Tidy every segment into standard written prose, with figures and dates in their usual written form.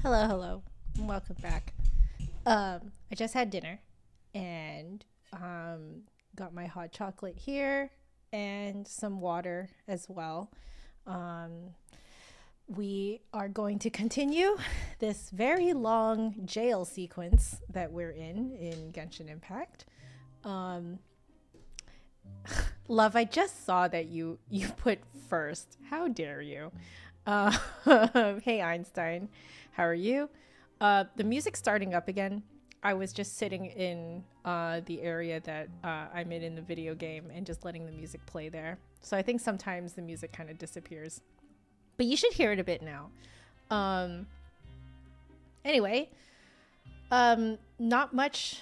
Hello, and welcome back. I just had dinner and got my hot chocolate here and some water as well. Um, we are going to continue this very long jail sequence that we're in Genshin Impact. Um, Love, I just saw that you put first. How dare you? Uh, hey Einstein, how are you? The music's starting up again. I was just sitting in the area that I'm in the video game and just letting the music play there. So I think sometimes the music kind of disappears. But you should hear it a bit now. Anyway, not much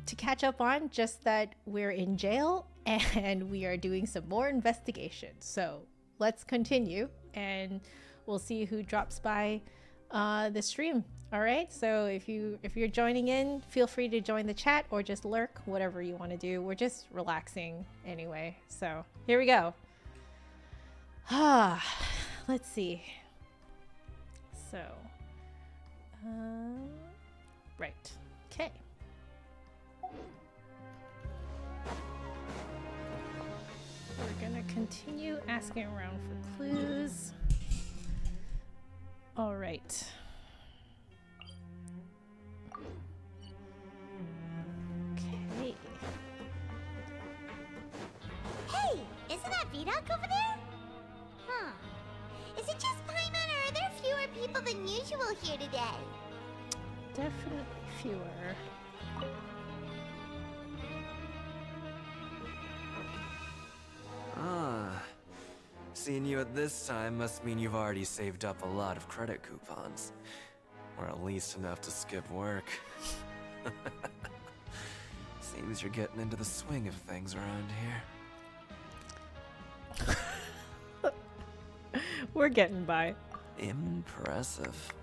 to catch up on, just that we're in jail and we are doing some more investigation. So let's continue and we'll see who drops by the stream. All right, so if you're joining in, feel free to join the chat or just lurk, whatever you want to do. We're just relaxing anyway. So here we go. Let's see. So right, okay. We're gonna continue asking around for clues. All right. Okay. Hey, isn't that Vidoc over there? Huh. Is it just Paimon, or are there fewer people than usual here today? Definitely fewer. Seeing you at this time must mean you've already saved up a lot of credit coupons. Or at least enough to skip work. Seems you're getting into the swing of things around here. We're getting by. Impressive.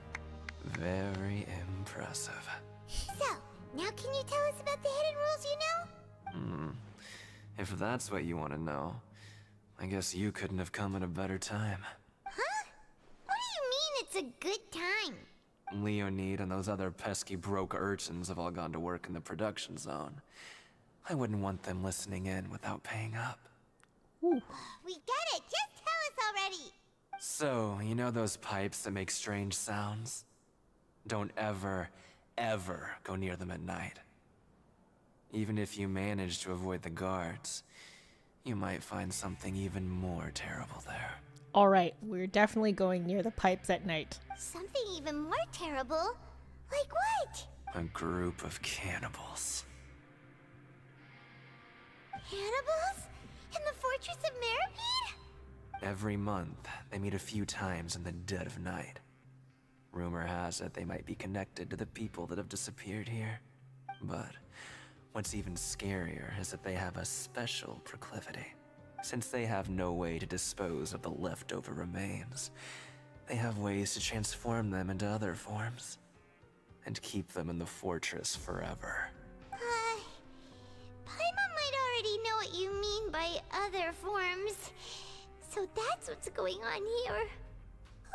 Very impressive. So, now can you tell us about the hidden rules you know? If that's what you want to know, I guess you couldn't have come at a better time. Huh? What do you mean it's a good time? Leonid and those other pesky broke urchins have all gone to work in the production zone. I wouldn't want them listening in without paying up. Ooh. We get it, just tell us already! So, you know those pipes that make strange sounds? Don't ever go near them at night. Even if you manage to avoid the guards, you might find something even more terrible there. All right, we're definitely going near the pipes at night. Something even more terrible? Like what? A group of cannibals. Cannibals? In the Fortress of Meripede? Every month, they meet a few times in the dead of night. Rumor has it they might be connected to the people that have disappeared here. But what's even scarier is that they have a special proclivity. Since they have no way to dispose of the leftover remains, they have ways to transform them into other forms and keep them in the fortress forever. Paimon might already know what you mean by other forms. So that's what's going on here.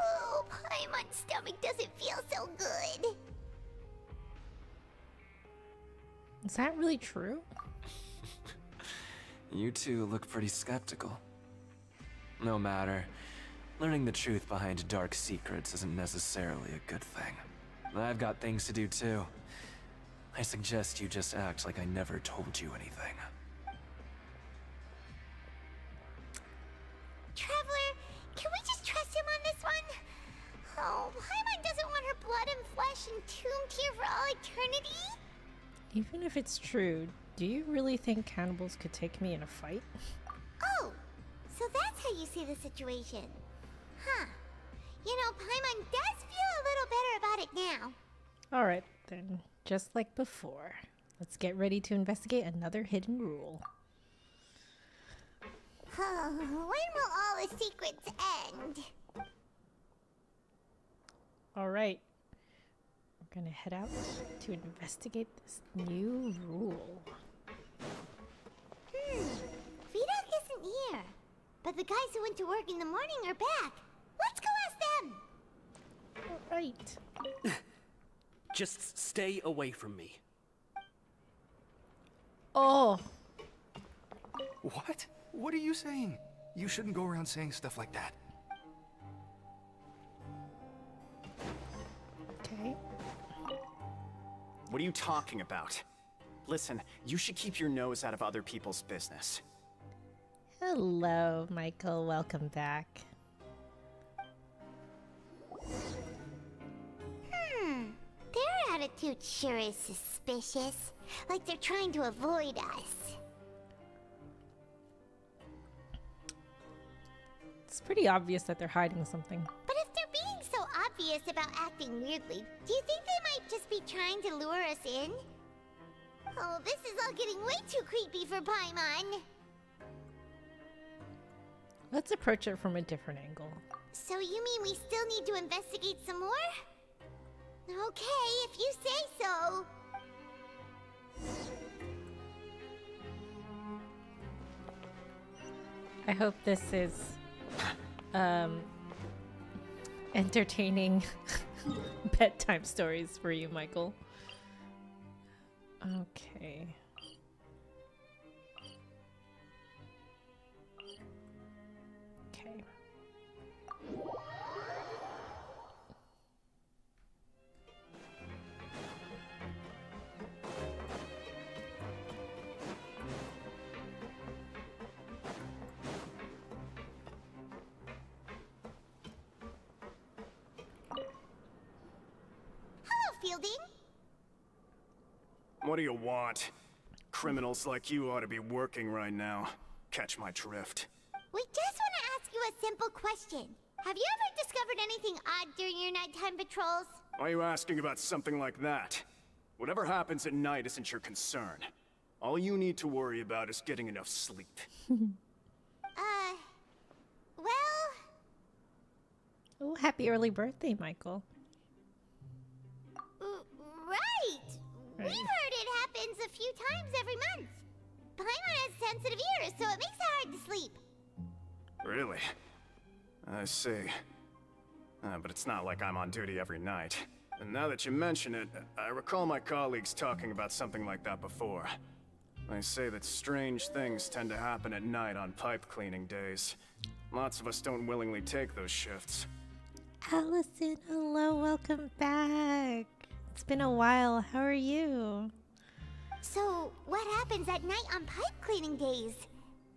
Oh, Paimon's stomach doesn't feel so good. Is that really true? You two look pretty skeptical. No matter. Learning the truth behind dark secrets isn't necessarily a good thing. I've got things to do too. I suggest you just act like I never told you anything. Traveler, can we just trust him on this one? Oh, Paimon doesn't want her blood and flesh entombed here for all eternity? Even if it's true, do you really think cannibals could take me in a fight? Oh, so that's how you see the situation. Huh. You know, Paimon does feel a little better about it now. All right, then, just like before. Let's get ready to investigate another hidden rule. When will all the secrets end? All right. We're gonna head out to investigate this new rule. Vidoc isn't here. But the guys who went to work in the morning are back. Let's go ask them. Right. Just stay away from me. Oh, What? What are you saying? You shouldn't go around saying stuff like that. okay. What are you talking about? Listen, you should keep your nose out of other people's business. Hello, Michael. Welcome back. Their attitude sure is suspicious. Like they're trying to avoid us. It's pretty obvious that they're hiding something. But if they're being so obvious about acting weirdly, do you think they might just be trying to lure us in? Oh, this is all getting way too creepy for Paimon. Let's approach it from a different angle. So you mean we still need to investigate some more? Okay, if you say so. I hope this is entertaining bedtime stories for you, Michael. Okay. Okay. Hello, Fielding. What do you want? Criminals like you ought to be working right now. Catch my drift. We just want to ask you a simple question. Have you ever discovered anything odd during your nighttime patrols? Why are you asking about something like that? Whatever happens at night isn't your concern. All you need to worry about is getting enough sleep. Well, Oh, happy early birthday, Michael. right. Right. We've heard it happens a few times every month. Paimon has sensitive ears, so it makes it hard to sleep. Really? I see. But it's not like I'm on duty every night. And now that you mention it, I recall my colleagues talking about something like that before. They say that strange things tend to happen at night on pipe cleaning days. Lots of us don't willingly take those shifts. Allison, hello, welcome back. It's been a while. How are you? So, what happens at night on pipe cleaning days?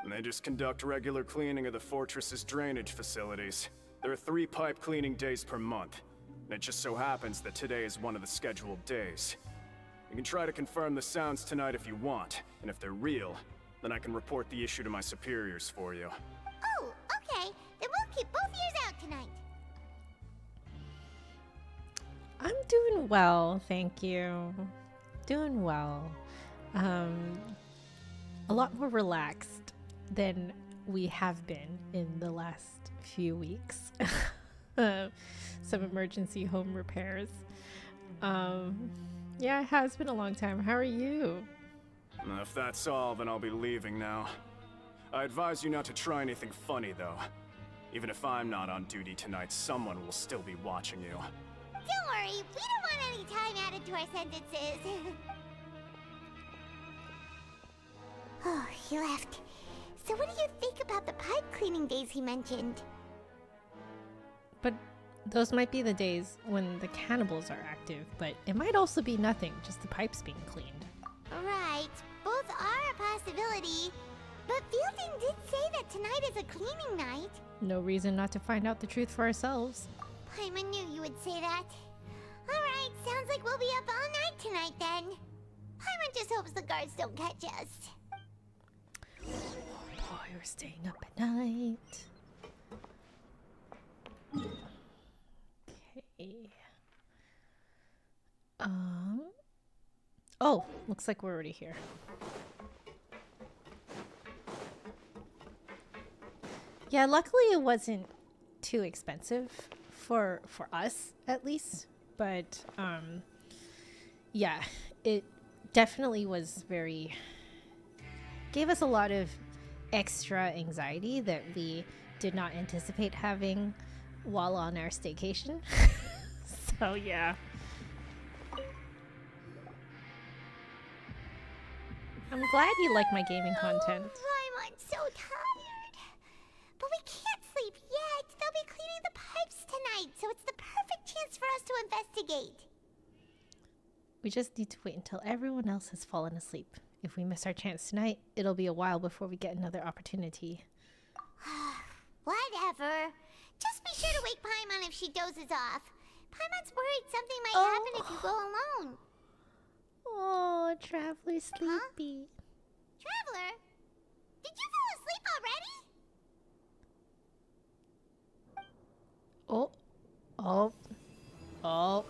And they just conduct regular cleaning of the fortress's drainage facilities. There are 3 pipe cleaning days per month. And it just so happens that today is one of the scheduled days. You can try to confirm the sounds tonight if you want, and if they're real, then I can report the issue to my superiors for you. Oh, okay. Then we'll keep both ears out tonight. I'm doing well, thank you. Doing well. A lot more relaxed than we have been in the last few weeks. Some emergency home repairs. Yeah, it has been a long time. How are you? If that's all, then I'll be leaving now. I advise you not to try anything funny, though. Even if I'm not on duty tonight, someone will still be watching you. Don't worry, we don't want any time added to our sentences. Oh, he left. So what do you think about the pipe cleaning days he mentioned? But those might be the days when the cannibals are active, but it might also be nothing, just the pipes being cleaned. Right, both are a possibility. But Fielding did say that tonight is a cleaning night. No reason not to find out the truth for ourselves. Paimon knew you would say that. Alright, sounds like we'll be up all night tonight then. Paimon just hopes the guards don't catch us. Boy, we're staying up at night. Okay. Oh, looks like we're already here. Yeah, luckily it wasn't too expensive for us at least, but yeah, it definitely was gave us a lot of extra anxiety that we did not anticipate having while on our staycation. Oh, yeah. I'm glad you like my gaming content. Oh, I'm so tired. But we can't sleep yet. They'll be cleaning the pipes tonight, so it's the perfect chance for us to investigate. We just need to wait until everyone else has fallen asleep. If we miss our chance tonight, it'll be a while before we get another opportunity. Whatever. Just be sure to wake Paimon if she dozes off. Paimon's worried something might happen if you go alone. Oh, Traveler's sleepy. Traveler? Did you fall asleep already? Oh. Oh. Oh.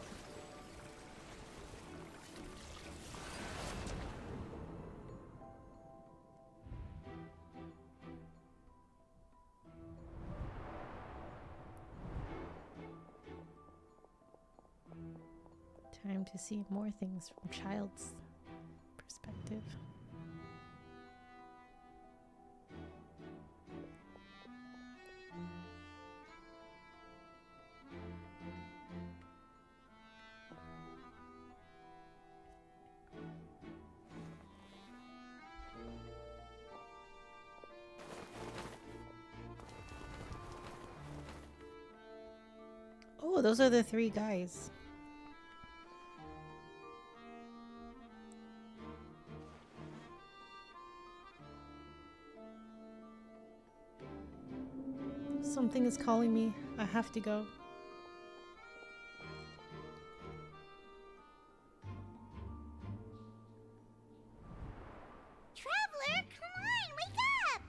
Time to see more things from Child's perspective. Oh, those are the three guys. Something is calling me. I have to go. Traveler, come on, wake up!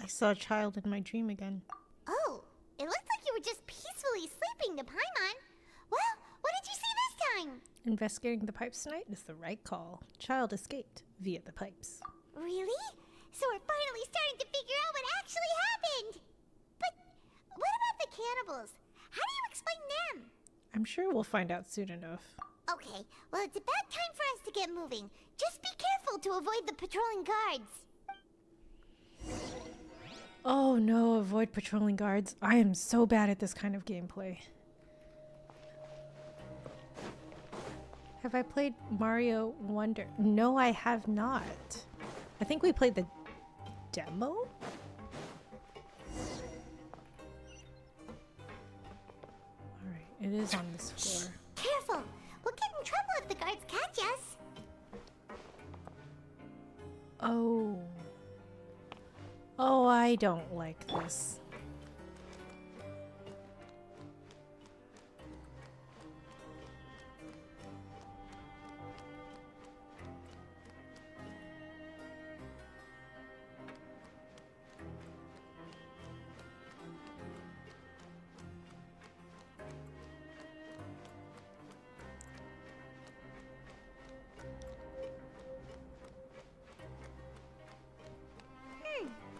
I saw a child in my dream again. Oh, it looked like you were just peacefully sleeping to Paimon. Well, what did you see this time? Investigating the pipes tonight is the right call. Child escaped via the pipes. Really? So we're finally starting to figure out what actually happened. But what about the cannibals? How do you explain them? I'm sure we'll find out soon enough. Okay, well, it's about time for us to get moving. Just be careful to avoid the patrolling guards. Oh no, avoid patrolling guards. I am so bad at this kind of gameplay. Have I played Mario Wonder? No, I have not. I think we played the demo? Alright, it is on this floor. Careful! We'll get in trouble if the guards catch us. Oh. Oh, I don't like this.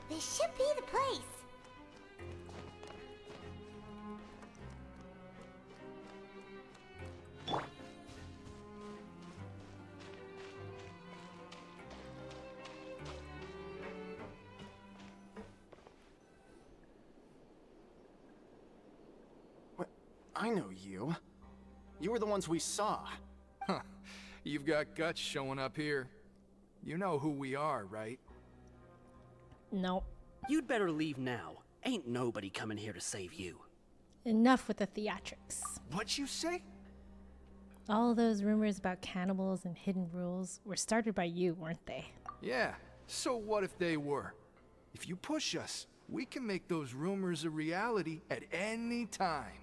This should be the place. What? I know you. You were the ones we saw. Huh. You've got guts showing up here. You know who we are, right? Nope. You'd better leave now. Ain't nobody coming here to save you. Enough with the theatrics. What'd you say? All those rumors about cannibals and hidden rules were started by you, weren't they? Yeah, so what if they were? If you push us, we can make those rumors a reality at any time.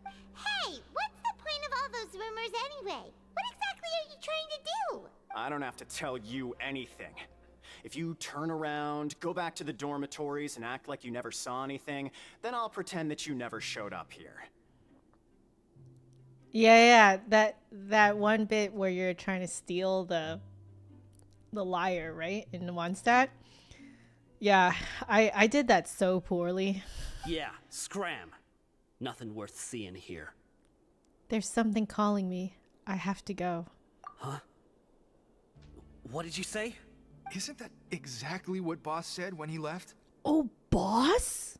Hey, what's the point of all those rumors anyway? What exactly are you trying to do? I don't have to tell you anything. If you turn around, go back to the dormitories, and act like you never saw anything, then I'll pretend that you never showed up here. Yeah, that one bit where you're trying to steal the lyre, right? In the Mondstadt. Yeah, I did that so poorly. Yeah, scram. Nothing worth seeing here. There's something calling me. I have to go. Huh? What did you say? Isn't that exactly what Boss said when he left? Oh, boss?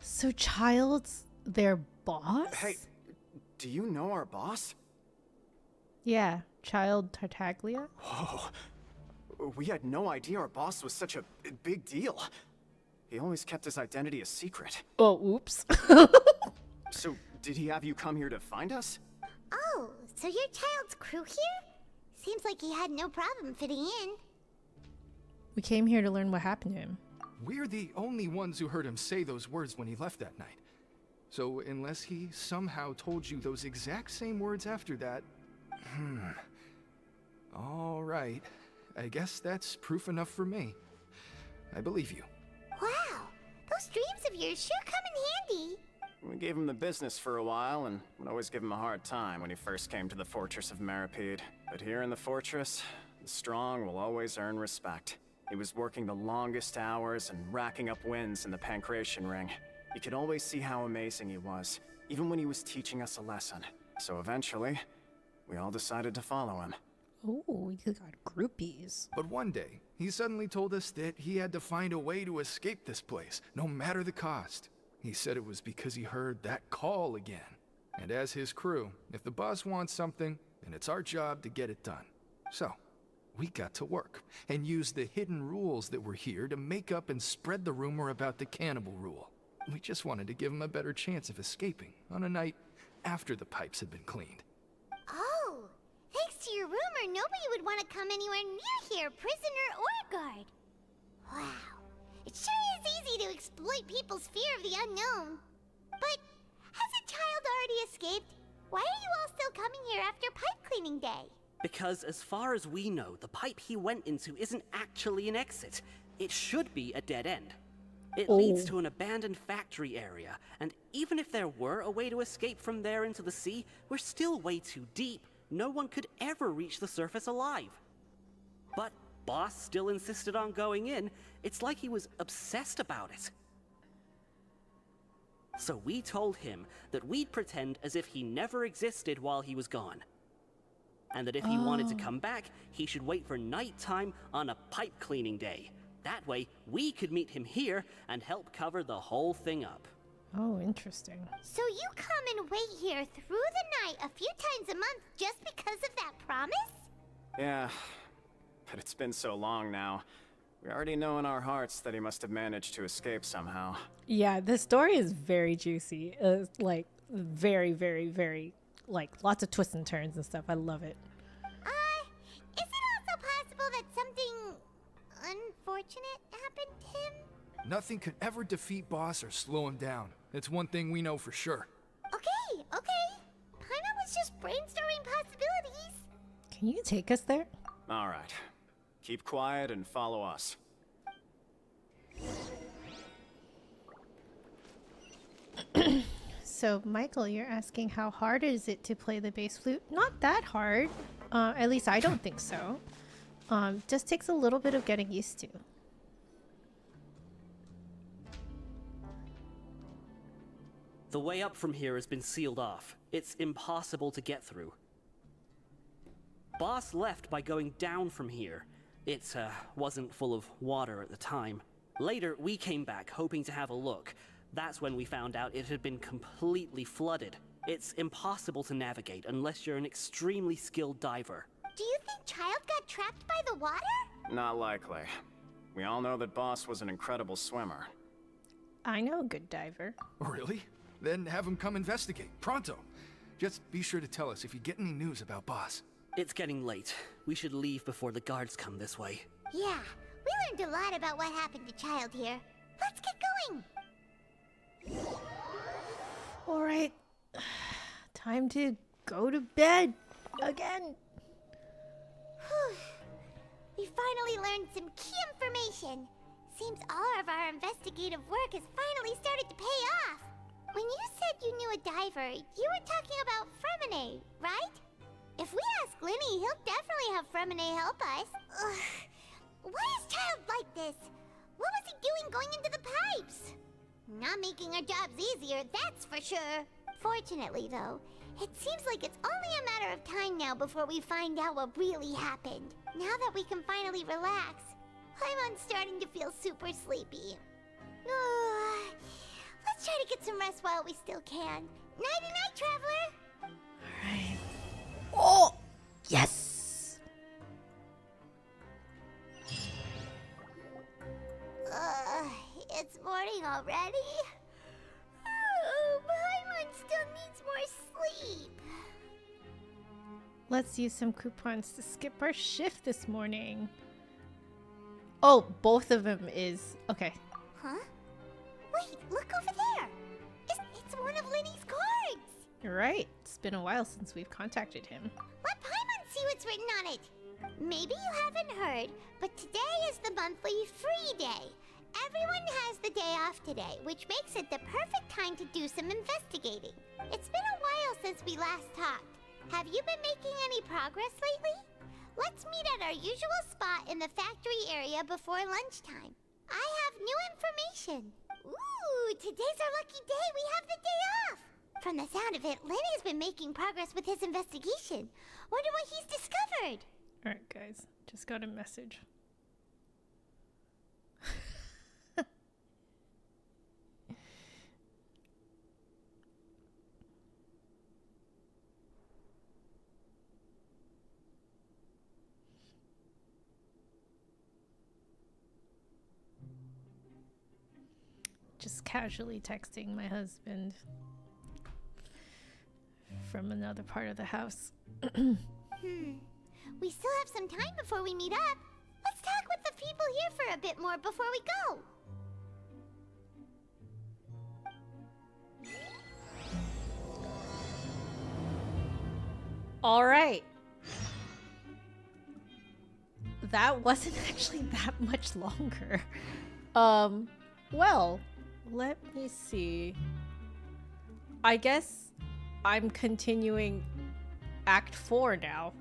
So Child's their boss? Hey, do you know our boss? Yeah, Child Tartaglia. Whoa. We had no idea our boss was such a big deal. He always kept his identity a secret. Oh, oops. So, did he have you come here to find us? Oh, so you're Child's crew here? Seems like he had no problem fitting in. We came here to learn what happened to him. We're the only ones who heard him say those words when he left that night. So unless he somehow told you those exact same words after that... All right. I guess that's proof enough for me. I believe you. Wow, those dreams of yours sure come in handy. We gave him the business for a while and would always give him a hard time when he first came to the Fortress of Meripede. But here in the fortress, the strong will always earn respect. He was working the longest hours and racking up wins in the Pancration Ring. You could always see how amazing he was, even when he was teaching us a lesson. So eventually, we all decided to follow him. Oh, you got groupies. But one day, he suddenly told us that he had to find a way to escape this place, no matter the cost. He said it was because he heard that call again. And as his crew, if the boss wants something, then it's our job to get it done. So, we got to work, and used the hidden rules that were here to make up and spread the rumor about the cannibal rule. We just wanted to give him a better chance of escaping on a night after the pipes had been cleaned. Oh, thanks to your rumor, nobody would want to come anywhere near here, prisoner or guard. Wow, it sure is easy to exploit people's fear of the unknown. But hasn't Child already escaped? Why are you all still coming here after pipe cleaning day? Because as far as we know, the pipe he went into isn't actually an exit. It should be a dead end. It leads to an abandoned factory area, and even if there were a way to escape from there into the sea, we're still way too deep. No one could ever reach the surface alive. But Boss still insisted on going in. It's like he was obsessed about it. So we told him that we'd pretend as if he never existed while he was gone. And that if he wanted to come back, he should wait for nighttime on a pipe cleaning day. That way, we could meet him here and help cover the whole thing up. Oh, interesting. So you come and wait here through the night a few times a month just because of that promise? Yeah, but it's been so long now. We already know in our hearts that he must have managed to escape somehow. Yeah, this story is very juicy. Like, very, very, very, like, lots of twists and turns and stuff. I love it. Is it also possible that something unfortunate happened to him? Nothing could ever defeat Boss or slow him down. It's one thing we know for sure. Okay. Paimon was just brainstorming possibilities. Can you take us there? All right. Keep quiet and follow us. So, Michael, you're asking how hard is it to play the bass flute? Not that hard. At least I don't think so. Just takes a little bit of getting used to. The way up from here has been sealed off. It's impossible to get through. Boss left by going down from here. It wasn't full of water at the time. Later, we came back hoping to have a look. That's when we found out it had been completely flooded. It's impossible to navigate unless you're an extremely skilled diver. Do you think Child got trapped by the water? Not likely. We all know that Boss was an incredible swimmer. I know a good diver. Really? Then have him come investigate, pronto. Just be sure to tell us if you get any news about Boss. It's getting late. We should leave before the guards come this way. Yeah, we learned a lot about what happened to Child here. Let's get going. All right. Time to go to bed again. We finally learned some key information. Seems all of our investigative work has finally started to pay off. When you said you knew a diver, you were talking about Fremine, right? If we ask Linny, he'll definitely have Fremine help us. Ugh. Why is Child like this? What was he doing going into the pipes? Not making our jobs easier, that's for sure. Fortunately, though, it seems like it's only a matter of time now before we find out what really happened. Now that we can finally relax, I'm starting to feel super sleepy. Let's Let's try to get some rest while we still can. Nighty-night, traveler! Alright. Oh! Yes! It's morning already? Oh, Paimon still needs more sleep. Let's use some coupons to skip our shift this morning. Oh, both of them is... Okay. Huh? Wait, look over there! It's one of Linny's cards! You're right. It's been a while since we've contacted him. Let Paimon see what's written on it. Maybe you haven't heard, but today is the monthly free day. Everyone has the day off today, which makes it the perfect time to do some investigating. It's been a while since we last talked. Have you been making any progress lately? Let's meet at our usual spot in the factory area before lunchtime. I have new information. Ooh, today's our lucky day. We have the day off. From the sound of it, Lenny's been making progress with his investigation. Wonder what he's discovered. Alright, guys. Just got a message. Just casually texting my husband from another part of the house. We still have some time before we meet up. Let's talk with the people here for a bit more before we go. All right. That wasn't actually that much longer. Well, let me see. I guess I'm continuing Act 4 now.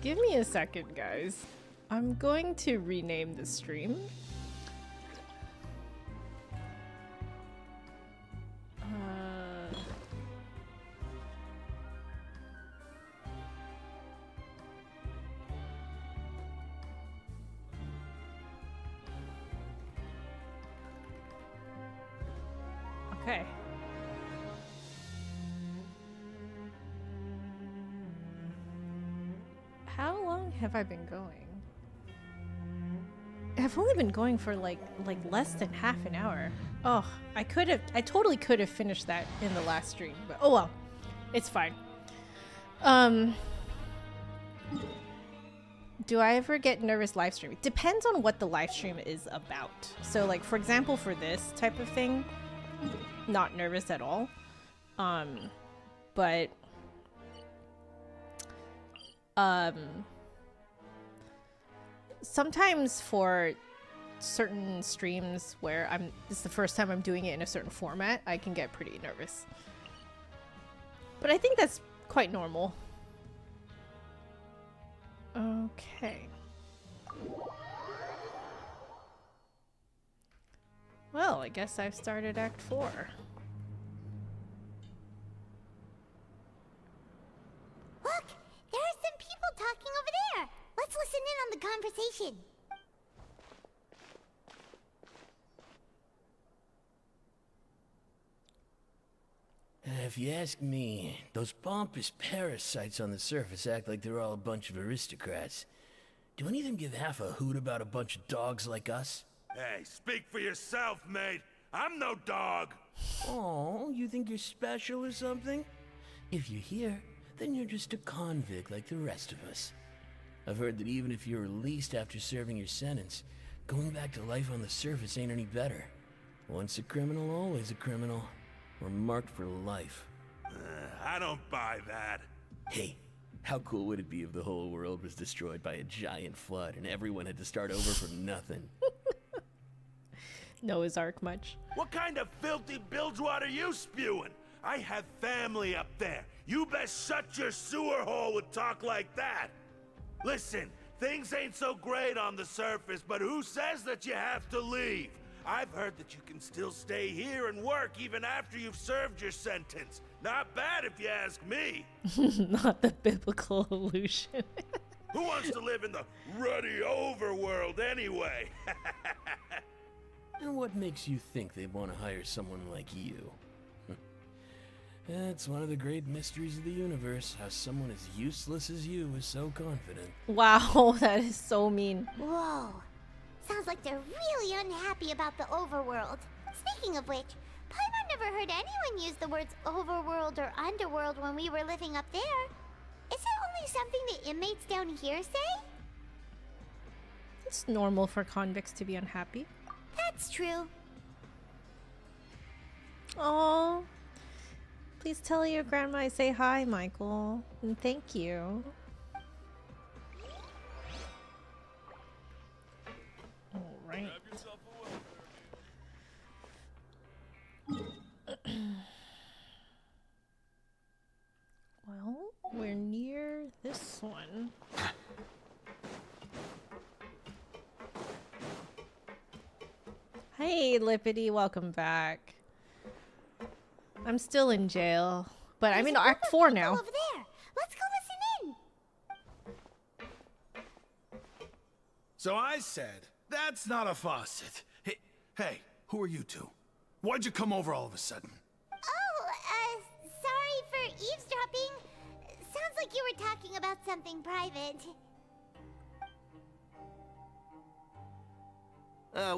Give me a second, guys. I'm going to rename the stream. Okay. How long have I been going? I've only been going for like less than half an hour. Oh, I totally could have finished that in the last stream, but oh well. It's fine. Do I ever get nervous live streaming? Depends on what the live stream is about. So like for example for this type of thing, not nervous at all. But sometimes for certain streams where it's the first time I'm doing it in a certain format, I can get pretty nervous. But I think that's quite normal. Okay. Well, I guess I've started Act 4. Look, there are some people talking over there. Let's listen in on the conversation. If you ask me, those pompous parasites on the surface act like they're all a bunch of aristocrats. Do any of them give half a hoot about a bunch of dogs like us? Hey, speak for yourself, mate. I'm no dog. Oh, you think you're special or something? If you're here, then you're just a convict like the rest of us. I've heard that even if you're released after serving your sentence, going back to life on the surface ain't any better. Once a criminal, always a criminal. We're marked for life. I don't buy that. Hey, how cool would it be if the whole world was destroyed by a giant flood and everyone had to start over from nothing? Noah's Ark much. What kind of filthy bilgewater are you spewing? I have family up there. You best shut your sewer hole with talk like that. Listen, things ain't so great on the surface, but who says that you have to leave? I've heard that you can still stay here and work even after you've served your sentence. Not bad if you ask me. Not the biblical illusion. Who wants to live in the ruddy overworld anyway? And what makes you think they want to hire someone like you? That's one of the great mysteries of the universe, how someone as useless as you is so confident. Wow, that is so mean. Whoa. Sounds like they're really unhappy about the overworld. Speaking of which, Paimon never heard anyone use the words overworld or underworld when we were living up there. Is it only something the inmates down here say? It's normal for convicts to be unhappy. That's true. Oh, please tell your grandma I say hi, Michael. And thank you. All right. Well, we're near this one. Hey, Lippity, welcome back. I'm still in jail, but I'm in Act 4 now. Over there. Let's go listen in. So I said, that's not a faucet. Hey, who are you two? Why'd you come over all of a sudden? Oh, sorry for eavesdropping. Sounds like you were talking about something private.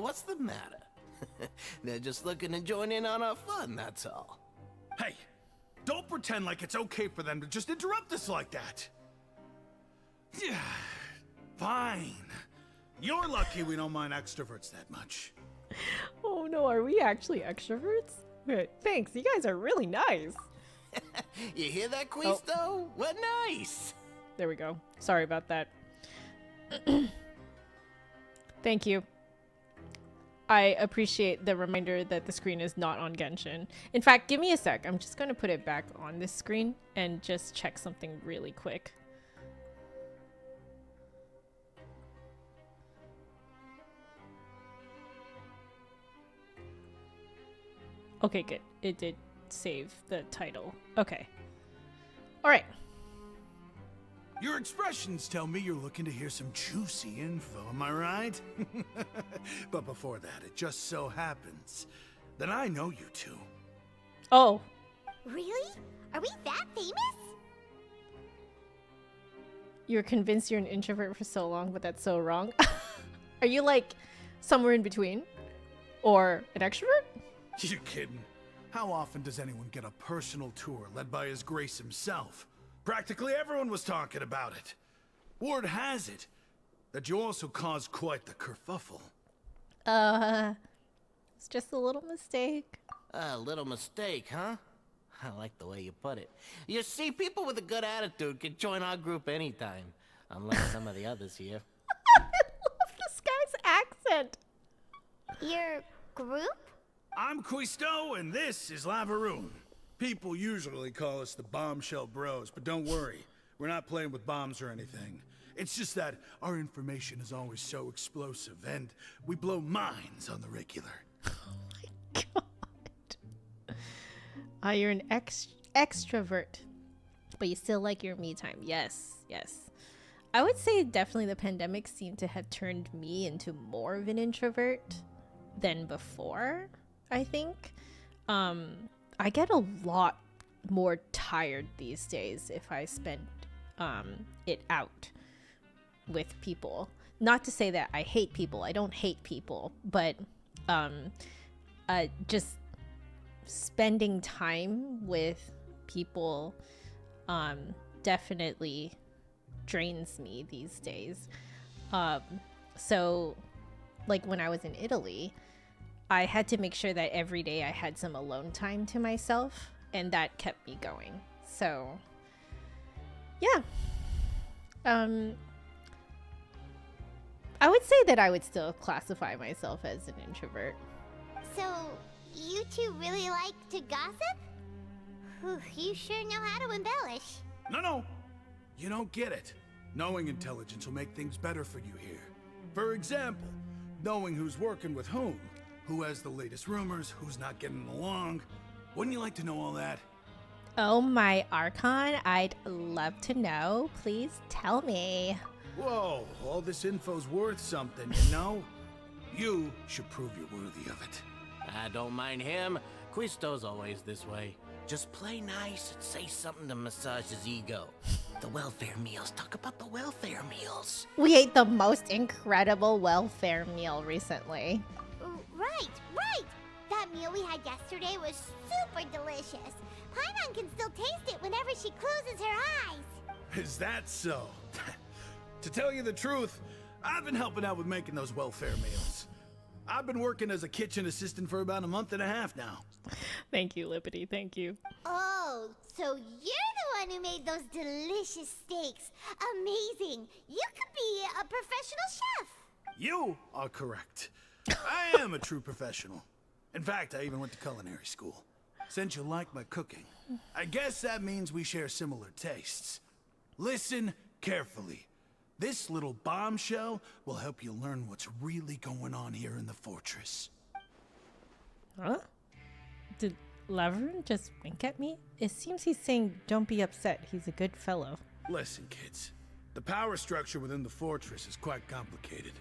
What's the matter? They're just looking to join in on our fun, that's all. Hey, don't pretend like it's okay for them to just interrupt us like that. Yeah, fine. You're lucky we don't mind extroverts that much. Oh no, are we actually extroverts? Okay, thanks, you guys are really nice. You hear that, Quisto? What nice! There we go. Sorry about that. Thank you. I appreciate the reminder that the screen is not on Genshin. In fact, give me a sec. I'm just going to put it back on this screen and just check something really quick. Okay, good. It did save the title. Okay. All right. Your expressions tell me you're looking to hear some juicy info, am I right? But before that, it just so happens that I know you two. Oh. Really? Are we that famous? You're convinced you're an introvert for so long, but that's so wrong. Are you like somewhere in between? Or an extrovert? You're kidding. How often does anyone get a personal tour led by His Grace himself? Practically everyone was talking about it. Word has it that you also caused quite the kerfuffle. It's just a little mistake. A little mistake, huh? I like the way you put it. You see, people with a good attitude can join our group anytime. Unlike some of the others here. I love this guy's accent. Your group? I'm Quisto, and this is Lavaroon. People usually call us the Bombshell Bros, but don't worry. We're not playing with bombs or anything. It's just that our information is always so explosive, and we blow minds on the regular. Oh my god. You're an extrovert, but you still like your me time. Yes, yes. I would say definitely the pandemic seemed to have turned me into more of an introvert than before, I think. I get a lot more tired these days if I spend it out with people. Not to say that I hate people. I don't hate people, but just spending time with people definitely drains me these days. So like when I was in Italy, I had to make sure that every day I had some alone time to myself, and that kept me going. So, yeah. I would say that I would still classify myself as an introvert. So, you two really like to gossip? Whew, you sure know how to embellish. No. You don't get it. Knowing intelligence will make things better for you here. For example, knowing who's working with whom. Who has the latest rumors, who's not getting along. Wouldn't you like to know all that? Oh my Archon, I'd love to know. Please tell me. Whoa, all this info's worth something, you know? You should prove you're worthy of it. I don't mind him. Quisto's always this way. Just play nice and say something to massage his ego. The welfare meals. Talk about the welfare meals. We ate the most incredible welfare meal recently. Right. That meal we had yesterday was super delicious. Paimon can still taste it whenever she closes her eyes. Is that so? To tell you the truth, I've been helping out with making those welfare meals. I've been working as a kitchen assistant for about a month and a half now. Thank you, Lippity. Thank you. Oh, so you're the one who made those delicious steaks. Amazing. You could be a professional chef. You are correct. I am a true professional. In fact, I even went to culinary school. Since you like my cooking, I guess that means we share similar tastes. Listen carefully. This little bombshell will help you learn what's really going on here in the fortress. Huh? Did Laverne just wink at me? It seems he's saying don't be upset. He's a good fellow. Listen, kids. The power structure within the fortress is quite complicated.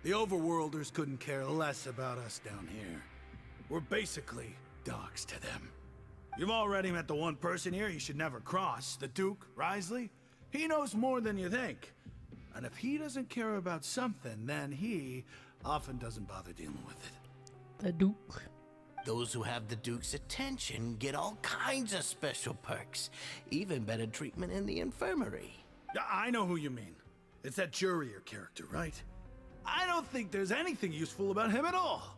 The overworlders couldn't care less about us down here. We're basically dogs to them. You've already met the one person here you should never cross, the Duke, Risley. He knows more than you think. And if he doesn't care about something, then he often doesn't bother dealing with it. The Duke. Those who have the Duke's attention get all kinds of special perks. Even better treatment in the infirmary. Yeah, I know who you mean. It's that Jurier character, right? I don't think there's anything useful about him at all.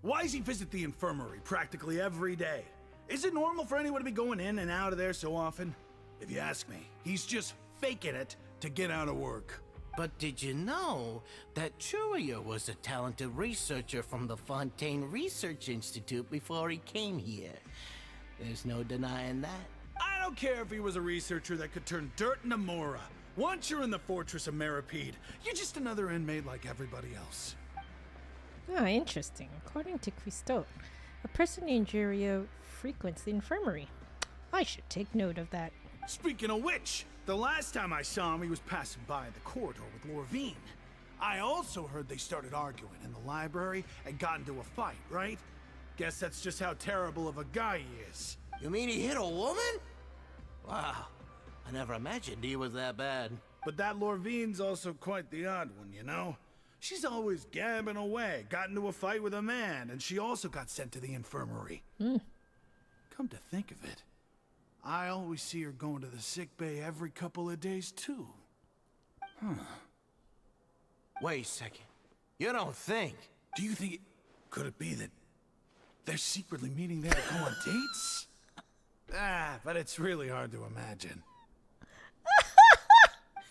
Why does he visit the infirmary practically every day? Is it normal for anyone to be going in and out of there so often? If you ask me, he's just faking it to get out of work. But did you know that Churia was a talented researcher from the Fontaine Research Institute before he came here? There's no denying that. I don't care if he was a researcher that could turn dirt into Mora. Once you're in the Fortress of Meripede, you're just another inmate like everybody else. Ah, interesting. According to Christophe, a person named Jurio frequents the infirmary. I should take note of that. Speaking of which, the last time I saw him, he was passing by the corridor with Lorvine. I also heard they started arguing in the library and got into a fight, right? Guess that's just how terrible of a guy he is. You mean he hit a woman? Wow, I never imagined he was that bad. But that Lorvine's also quite the odd one, you know? She's always gabbing away, got into a fight with a man, and she also got sent to the infirmary. Come to think of it, I always see her going to the sick bay every couple of days, too. Wait a second. You don't think? Do you think could it be that they're secretly meeting there to go on dates? But it's really hard to imagine.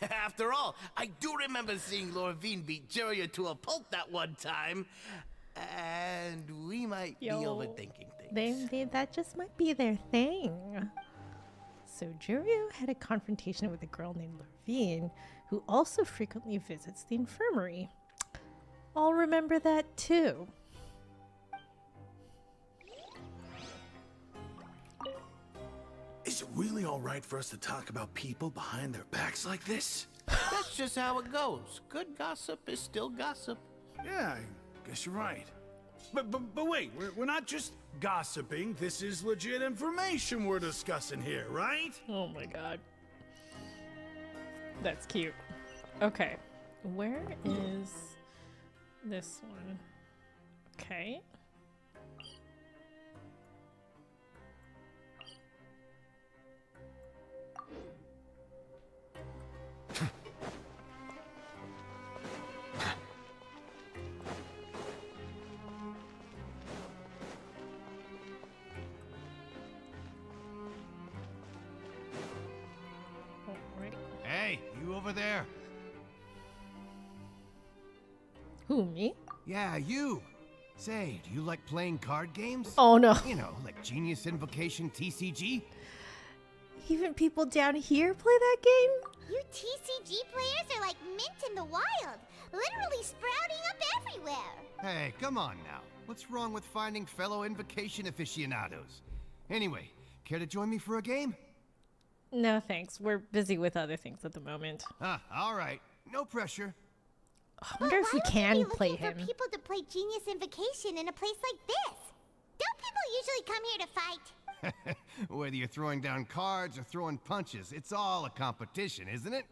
After all, I do remember seeing Lorvine beat Juria to a pulp that one time. And we might be overthinking things. That just might be their thing. So Jurio had a confrontation with a girl named Lorvine, who also frequently visits the infirmary. I'll remember that too. Is it really all right for us to talk about people behind their backs like this? That's just how it goes. Good gossip is still gossip. Yeah, I guess you're right. But wait, we're not just gossiping. This is legit information we're discussing here, right? Oh my god. That's cute. Okay. Where is this one? Okay. Hey, you over there? Who, me? Yeah, you. Say, do you like playing card games? Oh no. You know, like Genius Invocation TCG? Even people down here play that game? You TCG players are like mint in the wild, literally sprouting up everywhere. Hey, come on now. What's wrong with finding fellow Invocation aficionados? Anyway, care to join me for a game? No, thanks. We're busy with other things at the moment. All right. No pressure. I wonder if we can play him. For people to play Genius Invocation in a place like this. Don't people usually come here to fight? Whether you're throwing down cards or throwing punches, it's all a competition, isn't it?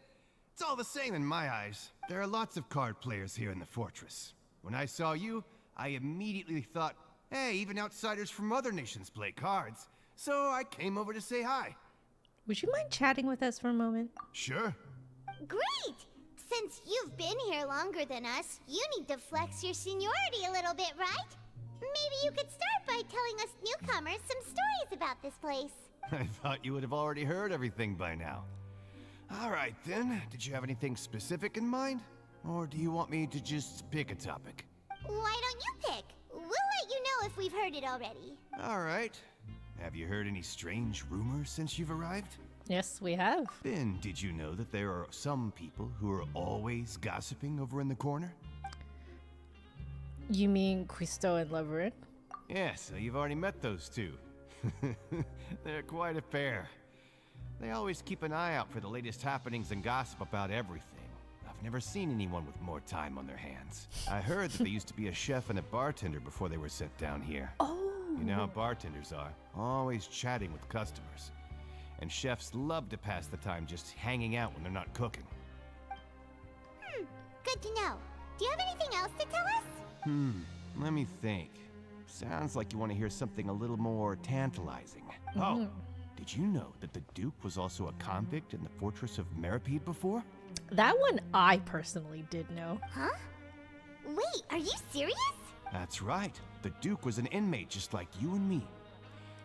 It's all the same in my eyes. There are lots of card players here in the fortress. When I saw you, I immediately thought, hey, even outsiders from other nations play cards. So I came over to say hi. Would you mind chatting with us for a moment? Sure. Great! Since you've been here longer than us, you need to flex your seniority a little bit, right? Maybe you could start by telling us newcomers some stories about this place. I thought you would have already heard everything by now. All right, then. Did you have anything specific in mind? Or do you want me to just pick a topic? Why don't you pick? We'll let you know if we've heard it already. All right. Have you heard any strange rumors since you've arrived? Yes, we have. Ben, did you know that there are some people who are always gossiping over in the corner? You mean Quisto and Leverin? Yeah, so you've already met those two. They're quite a pair. They always keep an eye out for the latest happenings and gossip about everything. I've never seen anyone with more time on their hands. I heard that they used to be a chef and a bartender before they were sent down here. Oh. You know how bartenders are, always chatting with customers. And chefs love to pass the time just hanging out when they're not cooking. Good to know. Do you have anything else to tell us? Let me think. Sounds like you want to hear something a little more tantalizing. Oh, did you know that the Duke was also a convict in the fortress of Meripede before? That one I personally did know. Huh? Wait, are you serious? That's right. The Duke was an inmate just like you and me.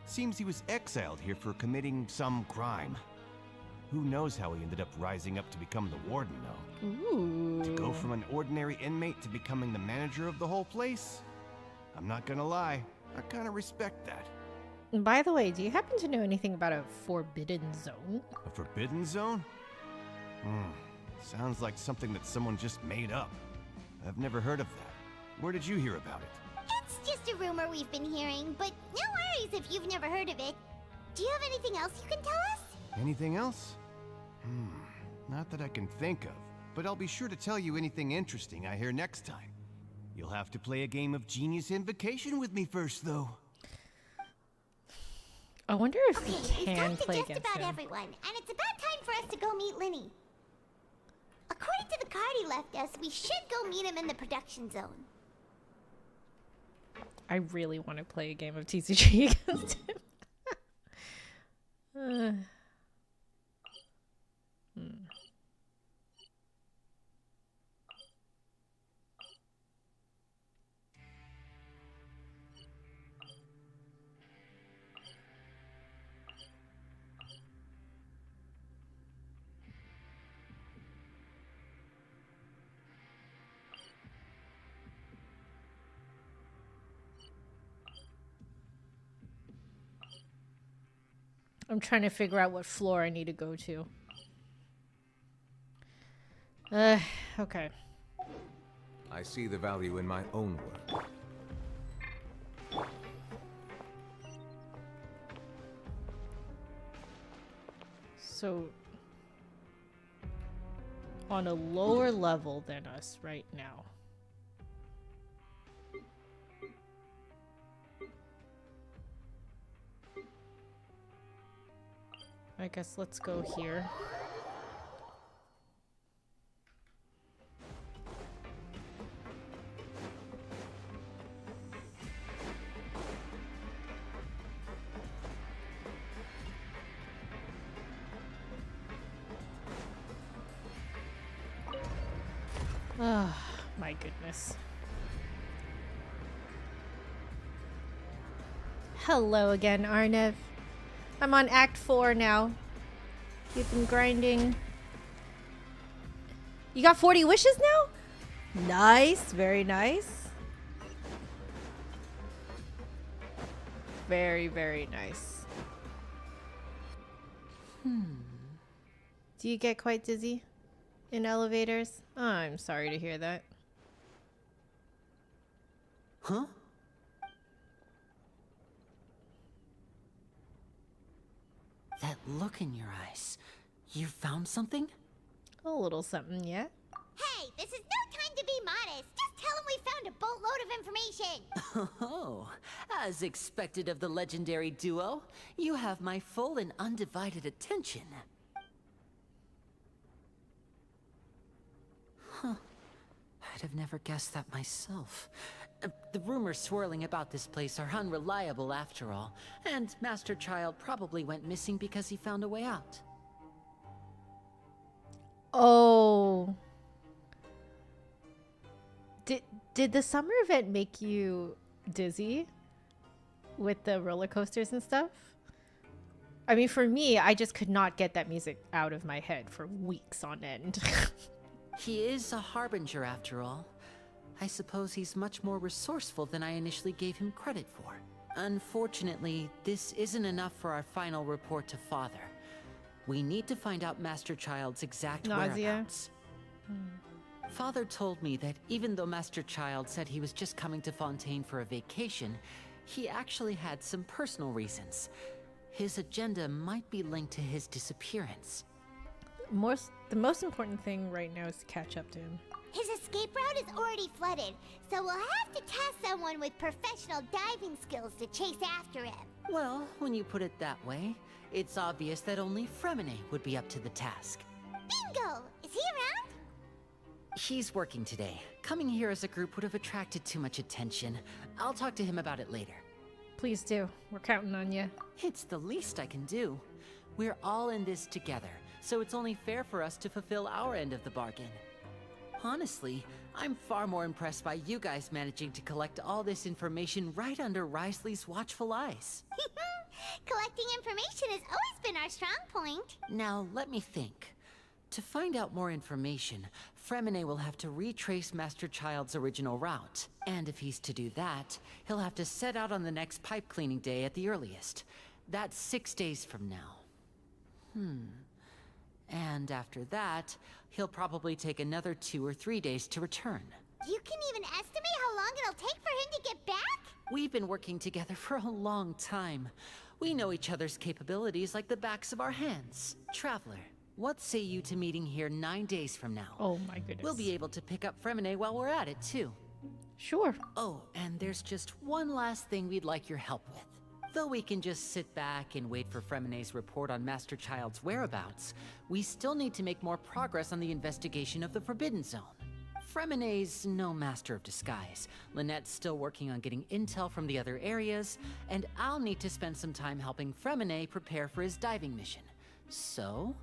Seems he was exiled here for committing some crime. Who knows how he ended up rising up to become the warden, though? Ooh. To go from an ordinary inmate to becoming the manager of the whole place? I'm not gonna lie, I kinda respect that. And by the way, do you happen to know anything about a forbidden zone? A forbidden zone? Sounds like something that someone just made up. I've never heard of that. Where did you hear about it? It's just a rumor we've been hearing, but no worries if you've never heard of it. Do you have anything else you can tell us? Anything else? Not that I can think of, but I'll be sure to tell you anything interesting I hear next time. You'll have to play a game of Genius Invocation with me first, though. I wonder if we can we've play talked to against just about him. everyone, and it's about time for us to go meet Linny. According to the card he left us, we should go meet him in the production zone. I really want to play a game of TCG against him. I'm trying to figure out what floor I need to go to. Okay. I see the value in my own work. So, on a lower level than us right now. I guess let's go here. Oh, my goodness. Hello again, Arnev. I'm on Act 4 now. You've been grinding. You got 40 wishes now? Nice, very nice. Very, very nice. Do you get quite dizzy in elevators? Oh, I'm sorry to hear that. Huh? That look in your eyes. You found something? A little something, yeah. Hey, this is no time to be modest. Just tell him we found a boatload of information. Oh, as expected of the legendary duo, you have my full and undivided attention. Huh. I'd have never guessed that myself. The rumors swirling about this place are unreliable after all, and Master Child probably went missing because he found a way out. Oh. Did the summer event make you dizzy with the roller coasters and stuff? I mean, for me, I just could not get that music out of my head for weeks on end. He is a harbinger after all. I suppose he's much more resourceful than I initially gave him credit for. Unfortunately, this isn't enough for our final report to Father. We need to find out Master Child's exact whereabouts. Father told me that even though Master Child said he was just coming to Fontaine for a vacation, he actually had some personal reasons. His agenda might be linked to his disappearance. The most important thing right now is to catch up to him. His escape route is already flooded, so we'll have to task someone with professional diving skills to chase after him. Well, when you put it that way, it's obvious that only Fremine would be up to the task. Bingo! Is he around? He's working today. Coming here as a group would have attracted too much attention. I'll talk to him about it later. Please do. We're counting on you. It's the least I can do. We're all in this together, so it's only fair for us to fulfill our end of the bargain. Honestly, I'm far more impressed by you guys managing to collect all this information right under Risley's watchful eyes. Collecting information has always been our strong point. Now, let me think. To find out more information, Fremine will have to retrace Master Child's original route. And if he's to do that, he'll have to set out on the next pipe cleaning day at the earliest. That's 6 days from now. And after that, he'll probably take another 2 or 3 days to return. You can even estimate how long it'll take for him to get back? We've been working together for a long time. We know each other's capabilities like the backs of our hands. Traveler, what say you to meeting here 9 days from now? Oh my goodness. We'll be able to pick up Fremine while we're at it, too. Sure. Oh, and there's just one last thing we'd like your help with. Though we can just sit back and wait for Fremine's report on Master Child's whereabouts, we still need to make more progress on the investigation of the Forbidden Zone. Fremine's no master of disguise. Lynette's still working on getting intel from the other areas, and I'll need to spend some time helping Fremine prepare for his diving mission. So,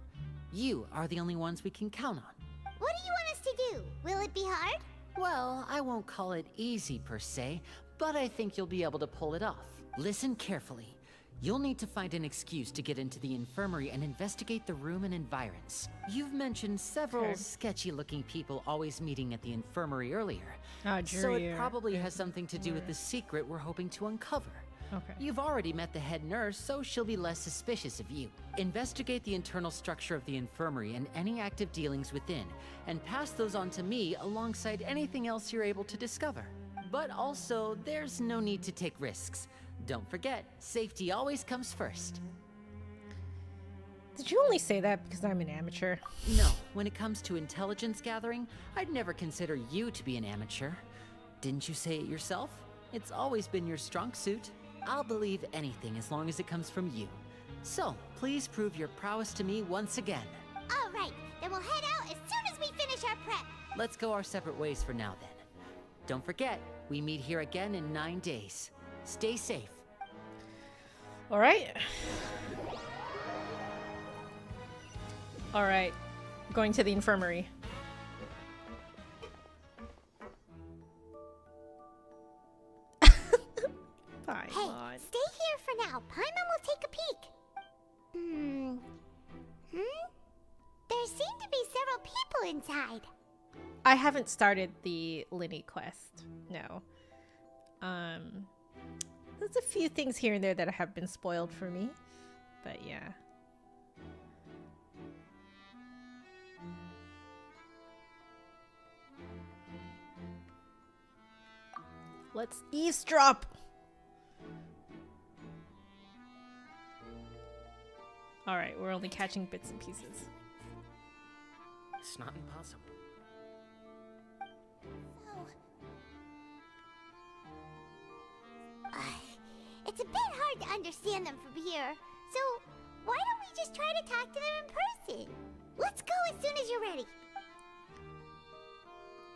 you are the only ones we can count on. What do you want us to do? Will it be hard? Well, I won't call it easy per se, but I think you'll be able to pull it off. Listen carefully. You'll need to find an excuse to get into the infirmary and investigate the room and environs. You've mentioned several sketchy-looking people always meeting at the infirmary earlier. So it probably has something to do with the secret we're hoping to uncover. Okay. You've already met the head nurse, so she'll be less suspicious of you. Investigate the internal structure of the infirmary and any active dealings within, and pass those on to me alongside anything else you're able to discover. But also, there's no need to take risks. Don't forget, safety always comes first. Did you only say that because I'm an amateur? No, when it comes to intelligence gathering, I'd never consider you to be an amateur. Didn't you say it yourself? It's always been your strong suit. I'll believe anything as long as it comes from you. So, please prove your prowess to me once again. All right, then we'll head out as soon as we finish our prep. Let's go our separate ways for now then. Don't forget, we meet here again in 9 days. Stay safe. All right. All right. Going to the infirmary. Hey, stay here for now. Paimon will take a peek. There seem to be several people inside. I haven't started the Linny quest. No. There's a few things here and there that have been spoiled for me, but yeah. Let's eavesdrop. All right, we're only catching bits and pieces. It's not impossible. It's a bit hard to understand them from here. So, why don't we just try to talk to them in person? Let's go as soon as you're ready.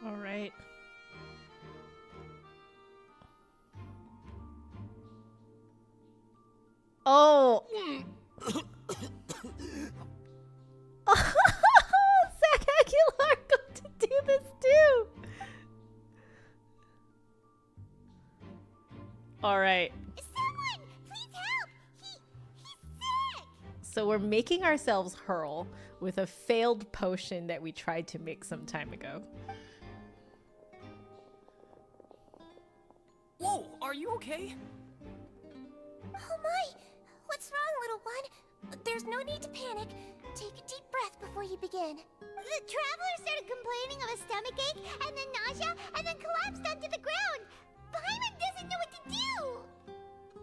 All right. Oh. Zach Aguilar got to do this too. All right. Someone, please help! He's sick! So we're making ourselves hurl with a failed potion that we tried to make some time ago. Whoa, are you okay? Oh my! What's wrong, little one? There's no need to panic. Take a deep breath before you begin. The traveler started complaining of a stomachache, and then nausea, and then collapsed onto the ground. Paimon doesn't know what to do.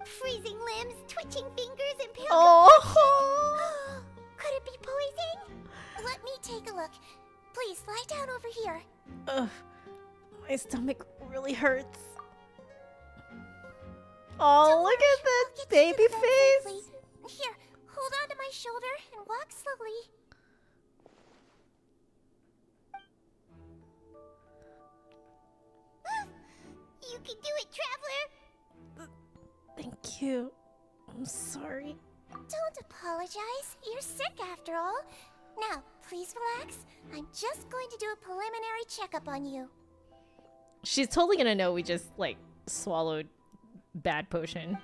Freezing limbs, twitching fingers, and pale complexion. Could it be poison? Let me take a look. Please lie down over here. Ugh, my stomach really hurts. Oh, look at that baby face. Here, hold on to my shoulder and walk slowly. You can do it, traveler. Thank you. I'm sorry. Don't apologize. You're sick after all. Now, please relax. I'm just going to do a preliminary checkup on you. She's totally gonna know we just, like, swallowed bad potion.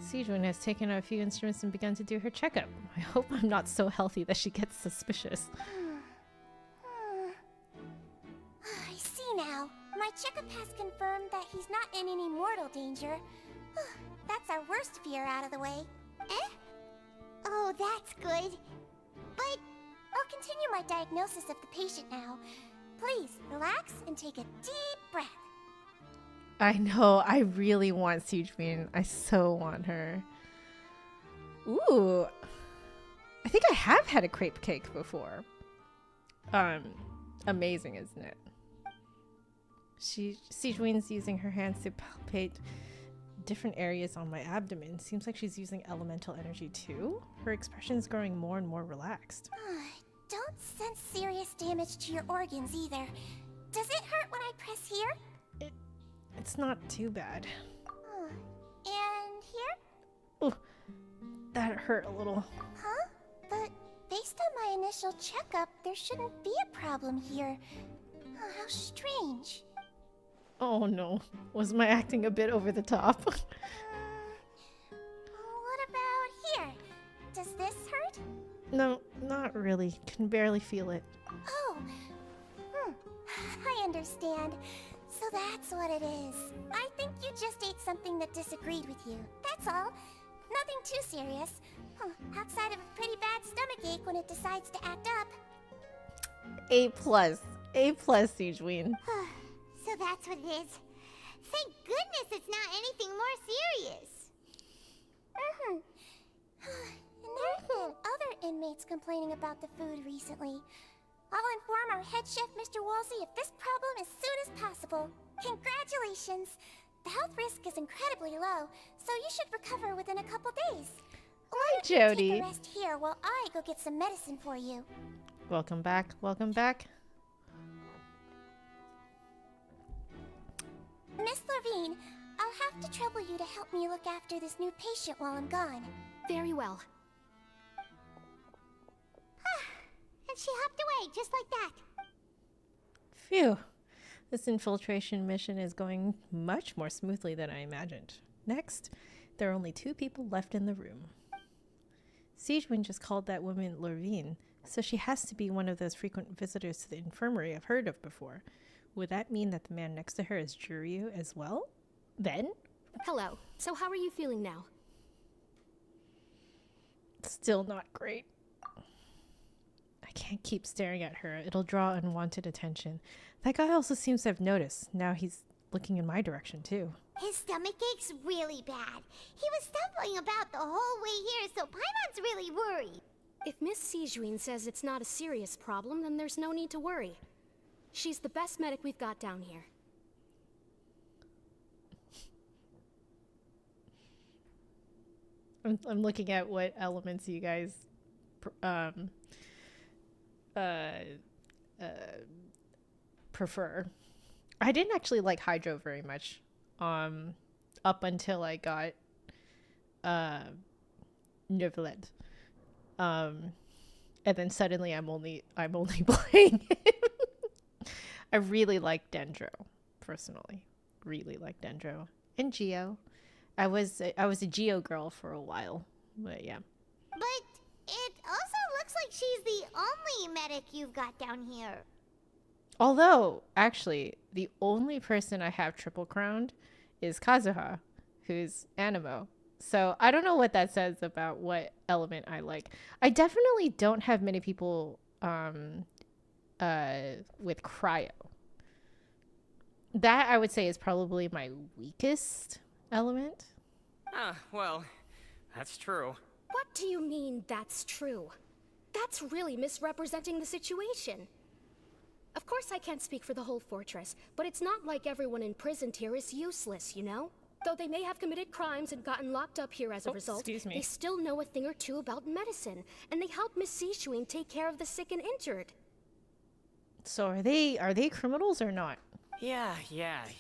Sejun has taken out a few instruments and begun to do her checkup. I hope I'm not so healthy that she gets suspicious. I see now. My checkup has confirmed that he's not in any mortal danger. That's our worst fear out of the way. Eh? Oh, that's good. But I'll continue my diagnosis of the patient now. Please, relax and take a deep breath. I know, I really want Sejun. I so want her. Ooh. I think I have had a crepe cake before. Amazing, isn't it? Sejun's using her hands to palpate different areas on my abdomen. Seems like she's using elemental energy too. Her expression is growing more and more relaxed. Don't sense serious damage to your organs either. Does it hurt when I press here? It's not too bad. And here? Ooh, that hurt a little. Huh? But based on my initial checkup, there shouldn't be a problem here. How strange. Oh no, was my acting a bit over the top? What about here? Does this hurt? No, not really. Can barely feel it. Oh, I understand. So that's what it is. I think you just ate something that disagreed with you. That's all. Nothing too serious. Outside of a pretty bad stomachache when it decides to act up. A+. A+, Sejun. So that's what it is. Thank goodness it's not anything more serious. And there have been other inmates complaining about the food recently. I'll inform our head chef, Mr. Wolsey, of this problem as soon as possible. Congratulations! The health risk is incredibly low, so you should recover within a couple days. Hi, Jody. Take a rest here while I go get some medicine for you. Welcome back. Welcome back. Miss Levine, I'll have to trouble you to help me look after this new patient while I'm gone. Very well. And she hopped away just like that. Phew. This infiltration mission is going much more smoothly than I imagined. Next, there are only 2 people left in the room. Sejun just called that woman Levine, so she has to be one of those frequent visitors to the infirmary I've heard of before. Would that mean that the man next to her is Juryu as well? Then? Hello. So how are you feeling now? Still not great. I can't keep staring at her. It'll draw unwanted attention. That guy also seems to have noticed. Now he's looking in my direction too. His stomachache's really bad. He was stumbling about the whole way here, so Paimon's really worried. If Miss Sijuin says it's not a serious problem, then there's no need to worry. She's the best medic we've got down here. I'm looking at what elements you guys prefer. I didn't actually like Hydro very much up until I got Neverland. And then suddenly I'm only playing him. I really like Dendro, personally. Really like Dendro. And Geo. I was a Geo girl for a while, but yeah. But it also looks like she's the only medic you've got down here. Although, actually, the only person I have triple crowned is Kazuha, who's Animo. So I don't know what that says about what element I like. I definitely don't have many people with cryo. That I would say is probably my weakest element. Well, that's true. What do you mean, that's true? That's really misrepresenting the situation. Of course I can't speak for the whole fortress, but it's not like everyone imprisoned here is useless, you know? Though they may have committed crimes and gotten locked up here as a result, they still know a thing or two about medicine, and they help Miss Sijuin take care of the sick and injured. So are they criminals or not? Yeah,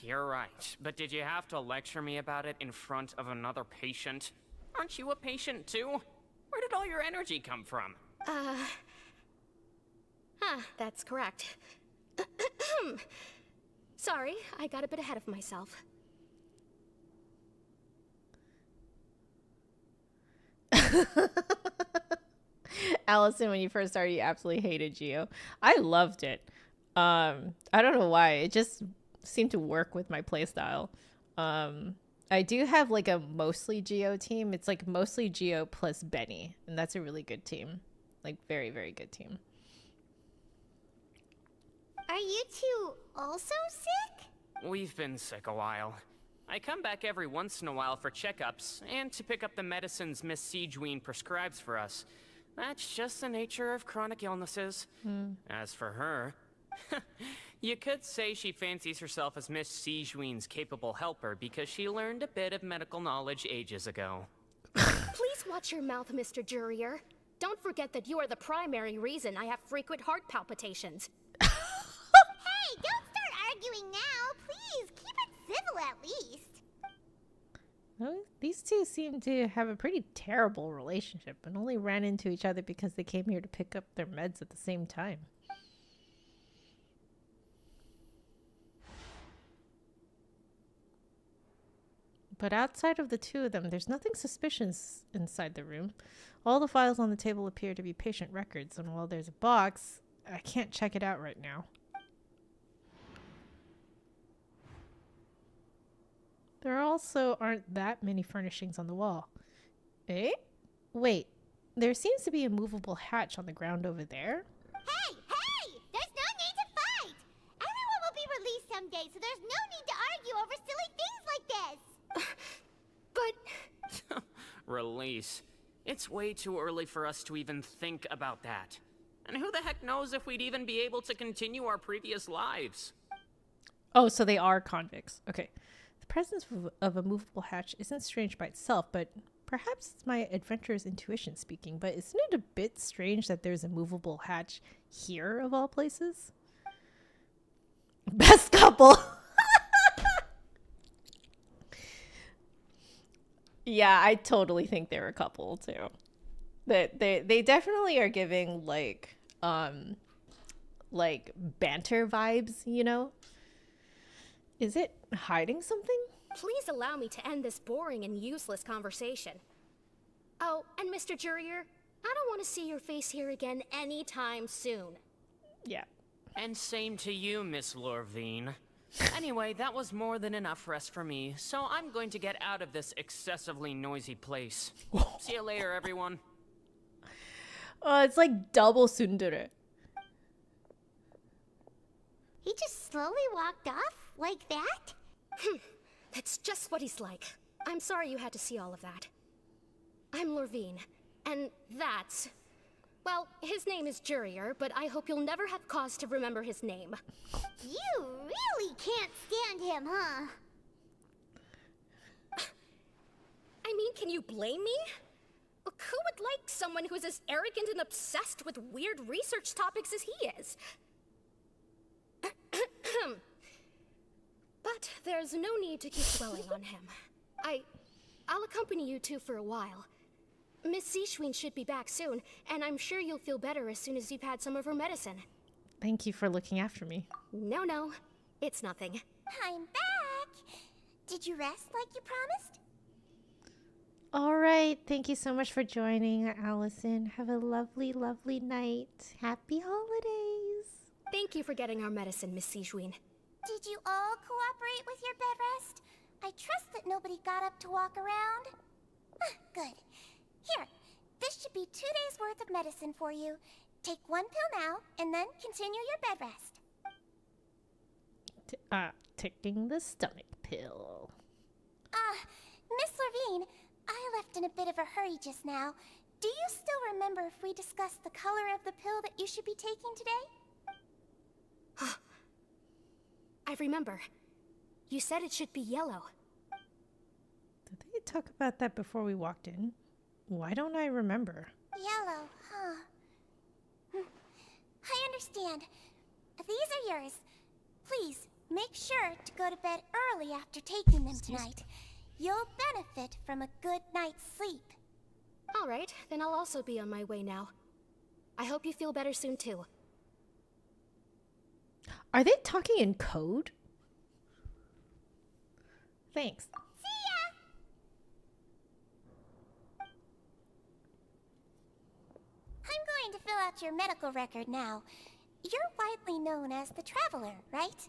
you're right. But did you have to lecture me about it in front of another patient? Aren't you a patient too? Where did all your energy come from? That's correct. Sorry, I got a bit ahead of myself. Allison, when you first started, you absolutely hated Geo. I loved it. I don't know why. It just seemed to work with my playstyle. I do have like a mostly Geo team. It's like mostly Geo plus Benny, and that's a really good team. Like very, very good team. Are you two also sick? We've been sick a while. I come back every once in a while for checkups, and to pick up the medicines Miss Sijuin prescribes for us. That's just the nature of chronic illnesses. As for her, you could say she fancies herself as Miss Sijuin's capable helper because she learned a bit of medical knowledge ages ago. Please watch your mouth, Mr. Jurier. Don't forget that you are the primary reason I have frequent heart palpitations. Hey, don't start arguing now. Please, keep it civil at least. Well, these two seem to have a pretty terrible relationship and only ran into each other because they came here to pick up their meds at the same time. But outside of the two of them, there's nothing suspicious inside the room. All the files on the table appear to be patient records, and while there's a box, I can't check it out right now. There also aren't that many furnishings on the wall. Eh? Wait, there seems to be a movable hatch on the ground over there. Hey! There's no need to fight! Everyone will be released someday, so there's no need to argue over silly things like this! But... Release. It's way too early for us to even think about that. And who the heck knows if we'd even be able to continue our previous lives? Oh, so they are convicts. Okay. The presence of a movable hatch isn't strange by itself, but perhaps it's my adventurer's intuition speaking. But isn't it a bit strange that there's a movable hatch here, of all places? Best couple! Yeah, I totally think they're a couple, too. They definitely are giving, like banter vibes, you know? Is it hiding something? Please allow me to end this boring and useless conversation. Oh, and Mr. Jurier, I don't want to see your face here again anytime soon. Yeah. And same to you, Miss Lorvine. Anyway, that was more than enough rest for me, so I'm going to get out of this excessively noisy place. See you later, everyone. Oh, it's like double tsundere. He just slowly walked off like that? That's just what he's like. I'm sorry you had to see all of that. I'm Lorvine, and that's Well, his name is Jurier, but I hope you'll never have cause to remember his name. You really can't stand him, huh? I mean, can you blame me? Who would like someone who is as arrogant and obsessed with weird research topics as he is? But there's no need to keep dwelling on him. I'll accompany you two for a while. Miss Seashween should be back soon, and I'm sure you'll feel better as soon as you've had some of her medicine. Thank you for looking after me. No, it's nothing. I'm back! Did you rest like you promised? All right. Thank you so much for joining, Allison. Have a lovely, lovely night. Happy holidays. Thank you for getting our medicine, Miss Seashween. Did you all cooperate with your bed rest? I trust that nobody got up to walk around. Good. Here, this should be 2 days worth of medicine for you. Take 1 pill now, and then continue your bed rest. Taking the stomach pill. Miss Levine, I left in a bit of a hurry just now. Do you still remember if we discussed the color of the pill that you should be taking today? I remember. You said it should be yellow. Did they talk about that before we walked in? Why don't I remember? Yellow, huh? I understand. These are yours. Please, make sure to go to bed early after taking them tonight. You'll benefit from a good night's sleep. All right, then I'll also be on my way now. I hope you feel better soon, too. Are they talking in code? Thanks. See ya! I'm going to fill out your medical record now. You're widely known as the Traveler, right?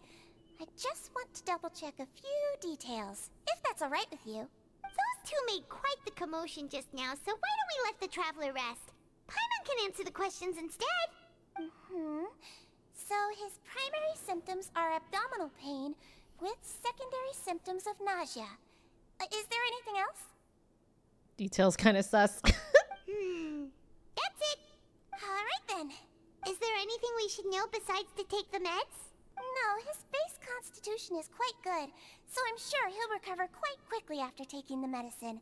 I just want to double-check a few details, if that's all right with you. Those two made quite the commotion just now, so why don't we let the Traveler rest? Paimon can answer the questions instead. So his primary symptoms are abdominal pain with secondary symptoms of nausea. Is there anything else? Details kind of sus. That's it. All right then. Is there anything we should know besides to take the meds? No, his base constitution is quite good, so I'm sure he'll recover quite quickly after taking the medicine.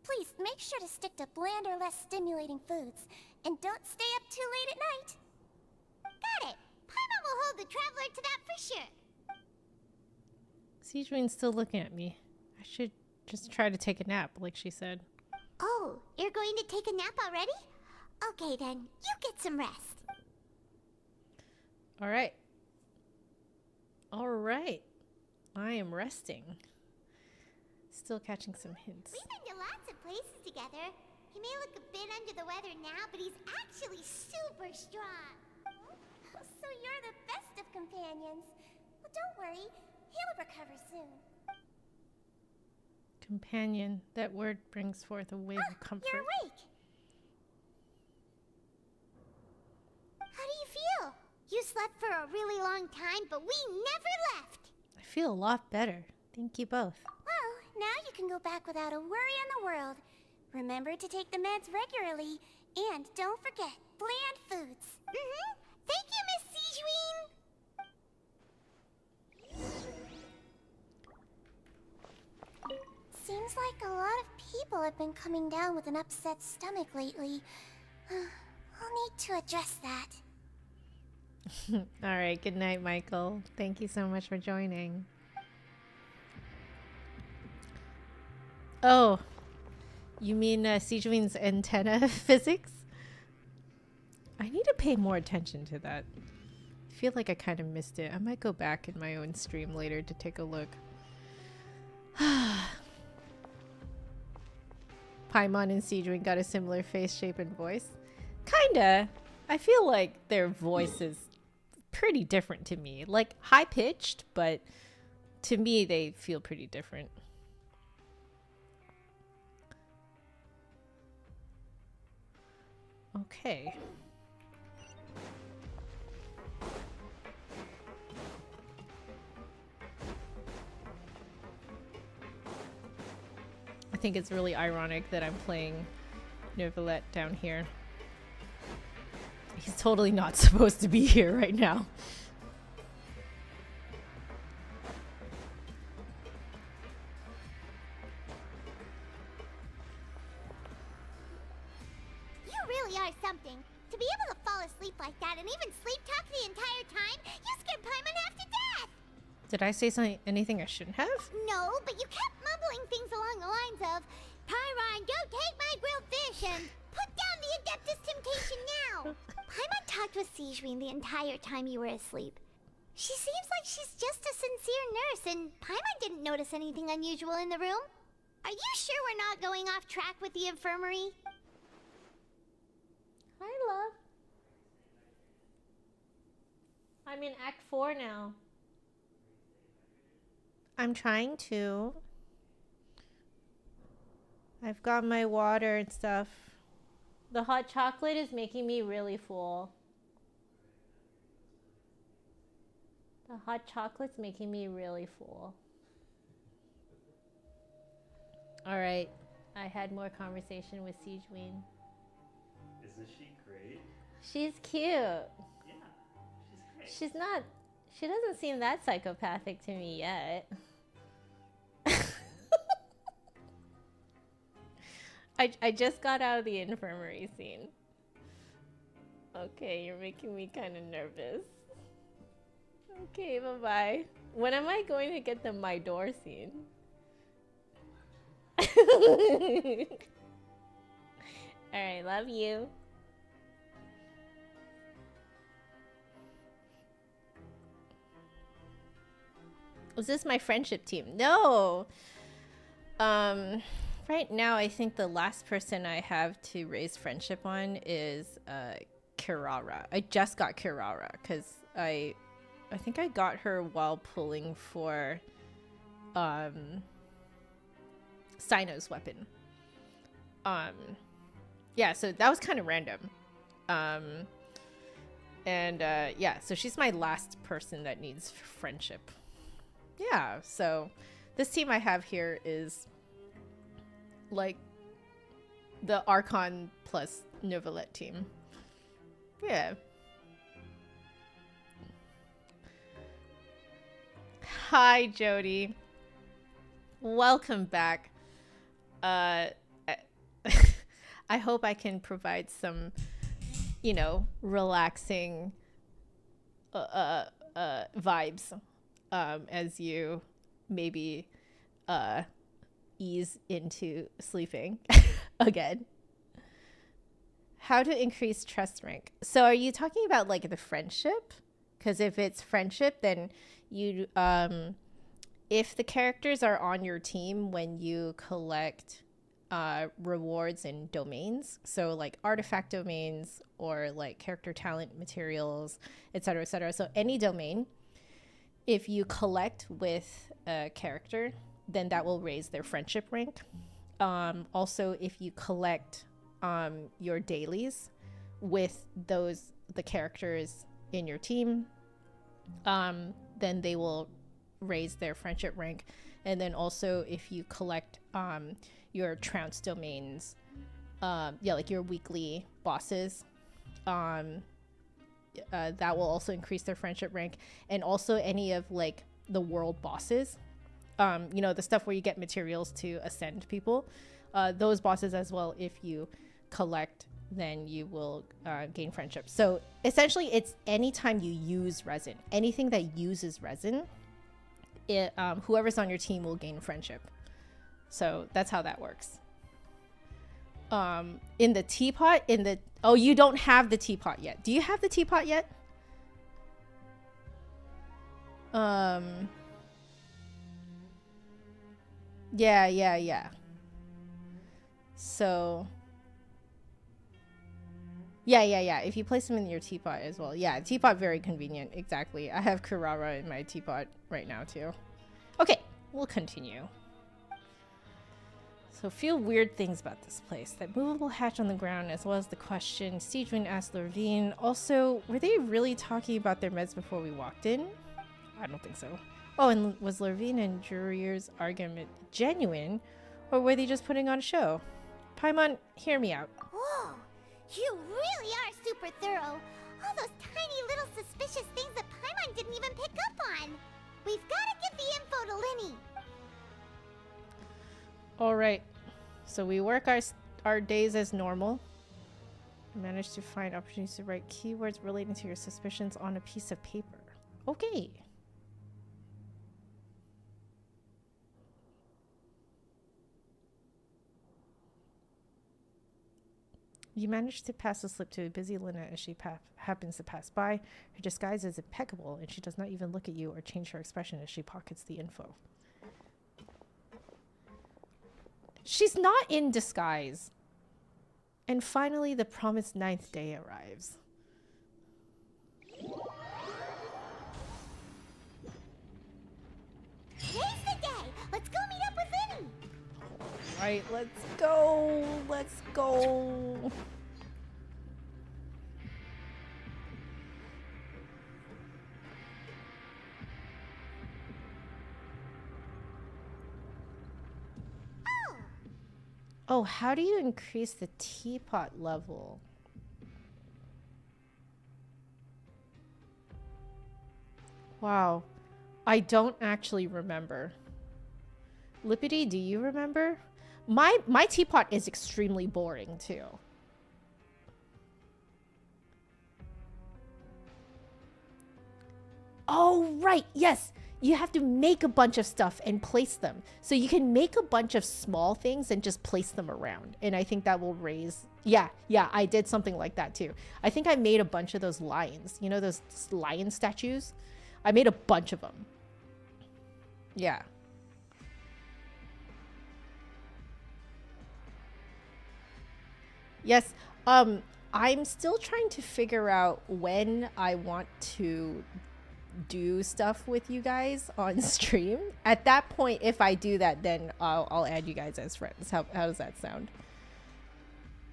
Please make sure to stick to bland or less stimulating foods, and don't stay up too late at night. Got it. Paimon will hold the Traveler to that for sure. Sejuine's still looking at me. I should just try to take a nap, like she said. Oh, you're going to take a nap already? Okay then, you get some rest. All right. All right. I am resting. Still catching some hints. We've been to lots of places together. He may look a bit under the weather now, but he's actually super strong. So you're the best of companions. Well, don't worry. He'll recover soon. Companion. That word brings forth a wave of comfort. You're awake. How do you feel? You slept for a really long time, but we never left. I feel a lot better. Thank you both. Well, now you can go back without a worry in the world. Remember to take the meds regularly, and don't forget bland foods. Thank you, Miss Sejuine. Seems like a lot of people have been coming down with an upset stomach lately. I'll need to address that. All right. Good night, Michael. Thank you so much for joining. Oh, you mean Sejuine's antenna physics? I need to pay more attention to that. I feel like I kind of missed it. I might go back in my own stream later to take a look. Paimon and Sejuine got a similar face shape and voice. Kinda. I feel like their voice is pretty different to me. Like high-pitched, but to me they feel pretty different. Okay. I think it's really ironic that I'm playing Neuvillette down here. He's totally not supposed to be here right now. You really are something. To be able to fall asleep like that and even sleep talk the entire time, you scared Paimon half to death! Did I say anything I shouldn't have? No, but you kept mumbling things along the lines of, Pyron, don't take my grilled fish, and put down the Adeptus Temptation now! Paimon talked with Sijwin the entire time you were asleep. She seems like she's just a sincere nurse, and Paimon didn't notice anything unusual in the room. Are you sure we're not going off track with the infirmary? Hi, love. I'm in Act 4 now. I'm trying to. I've got my water and stuff. The hot chocolate is making me really full. The hot chocolate's making me really full. Alright. I had more conversation with Sijwin. Isn't she great? She's cute. Yeah, she's great. She doesn't seem that psychopathic to me yet. I just got out of the infirmary scene. Okay, you're making me kind of nervous. Okay, bye-bye. When am I going to get the my door scene? Alright, love you. Was this my friendship team? No! Right now, I think the last person I have to raise friendship on is Kirara. I just got Kirara because I think I got her while pulling for Sino's weapon. Yeah, so that was kind of random. Yeah, so she's my last person that needs friendship. Yeah, so this team I have here is like the Archon plus Novelette team. Yeah. Hi, Jody. Welcome back. I hope I can provide some, you know, relaxing vibes as you maybe ease into sleeping again. How to increase trust rank. So are you talking about like the friendship? Because if it's friendship, then you if the characters are on your team when you collect rewards and domains, so like artifact domains or like character talent materials, etc., etc. So any domain, if you collect with a character, then that will raise their friendship rank. Also, if you collect your dailies with the characters in your team, then they will raise their friendship rank. And then also if you collect your trounce domains, like your weekly bosses, that will also increase their friendship rank. And also any of like the world bosses, you know, the stuff where you get materials to ascend people, those bosses as well, if you collect, then you will gain friendship. So essentially it's anytime you use resin, anything that uses resin, whoever's on your team will gain friendship. So that's how that works. In the teapot, oh, you don't have the teapot yet. Do you have the teapot yet? Yeah. So yeah. If you place them in your teapot as well. Yeah, teapot, very convenient. Exactly. I have Kirara in my teapot right now too. Okay, we'll continue. So feel weird things about this place. That movable hatch on the ground, as well as the question Sijwin asked Lorvine. Also, were they really talking about their meds before we walked in? I don't think so. Oh, and was Lorvine and Jurier's argument genuine, or were they just putting on a show? Paimon, hear me out. Whoa! You really are super thorough. All those tiny little suspicious things that Paimon didn't even pick up on. We've got to get the info to Linny. Alright. So we work our days as normal. Managed to find opportunities to write keywords relating to your suspicions on a piece of paper. Okay. You manage to pass the slip to a busy Lynette as she happens to pass by. Her disguise is impeccable, and she does not even look at you or change her expression as she pockets the info. She's not in disguise. And finally, the promised 9th day arrives. Today's the day. Let's go meet up with Linny. Alright, let's go. Let's go. Oh, how do you increase the teapot level? Wow. I don't actually remember. Lippity, do you remember? My teapot is extremely boring too. Oh, right. Yes. You have to make a bunch of stuff and place them. So you can make a bunch of small things and just place them around. And I think that will raise... Yeah, I did something like that too. I think I made a bunch of those lions. You know those lion statues? I made a bunch of them. Yeah. Yes, I'm still trying to figure out when I want to do stuff with you guys on stream. At that point, if I do that, then I'll add you guys as friends. How does that sound?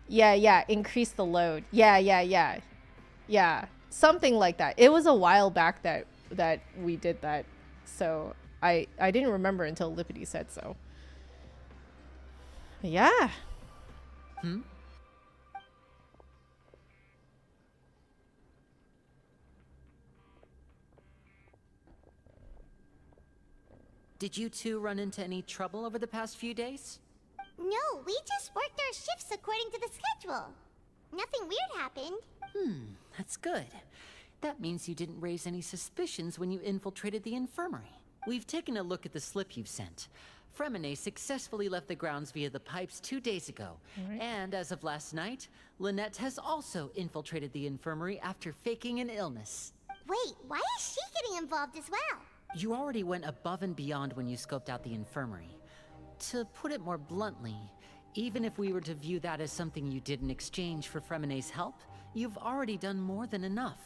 Yeah, increase the load. Yeah. Something like that. It was a while back that we did that. So I didn't remember until Lippity said so. Yeah. Did you two run into any trouble over the past few days? No, we just worked our shifts according to the schedule. Nothing weird happened. That's good. That means you didn't raise any suspicions when you infiltrated the infirmary. We've taken a look at the slip you've sent. Fremine successfully left the grounds via the pipes 2 days ago. Right. And as of last night, Lynette has also infiltrated the infirmary after faking an illness. Wait, why is she getting involved as well? You already went above and beyond when you scoped out the infirmary. To put it more bluntly, even if we were to view that as something you did in exchange for Fremine's help, you've already done more than enough.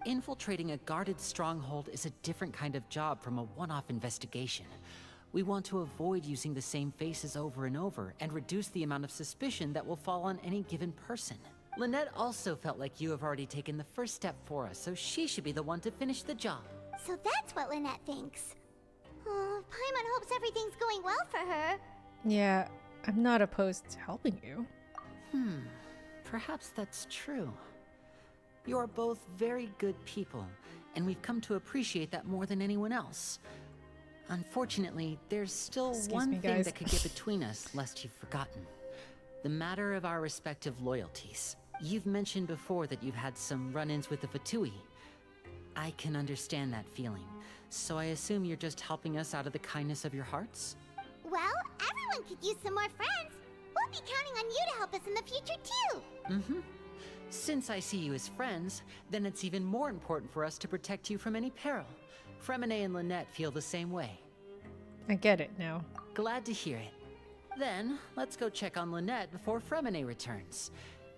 Infiltrating a guarded stronghold is a different kind of job from a one-off investigation. We want to avoid using the same faces over and over and reduce the amount of suspicion that will fall on any given person. Lynette also felt like you have already taken the first step for us, so she should be the one to finish the job. So that's what Lynette thinks. Oh, Paimon hopes everything's going well for her. Yeah, I'm not opposed to helping you. Perhaps that's true. You're both very good people, and we've come to appreciate that more than anyone else. Unfortunately, there's still one thing that could get between us, lest you've forgotten. The matter of our respective loyalties. You've mentioned before that you've had some run-ins with the Fatui. I can understand that feeling, so I assume you're just helping us out of the kindness of your hearts? Well, everyone could use some more friends. We'll be counting on you to help us in the future too. Since I see you as friends, then it's even more important for us to protect you from any peril. Fremine and Lynette feel the same way. I get it now. Glad to hear it. Then, let's go check on Lynette before Fremine returns.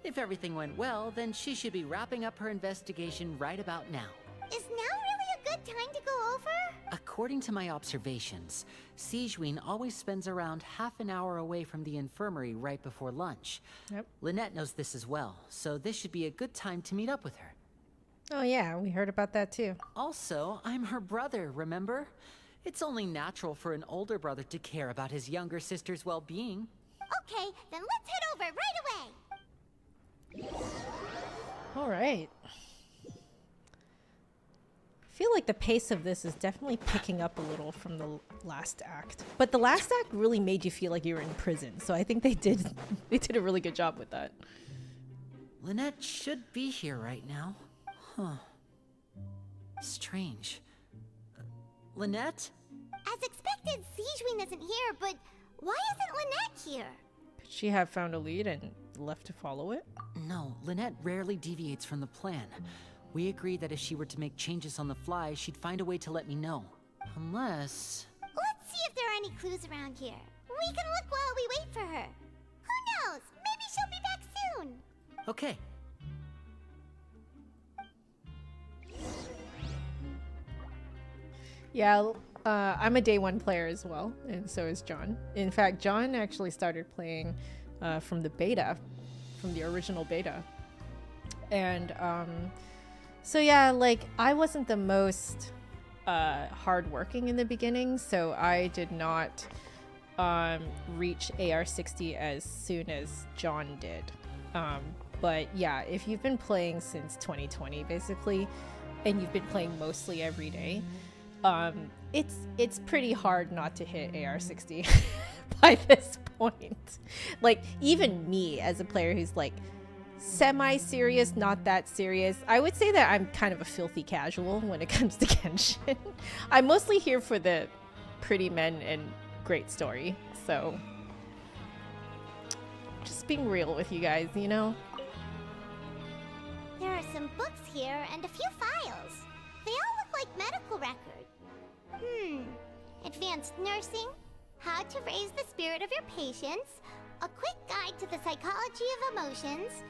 If everything went well, then she should be wrapping up her investigation right about now. Is now really a good time to go over? According to my observations, Sigewinne always spends around half an hour away from the infirmary right before lunch. Yep. Lynette knows this as well, so this should be a good time to meet up with her. Oh yeah, we heard about that too. Also, I'm her brother, remember? It's only natural for an older brother to care about his younger sister's well-being. Okay, then let's head over right away. right. I feel like the pace of this is definitely picking up a little from the last act. But the last act really made you feel like you were in prison. So I think they did a really good job with that. Lynette should be here right now. Huh. Strange. Lynette? As expected, Sijwin isn't here, but why isn't Lynette here? Could she have found a lead and left to follow it? No, Lynette rarely deviates from the plan. We agreed that if she were to make changes on the fly, she'd find a way to let me know. Unless... Let's see if there are any clues around here. We can look while we wait for her. Who knows? Maybe she'll be back soon. Okay. Yeah, I'm a day one player as well, and so is John. In fact, John actually started playing from the beta, from the original beta. And so yeah, like I wasn't the most hardworking in the beginning, so I did not reach AR60 as soon as John did. But yeah, if you've been playing since 2020 basically, and you've been playing mostly every day, it's pretty hard not to hit AR60 by this point. Like even me as a player who's like semi-serious, not that serious, I would say that I'm kind of a filthy casual when it comes to Genshin. I'm mostly here for the pretty men and great story, so just being real with you guys, you know? There are some books here and a few files. They all look like medical records. Advanced nursing, how to raise the spirit of your patients, a quick guide to the psychology of emotions,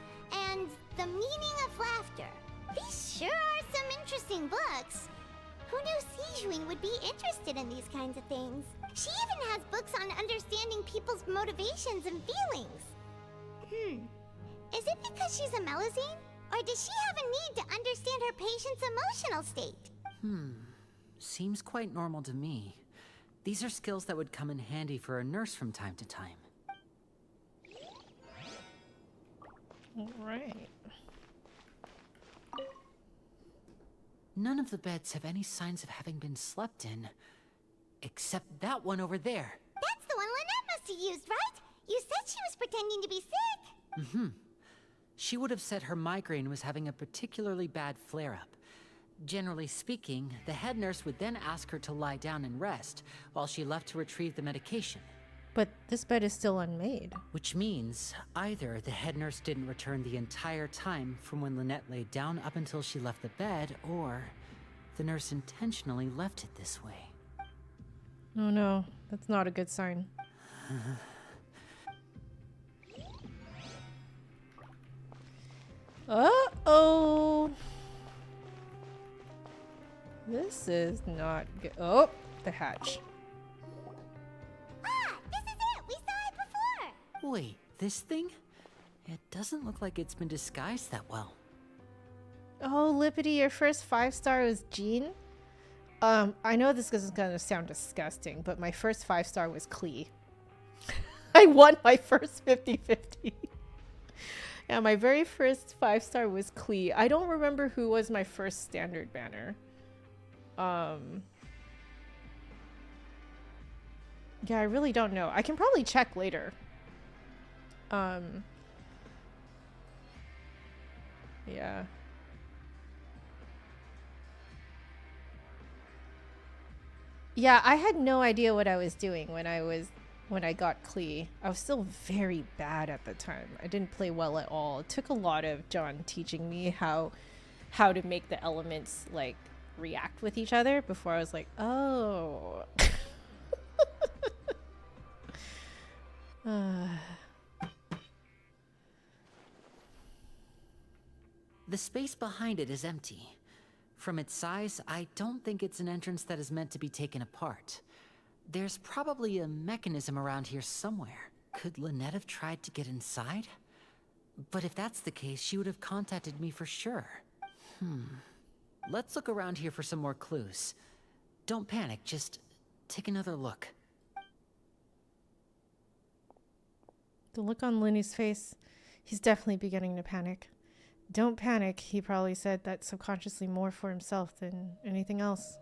and the meaning of laughter. These sure are some interesting books. Who knew Sijwin would be interested in these kinds of things? She even has books on understanding people's motivations and feelings. Is it because she's a Melusine? Or does she have a need to understand her patient's emotional state? Seems quite normal to me. These are skills that would come in handy for a nurse from time to time. All right. None of the beds have any signs of having been slept in, except that one over there. That's the one Lynette must have used, right? You said she was pretending to be sick. She would have said her migraine was having a particularly bad flare-up. Generally speaking, the head nurse would then ask her to lie down and rest, while she left to retrieve the medication. But this bed is still unmade. Which means, either the head nurse didn't return the entire time from when Lynette laid down up until she left the bed, or the nurse intentionally left it this way. Oh no, that's not a good sign. Uh-oh. This is not good. Oh, the hatch. Ah, this is it! We saw it before! Wait, this thing? It doesn't look like it's been disguised that well. Oh, Lippity, your first 5-star was Jean? I know this is gonna sound disgusting, but my first 5-star was Klee. I won my first 50-50. Yeah, my very first 5-star was Klee. I don't remember who was my first standard banner. Yeah, I really don't know. I can probably check later. Yeah. Yeah, I had no idea what I was doing when I got Klee. I was still very bad at the time. I didn't play well at all. It took a lot of John teaching me how to make the elements like react with each other before I was like, oh. The space behind it is empty. From its size, I don't think it's an entrance that is meant to be taken apart. There's probably a mechanism around here somewhere. Could Lynette have tried to get inside? But if that's the case, she would have contacted me for sure. Let's look around here for some more clues. Don't panic, just take another look. The look on Linny's face, he's definitely beginning to panic. Don't panic. He probably said that subconsciously more for himself than anything else.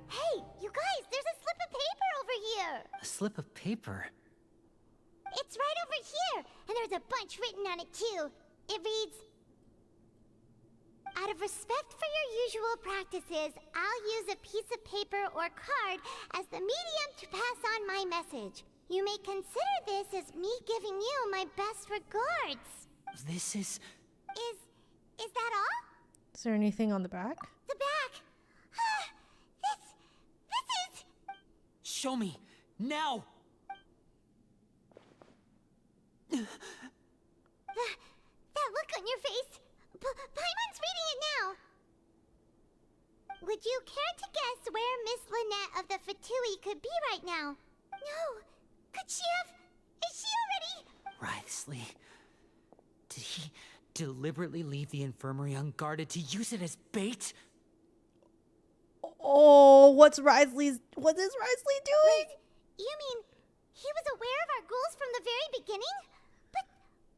Hey, you guys, there's a slip of paper over here. A slip of paper? It's right over here, and there's a bunch written on it too. It reads, out of respect for your usual practices, I'll use a piece of paper or card as the medium to pass on my message. You may consider this as me giving you my best regards. This is... Is that all? Is there anything on the back? The back. This is... Show me! Now! That look on your face. Paimon's reading it now. Would you care to guess where Miss Lynette of the Fatui could be right now? No. Could she have... Is she already... Writhsley. Did he deliberately leave the infirmary unguarded to use it as bait? Oh, what's Writhsley doing? Wait, you mean he was aware of our goals from the very beginning? But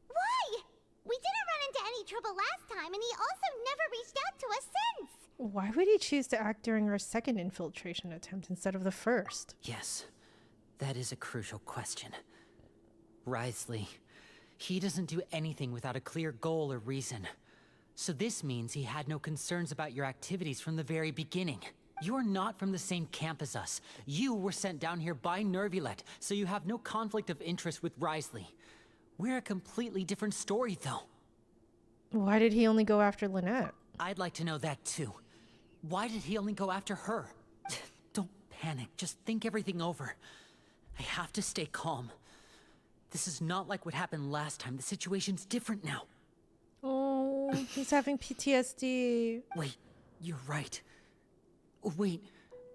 why? We didn't run into any trouble last time, and he also never reached out to us since. Why would he choose to act during our second infiltration attempt instead of the first? Yes, that is a crucial question. Writhsley, he doesn't do anything without a clear goal or reason. So this means he had no concerns about your activities from the very beginning. You're not from the same camp as us. You were sent down here by Nervulet, so you have no conflict of interest with Writhsley. We're a completely different story, though. Why did he only go after Lynette? I'd like to know that, too. Why did he only go after her? Don't panic. Just think everything over. I have to stay calm. This is not like what happened last time. The situation's different now. Oh, he's having PTSD. Wait, you're right. Wait,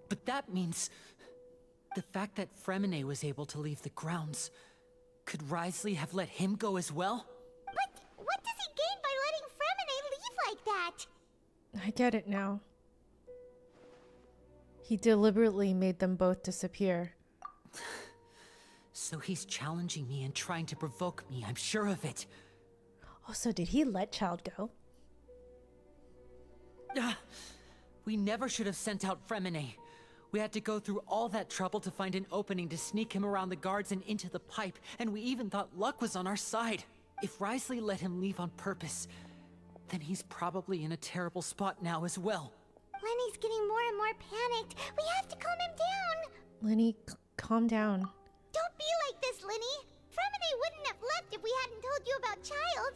but that means... the fact that Fremine was able to leave the grounds... Could Writhsley have let him go as well? But what does he gain by letting Fremine leave like that? I get it now. He deliberately made them both disappear. So he's challenging me and trying to provoke me, I'm sure of it. Oh, so did he let Child go? We never should have sent out Fremine. We had to go through all that trouble to find an opening to sneak him around the guards and into the pipe, and we even thought luck was on our side. If Writhsley let him leave on purpose, then he's probably in a terrible spot now as well. Lenny's getting more and more panicked. We have to calm him down. Lenny, calm down. Don't be like this, Lenny. Fremine wouldn't have left if we hadn't told you about Child.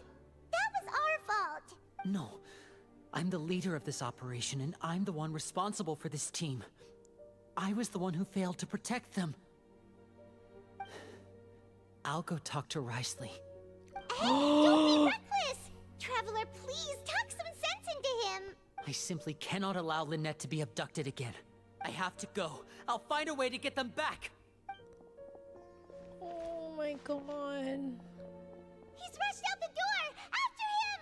That was our fault. No, I'm the leader of this operation, and I'm the one responsible for this team. I was the one who failed to protect them. I'll go talk to Writhsley. Hey, don't be reckless! Traveler, please talk some sense into him. I simply cannot allow Lynette to be abducted again. I have to go. I'll find a way to get them back. Oh my god. He's rushed out the door! After him!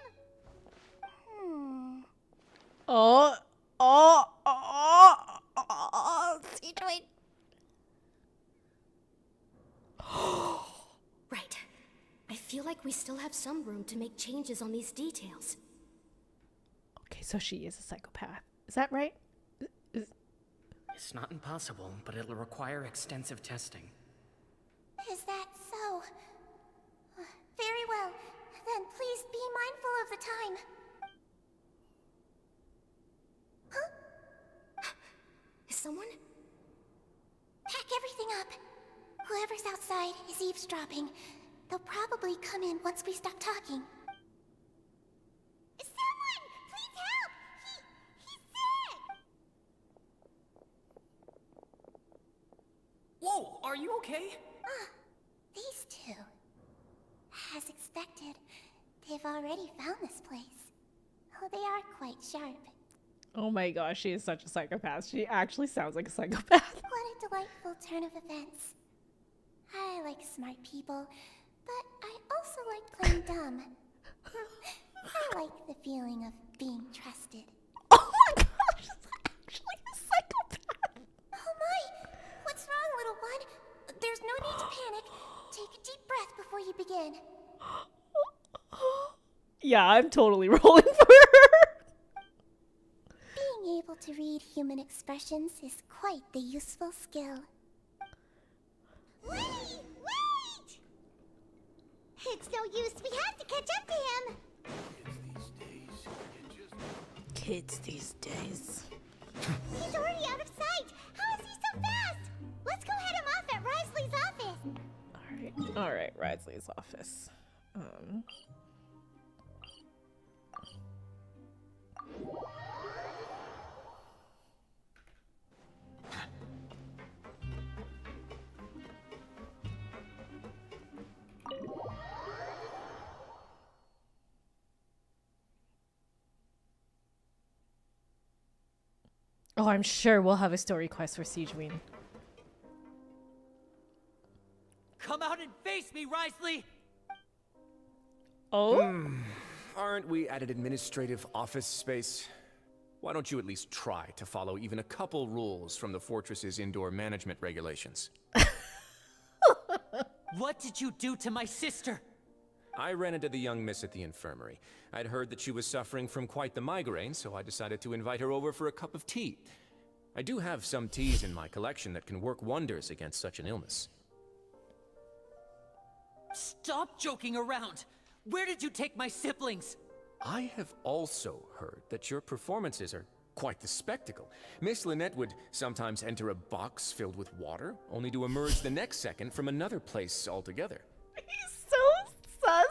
Sejoid. Right. I feel like we still have some room to make changes on these details. Okay, so she is a psychopath. Is that right? It's not impossible, but it'll require extensive testing. Is that so? Very well. Then please be mindful of the time. Huh? Is someone? Pack everything up. Whoever's outside is eavesdropping. They'll probably come in once we stop talking. Someone! Please help! He's sick! Whoa, are you okay? These two. As expected, they've already found this place. Oh, they are quite sharp. Oh my gosh, she is such a psychopath. She actually sounds like a psychopath. What a delightful turn of events. I like smart people, but I also like playing dumb. I like the feeling of being trusted. Oh my gosh, she's actually a psychopath. Oh my! What's wrong, little one? There's no need to panic. Take a deep breath before you begin. Yeah, I'm totally rolling for her. Being able to read human expressions is quite the useful skill. Wait! It's no use, we have to catch up to him! Kids these days. He's already out of sight! How is he so fast? Let's go head him off at Risley's office! Alright, Risley's office. Oh, I'm sure we'll have a story quest for Siegeween. Come out and face me, Risley! Oh? Aren't we at an administrative office space? Why don't you at least try to follow even a couple rules from the fortress's indoor management regulations? What did you do to my sister? I ran into the young miss at the infirmary. I'd heard that she was suffering from quite the migraine, so I decided to invite her over for a cup of tea. I do have some teas in my collection that can work wonders against such an illness. Stop joking around! Where did you take my siblings? I have also heard that your performances are quite the spectacle. Miss Lynette would sometimes enter a box filled with water, only to emerge the next second from another place altogether. He's so sus.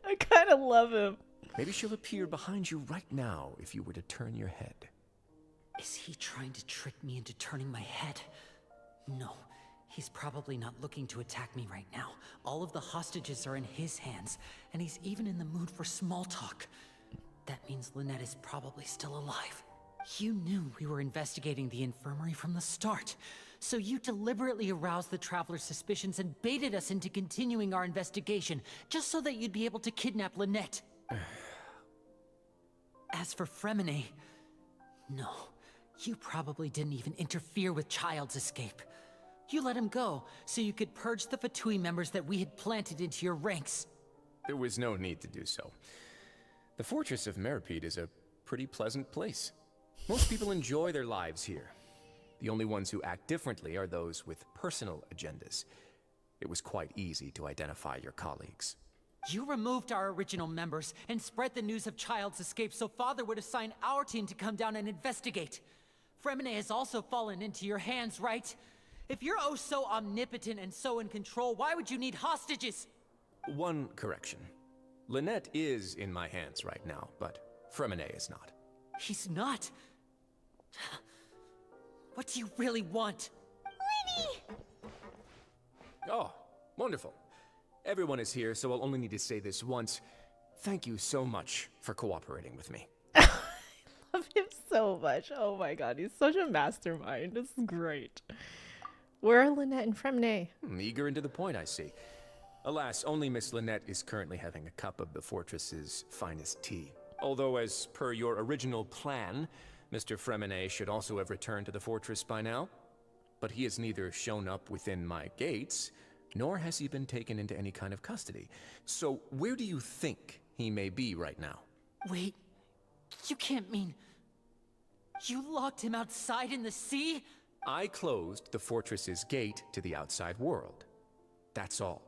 I kind of love him. Maybe she'll appear behind you right now if you were to turn your head. Is he trying to trick me into turning my head? No, he's probably not looking to attack me right now. All of the hostages are in his hands, and he's even in the mood for small talk. That means Lynette is probably still alive. You knew we were investigating the infirmary from the start, so you deliberately aroused the Traveler's suspicions and baited us into continuing our investigation, just so that you'd be able to kidnap Lynette. As for Fremine, no, you probably didn't even interfere with Child's escape. You let him go, so you could purge the Fatui members that we had planted into your ranks. There was no need to do so. The Fortress of Meripede is a pretty pleasant place. Most people enjoy their lives here. The only ones who act differently are those with personal agendas. It was quite easy to identify your colleagues. You removed our original members and spread the news of Child's escape so Father would assign our team to come down and investigate. Fremine has also fallen into your hands, right? If you're oh so omnipotent and so in control, why would you need hostages? One correction. Lynette is in my hands right now, but Fremine is not. He's not? What do you really want? Lenny! Oh, wonderful. Everyone is here, so I'll only need to say this once. Thank you so much for cooperating with me. I love him so much. Oh my god, he's such a mastermind. This is great. Where are Lynette and Fremine? Eager and to the point, I see. Alas, only Miss Lynette is currently having a cup of the fortress's finest tea. Although, as per your original plan, Mr. Fremine should also have returned to the fortress by now. But he has neither shown up within my gates, nor has he been taken into any kind of custody. So, where do you think he may be right now? Wait, you can't mean... You locked him outside in the sea? I closed the fortress's gate to the outside world. That's all.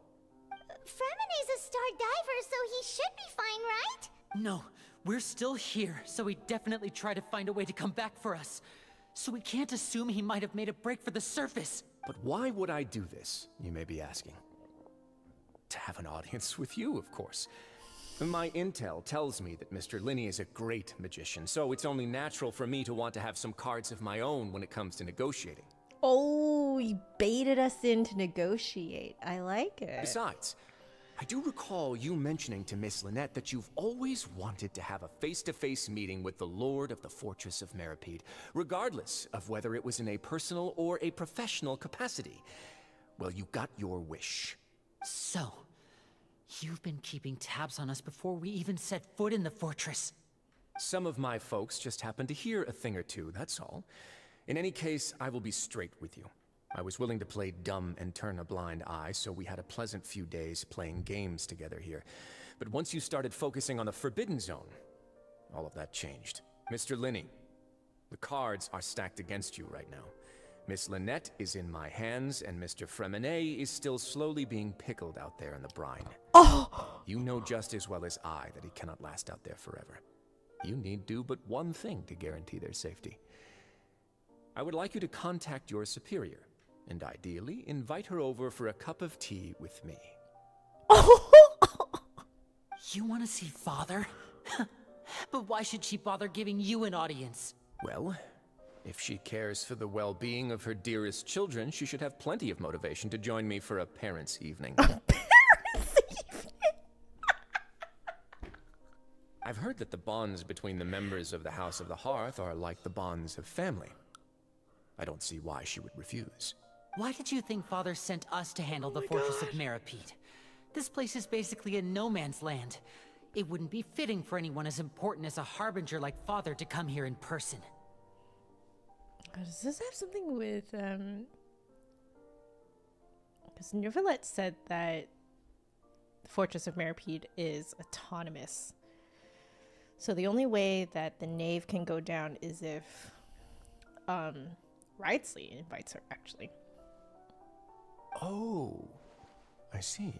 Fremine's a star diver, so he should be fine, right? No, we're still here, so he'd definitely try to find a way to come back for us. So we can't assume he might have made a break for the surface. But why would I do this, you may be asking? To have an audience with you, of course. My intel tells me that Mr. Linney is a great magician, so it's only natural for me to want to have some cards of my own when it comes to negotiating. Oh, he baited us in to negotiate. I like it. Besides, I do recall you mentioning to Miss Lynette that you've always wanted to have a face-to-face meeting with the Lord of the Fortress of Meripede, regardless of whether it was in a personal or a professional capacity. Well, you got your wish. So, you've been keeping tabs on us before we even set foot in the fortress. Some of my folks just happened to hear a thing or two, that's all. In any case, I will be straight with you. I was willing to play dumb and turn a blind eye, so we had a pleasant few days playing games together here. But once you started focusing on the Forbidden Zone, all of that changed. Mr. Linney, the cards are stacked against you right now. Miss Lynette is in my hands, and Mr. Freminet is still slowly being pickled out there in the brine. Oh! You know just as well as I that he cannot last out there forever. You need do but one thing to guarantee their safety. I would like you to contact your superior, and ideally invite her over for a cup of tea with me. You want to see Father? But why should she bother giving you an audience? Well, if she cares for the well-being of her dearest children, she should have plenty of motivation to join me for a parents' evening. I've heard that the bonds between the members of the House of the Hearth are like the bonds of family. I don't see why she would refuse. Why did you think Father sent us to handle the Fortress of Meripede? This place is basically a no-man's land. It wouldn't be fitting for anyone as important as a Harbinger like Father to come here in person. Does this have something with, because Neuvillette said that the Fortress of Meripede is autonomous. So the only way that the knave can go down is if, Wrightsley invites her, actually. Oh, I see.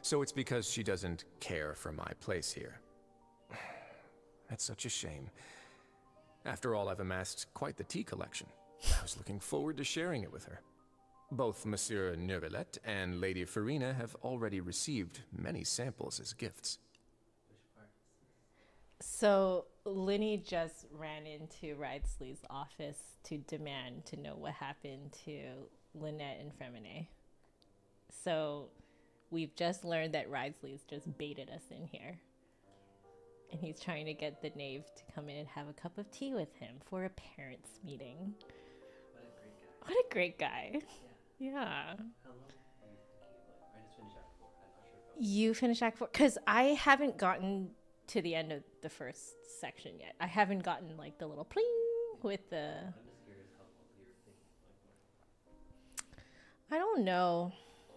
So it's because she doesn't care for my place here. That's such a shame. After all, I've amassed quite the tea collection. I was looking forward to sharing it with her. Both Monsieur Neuvillette and Lady Farina have already received many samples as gifts. So Linny just ran into Wrightsley's office to demand to know what happened to Lynette and Freminet. So we've just learned that Wrightsley's just baited us in here. And he's trying to get the knave to come in and have a cup of tea with him for a parents' meeting. What a great guy. Yeah. How long are you thinking about? I just finished Act 4. I'm not sure if You finished Act 4? Because I haven't gotten to the end of the first section yet. I haven't gotten like the little pling with the... I'm just curious how long you're thinking like I don't know. for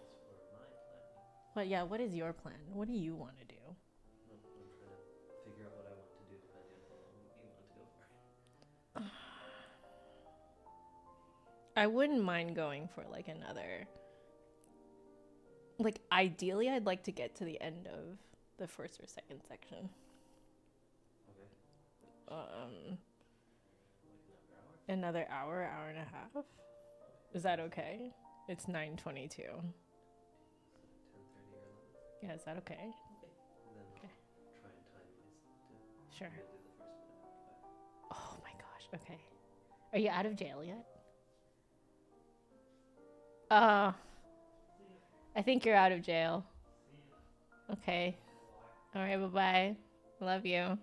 my planning. But yeah, what is your plan? What do you want to do? I'm trying to figure out what I want to do depending on how long you want to go for. I wouldn't mind going for like another... Like ideally I'd like to get to the end of the first or second section. Okay. Another hour and a half? Is that okay? It's 9:22. 10:30 or 11. Yeah, is that okay? Okay. And then Okay. I'll try and time myself to Sure. get through the first one. Oh my gosh, okay. Are you out of jail yet? I think you're out of jail. Okay. Alright, bye-bye. Love you.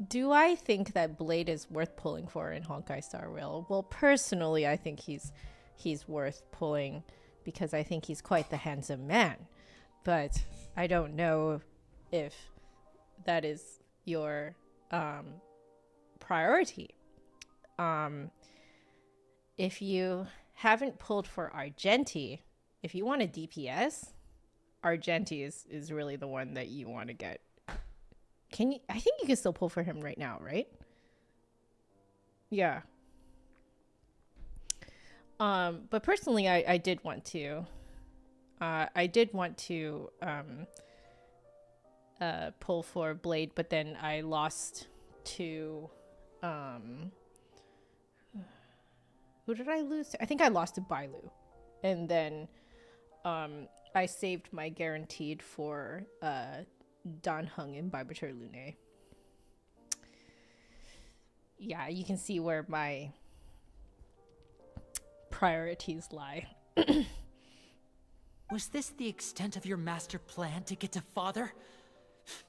Do I think that Blade is worth pulling for in Honkai Star Rail? Well, personally, I think he's worth pulling because I think he's quite the handsome man. But I don't know if that is your priority. If you haven't pulled for Argenti, if you want a DPS, Argenti is really the one that you want to get. Can you? I think you can still pull for him right now, right? Yeah. But personally, I did want to. Pull for Blade, but then I lost to. Who did I lose to? I think I lost to Bailu, and then I saved my guaranteed for Dan Heng and Barbature Lune. Yeah, you can see where my priorities lie. Was this the extent of your master plan to get to Father?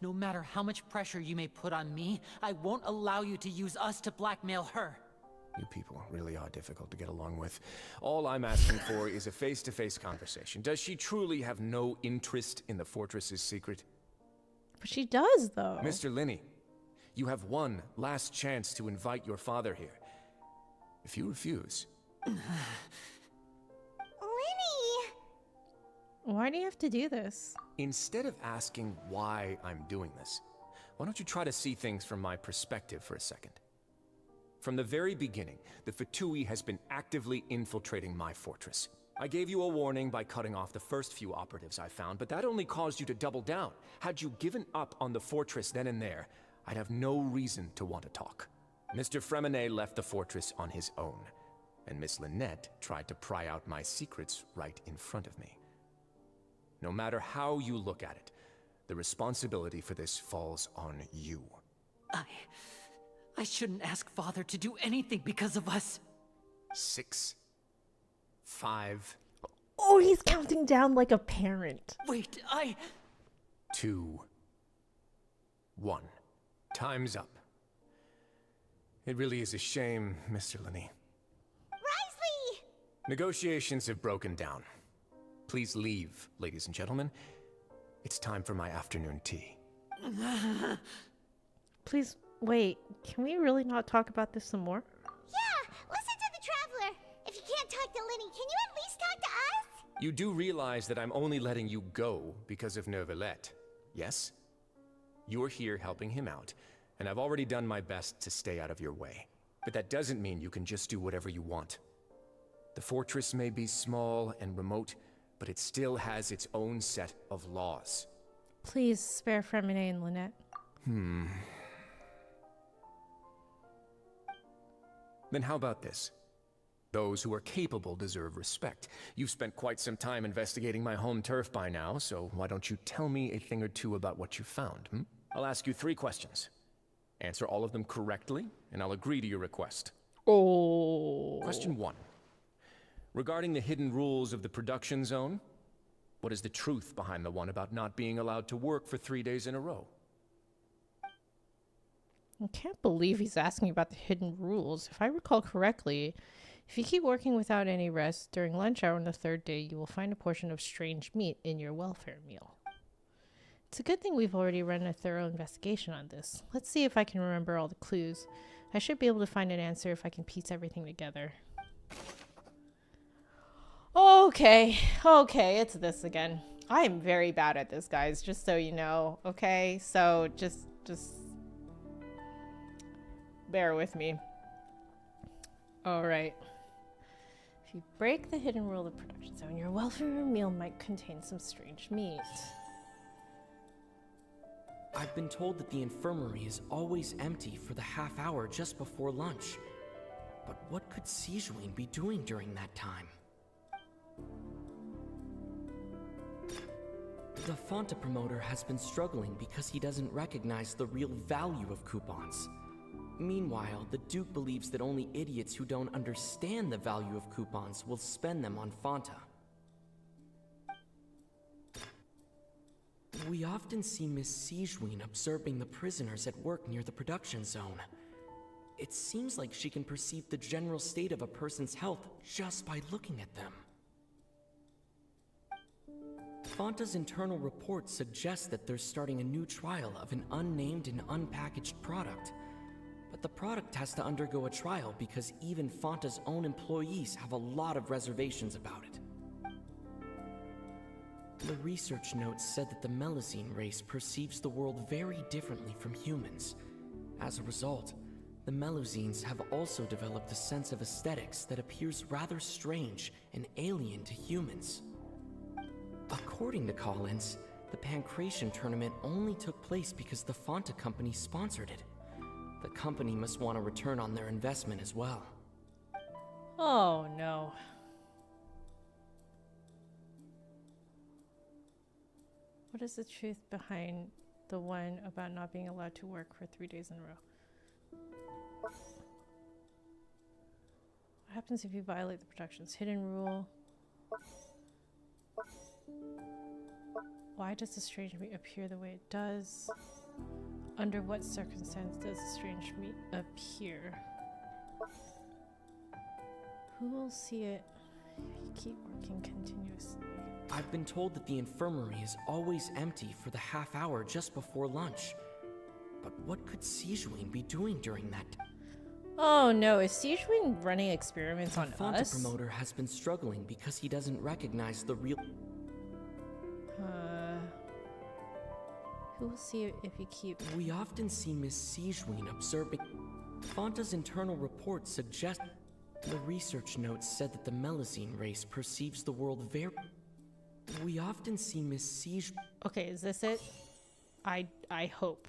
No matter how much pressure you may put on me, I won't allow you to use us to blackmail her. You people really are difficult to get along with. All I'm asking for is a face-to-face conversation. Does she truly have no interest in the fortress's secret? But she does, though. Mr. Linney, You have one last chance to invite your father here. If you refuse... Lenny! Why do you have to do this? Instead of asking why I'm doing this, why don't you try to see things from my perspective for a second? From the very beginning, the Fatui has been actively infiltrating my fortress. I gave you a warning by cutting off the first few operatives I found, but that only caused you to double down. Had you given up on the fortress then and there, I'd have no reason to want to talk. Mr. Freminet left the fortress on his own, and Miss Lynette tried to pry out my secrets right in front of me. No matter how you look at it, the responsibility for this falls on you. I shouldn't ask Father to do anything because of us. 6, 5... Oh, he's counting down like a parent. Wait, 2, 1. Time's up. It really is a shame, Mr. Lenny. Risley! Negotiations have broken down. Please leave, ladies and gentlemen. It's time for my afternoon tea. Please, wait. Can we really not talk about this some more? Yeah, listen to the Traveler. If you can't talk to Lenny, can you at least talk to us? You do realize that I'm only letting you go because of Neuvillette, yes? You're here helping him out, and I've already done my best to stay out of your way. But that doesn't mean you can just do whatever you want. The fortress may be small and remote, but it still has its own set of laws. Please spare Freminet and Lynette. Then how about this? Those who are capable deserve respect. You've spent quite some time investigating my home turf by now, so why don't you tell me a thing or two about what you found, I'll ask you 3 questions. Answer all of them correctly, and I'll agree to your request. Oh. Question 1. Regarding the hidden rules of the production zone, what is the truth behind the one about not being allowed to work for 3 days in a row? I can't believe he's asking about the hidden rules. If I recall correctly, if you keep working without any rest, during lunch hour on the 3rd day, you will find a portion of strange meat in your welfare meal. It's a good thing we've already run a thorough investigation on this. Let's see if I can remember all the clues. I should be able to find an answer if I can piece everything together. Okay, it's this again. I am very bad at this, guys, just so you know, okay? So just bear with me. All right. If you break the hidden rule of the production zone, your welfare meal might contain some strange meat. I've been told that the infirmary is always empty for the half hour just before lunch. But what could Sigewinne be doing during that time? The Fonta promoter has been struggling because he doesn't recognize the real value of coupons. Meanwhile, the Duke believes that only idiots who don't understand the value of coupons will spend them on Fonta. We often see Miss Sigewinne observing the prisoners at work near the production zone. It seems like she can perceive the general state of a person's health just by looking at them. Fonta's internal report suggests that they're starting a new trial of an unnamed and unpackaged product. But the product has to undergo a trial because even Fonta's own employees have a lot of reservations about it. The research notes said that the Melusine race perceives the world very differently from humans. As a result, the Melusines have also developed a sense of aesthetics that appears rather strange and alien to humans. According to Collins, the Pancration tournament only took place because the Fonta company sponsored it. The company must want a return on their investment as well. Oh no. What is the truth behind the one about not being allowed to work for 3 days in a row? What happens if you violate the production's hidden rule? Why does the strange meat appear the way it does? Under what circumstance does the strange meat appear? Who will see it if you keep working continuously? I've been told that the infirmary is always empty for the half hour just before lunch. But What could Sijuin be doing during that? Oh no, is Sijuin running experiments on The Fonta us? promoter has been struggling because he doesn't recognize the real... Who will see if you keep... We often see Miss Sijuin observing... Fonta's internal report suggests... The research notes said that the Melazine race perceives the world very... We often see Miss Sijuin... Okay, is this it? I hope.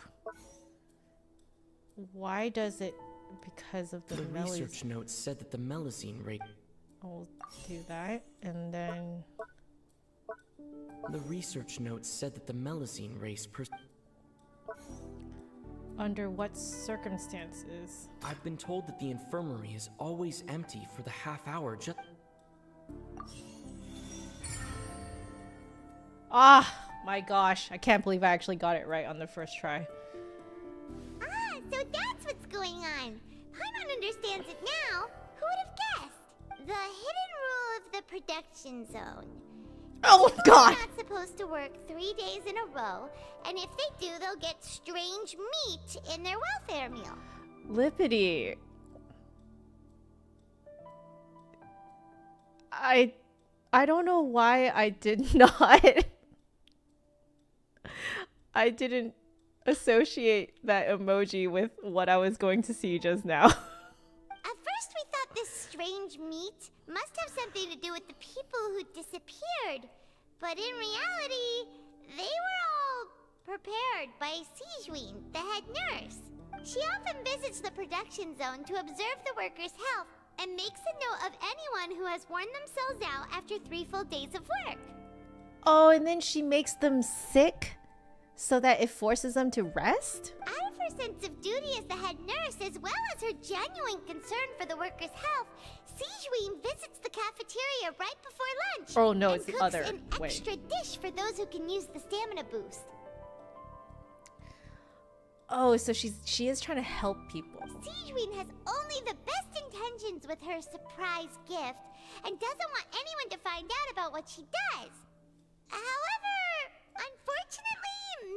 Why does it... Because of the research notes said that the Melazine race... I'll do that, and then... The research notes said that the Melazine race Under what circumstances? I've been told that the infirmary is always empty for the half hour just... Ah, my gosh. I can't believe I actually got it right on the first try. Ah, so that's what's going on. Paimon understands it now. Who would have guessed? The hidden rule of the production zone. Oh, God! They're not supposed to work 3 days in a row, and if they do, they'll get strange meat in their welfare meal. Lippity. I don't know why I did not... I didn't associate that emoji with what I was going to see just now. At first we thought this strange meat must have something to do with the people who disappeared. But in reality, they were all prepared by Sijuin, the head nurse. She often visits the production zone to observe the workers' health and makes a note of anyone who has worn themselves out after 3 full days of work. Oh, and then she makes them sick so that it forces them to rest? Out of her sense of duty as the head nurse, as well as her genuine concern for the workers' health, Sijuin visits the cafeteria right before lunch. Oh no, and it's the cooks other an way. extra dish for those who can use the stamina boost. Oh, so she is trying to help people. Sijuin has only the best intentions with her surprise gift and doesn't want anyone to find out about what she does. However, unfortunately,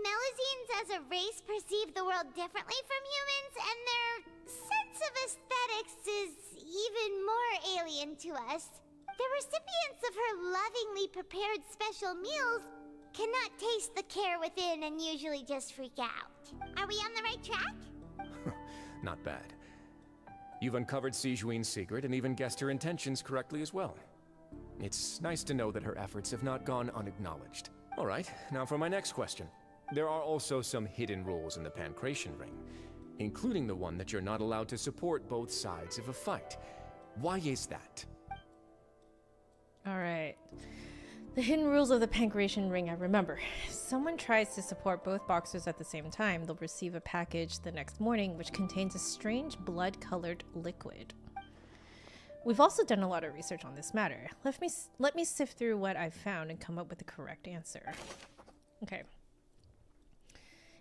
Melazines as a race perceive the world differently from humans, and their sense of aesthetics is even more alien to us. The recipients of her lovingly prepared special meals cannot taste the care within and usually just freak out. Are we on the right track? Not bad. You've uncovered Sijuin's secret and even guessed her intentions correctly as well. It's nice to know that her efforts have not gone unacknowledged. All right, now for my next question. There are also some hidden rules in the Pancration Ring, including the one that you're not allowed to support both sides of a fight. Why is that? All right. The hidden rules of the Pancration Ring, I remember. If someone tries to support both boxers at the same time, they'll receive a package the next morning which contains a strange blood-colored liquid. We've also done a lot of research on this matter. Let me sift through what I've found and come up with the correct answer. Okay.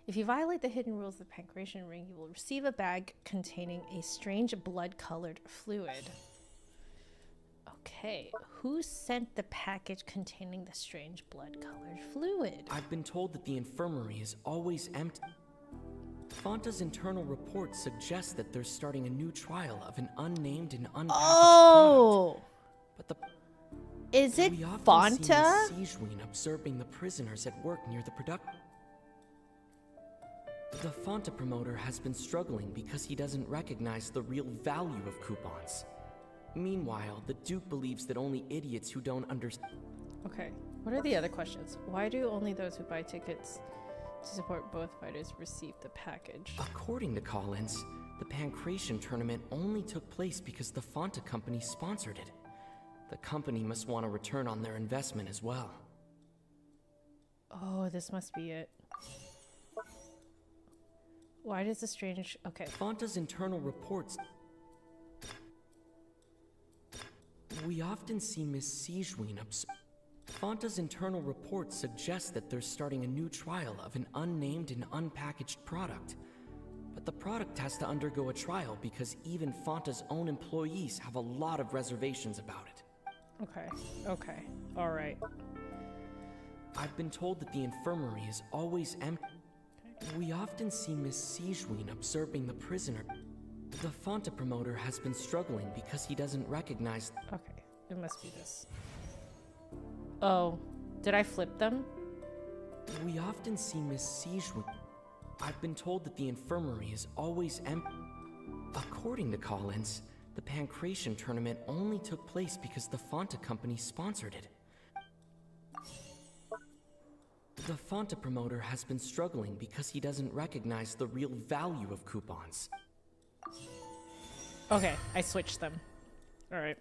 If you violate the hidden rules of the Pancration Ring, you will receive a bag containing a strange blood-colored fluid. Okay, who sent the package containing the strange blood-colored fluid? I've been told that the infirmary is always empty. Fonta's internal report suggests that they're starting a new trial of an unnamed and unpackaged product. But the... Is it we often Fonta? see Miss Sijuin observing the prisoners at work near the production. The Fonta promoter has been struggling because he doesn't recognize the real value of coupons. Meanwhile, the Duke believes that only idiots who don't understand... Okay, what are the other questions? Why do only those who buy tickets to support both fighters receive the package? According to Collins, the Pancration tournament only took place because the Fonta company sponsored it. The company must want a return on their investment as well. Oh, this must be it. Why does the strange... Okay. Fonta's internal reports... We often see Miss Sijuin Fonta's internal reports suggest that they're starting a new trial of an unnamed and unpackaged product. But the product has to undergo a trial because even Fonta's own employees have a lot of reservations about it. Okay, alright. I've been told that the infirmary is always empty. Okay. We often see Miss Sigewin observing the prisoner. The Fonta promoter has been struggling because he doesn't recognize... Okay, it must be this. Oh, did I flip them? We often see Miss Sigewin. I've been told that the infirmary is always empty. According to Collins, the Pancration tournament only took place because the Fonta company sponsored it. The Fonta promoter has been struggling because he doesn't recognize the real value of coupons. Okay, I switched them. Alright.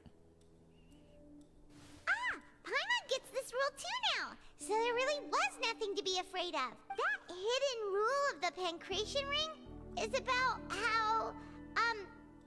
Paimon gets this rule too now, so there really was nothing to be afraid of. That hidden rule of the Pancration ring is about how,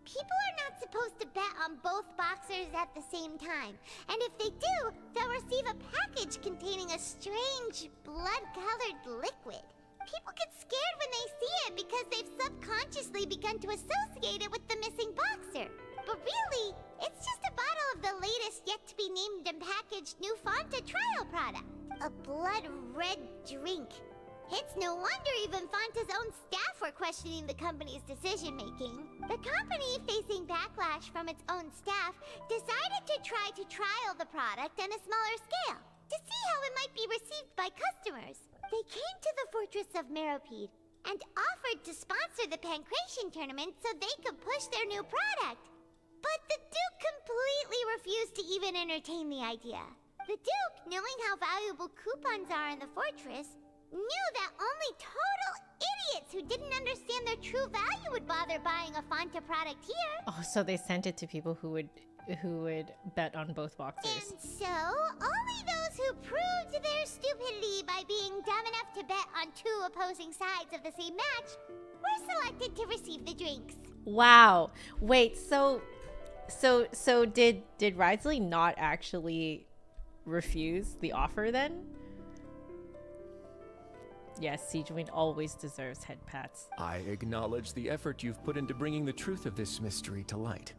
people are not supposed to bet on both boxers at the same time. And if they do, they'll receive a package containing a strange, blood-colored liquid. People get scared when they see it because they've subconsciously begun to associate it with the missing boxer. But really, it's just a bottle of the latest yet-to-be-named and packaged new Fonta trial product. A blood-red drink. It's no wonder even Fonta's own staff were questioning the company's decision-making. The company, facing backlash from its own staff, decided to try to trial the product on a smaller scale, to see how it might be received by customers. They came to the fortress of Meropide and offered to sponsor the Pancration tournament so they could push their new product. But the Duke completely refused to even entertain the idea. The Duke, knowing how valuable coupons are in the fortress, knew that only total idiots who didn't understand their true value would bother buying a Fonta product here. Oh, so they sent it to people who would bet on both boxers. And so, only those who proved their stupidity by being dumb enough to bet on two opposing sides of the same match were selected to receive the drinks. Wow. Wait, so did Wriothesley not actually refuse the offer then? Yes, Sigewin always deserves head pats. I acknowledge the effort you've put into bringing the truth of this mystery to light.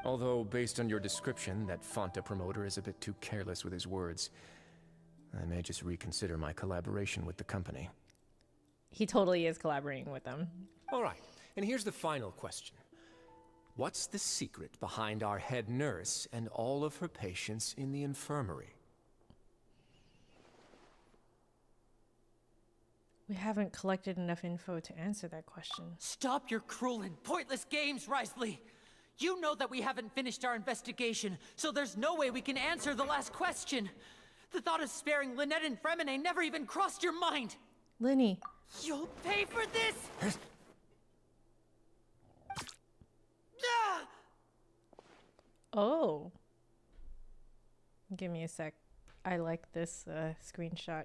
Although, based on your description, that Fonta promoter is a bit too careless with his words, I may just reconsider my collaboration with the company. He totally is collaborating with them. All right, and here's the final question. What's the secret behind our head nurse and all of her patients in the infirmary? We haven't collected enough info to answer that question. Stop your cruel and pointless games, Wriothesley! You know that we haven't finished our investigation, so there's no way we can answer the last question. The thought of sparing Lynette and Fremine never even crossed your mind. Linny. You'll pay for this! Ah! Oh. Give me a sec. I like this screenshot.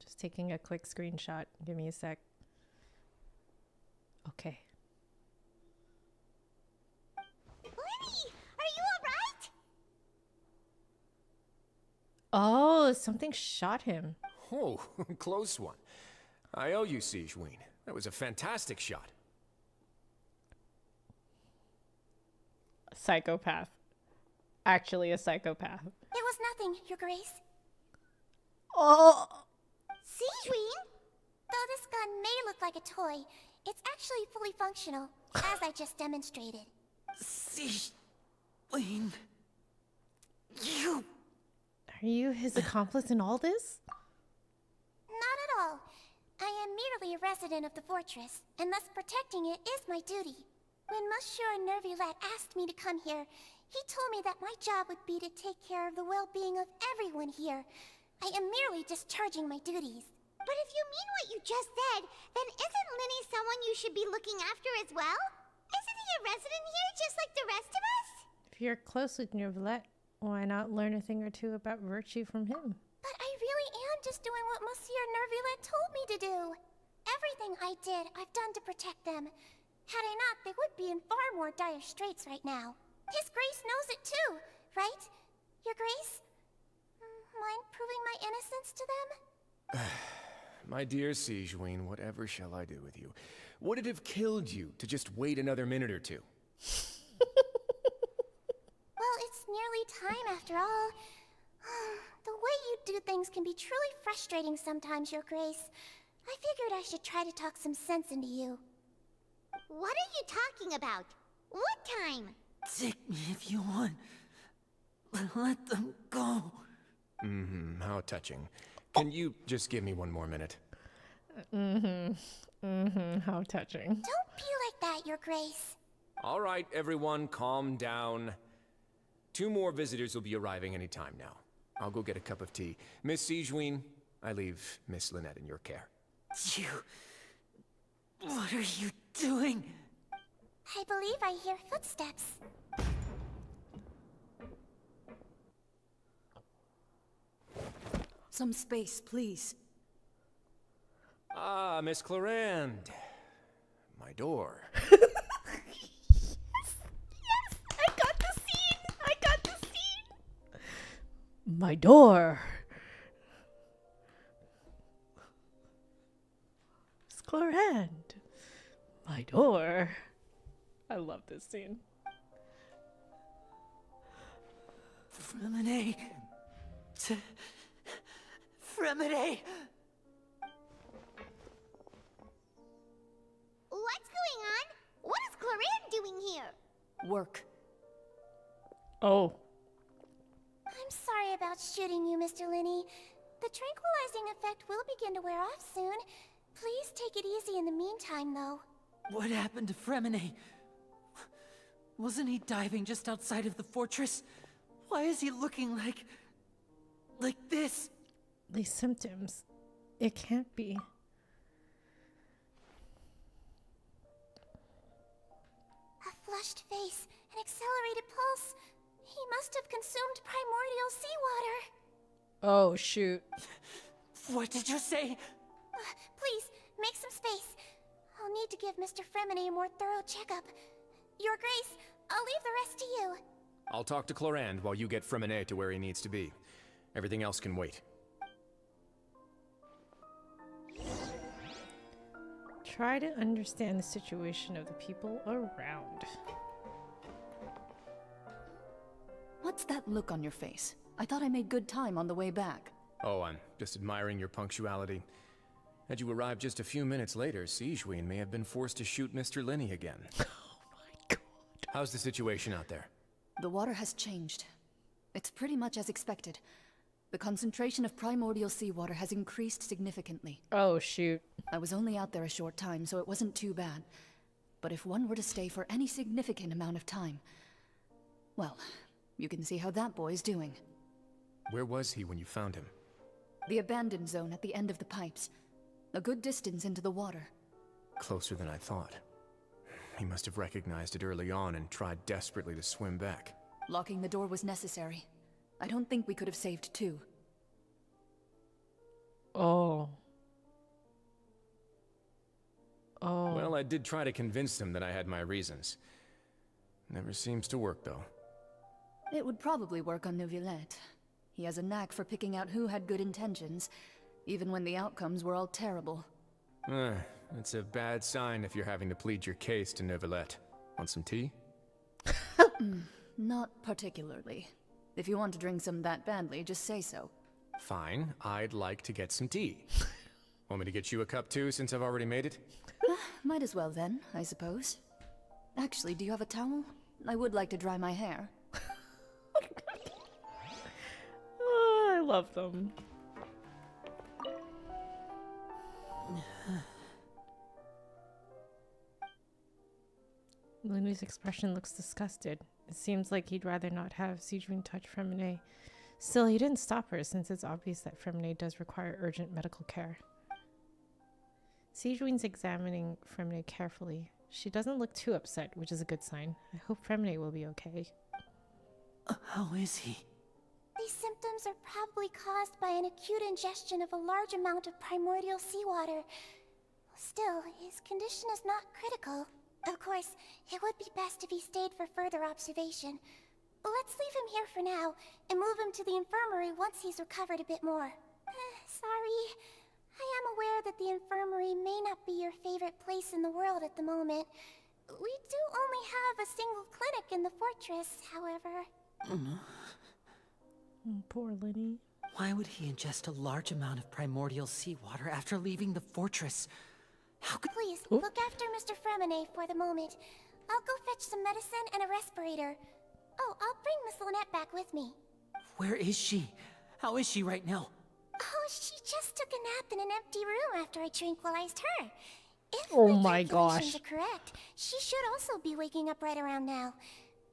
Just taking a quick screenshot. Give me a sec. Okay. Linny, are you alright? Oh, something shot him. Oh, close one. I owe you, Sigewin. That was a fantastic shot. Psychopath. Actually a psychopath. It was nothing, Your Grace. Oh! Sigewin? Though this gun may look like a toy, it's actually fully functional, as I just demonstrated. Sigewin... You... Are you his accomplice in all this? Not at all. I am merely a resident of the fortress, and thus protecting it is my duty. When Monsieur Nervulette asked me to come here, he told me that my job would be to take care of the well-being of everyone here. I am merely discharging my duties. But if you mean what you just said, then isn't Linny someone you should be looking after as well? Isn't he a resident here just like the rest of us? If you're close with Nervulette, why not learn a thing or two about virtue from him? But I really am just doing what Monsieur Nervulette told me to do. Everything I did, I've done to protect them. Had I not, they would be in far more dire straits right now. His Grace knows it too, right? Your Grace? Mind proving my innocence to them? My dear Sigewin, whatever shall I do with you? Would it have killed you to just wait another minute or two? Well, it's nearly time after all. The way you do things can be truly frustrating sometimes, Your Grace. I figured I should try to talk some sense into you. What are you talking about? What time? Take me if you want. But let them go. How touching. Can you just give me one more minute? How touching. Don't be like that, Your Grace. All right, everyone, calm down. 2 more visitors will be arriving any time now. I'll go get a cup of tea. Miss Sijween, I leave Miss Lynette in your care. You... What are you doing? I believe I hear footsteps. Some space, please. Ah, Miss Clarande. My door. Yes! I got the scene! I got the scene! My door. Miss Clarande. My door. I love this scene. Fremine. Fremine. What's going on? What is Clarande doing here? Work. Oh. I'm sorry about shooting you, Mr. Linney. The tranquilizing effect will begin to wear off soon. Please take it easy in the meantime, though. What happened to Fremine? Wasn't he diving just outside of the fortress? Why is he looking like this? These symptoms. It can't be. A flushed face, an accelerated pulse. He must have consumed primordial seawater. Oh, shoot. What did you say? Please, make some space. I'll need to give Mr. Fremine a more thorough checkup. Your Grace, I'll leave the rest to you. I'll talk to Clarande while you get Fremine to where he needs to be. Everything else can wait. Try to understand the situation of the people around. What's that look on your face? I thought I made good time on the way back. Oh, I'm just admiring your punctuality. Had you arrived just a few minutes later, Sijween may have been forced to shoot Mr. Linney again. Oh my god. How's the situation out there? The water has changed. It's pretty much as expected. The concentration of primordial seawater has increased significantly. Oh, shoot. I was only out there a short time, so it wasn't too bad. But if one were to stay for any significant amount of time... well, you can see how that boy's doing. Where was he when you found him? The abandoned zone at the end of the pipes. A good distance into the water. Closer than I thought. He must have recognized it early on and tried desperately to swim back. Locking the door was necessary. I don't think we could have saved 2. Oh. Oh. Well, I did try to convince him that I had my reasons. Never seems to work, though. It would probably work on Neuvillette. He has a knack for picking out who had good intentions, even when the outcomes were all terrible. It's a bad sign if you're having to plead your case to Neuvillette. Want some tea? Not particularly. If you want to drink some that badly, just say so. Fine, I'd like to get some tea. Want me to get you a cup too, since I've already made it? Might as well then, I suppose. Actually, do you have a towel? I would like to dry my hair. Oh, I love them. Luna's expression looks disgusted. It seems like he'd rather not have Sijween touch Fremine. Still, he didn't stop her since it's obvious that Fremine does require urgent medical care. Sijween's examining Fremine carefully. She doesn't look too upset, which is a good sign. I hope Fremine will be okay. How is he? These symptoms are probably caused by an acute ingestion of a large amount of primordial seawater. Still, his condition is not critical. Of course, it would be best if he stayed for further observation. Let's leave him here for now, and move him to the infirmary once he's recovered a bit more. Sorry. I am aware that the infirmary may not be your favorite place in the world at the moment. We do only have a single clinic in the fortress, however. Poor Lenny. Why would he ingest a large amount of primordial seawater after leaving the fortress? How could... Please, look after Mr. Fremine for the moment. I'll go fetch some medicine and a respirator. Oh, I'll bring Miss Lynette back with me. Where is she? How is she right now? Oh, she just took a nap in an empty room after I tranquilized her. If Oh my my calculations gosh. are correct, she should also be waking up right around now.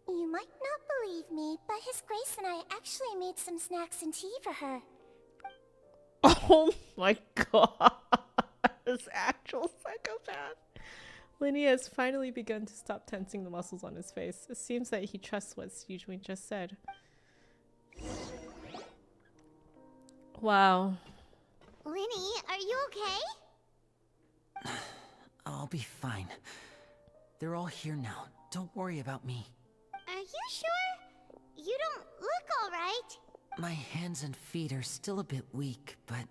You might not believe me, but His Grace and I actually made some snacks and tea for her. Oh my god. This actual psychopath. Lenny has finally begun to stop tensing the muscles on his face. It seems that he trusts what Eugene just said. Wow. Lenny, are you okay? I'll be fine. They're all here now. Don't worry about me. Are you sure? You don't look alright. My hands and feet are still a bit weak, but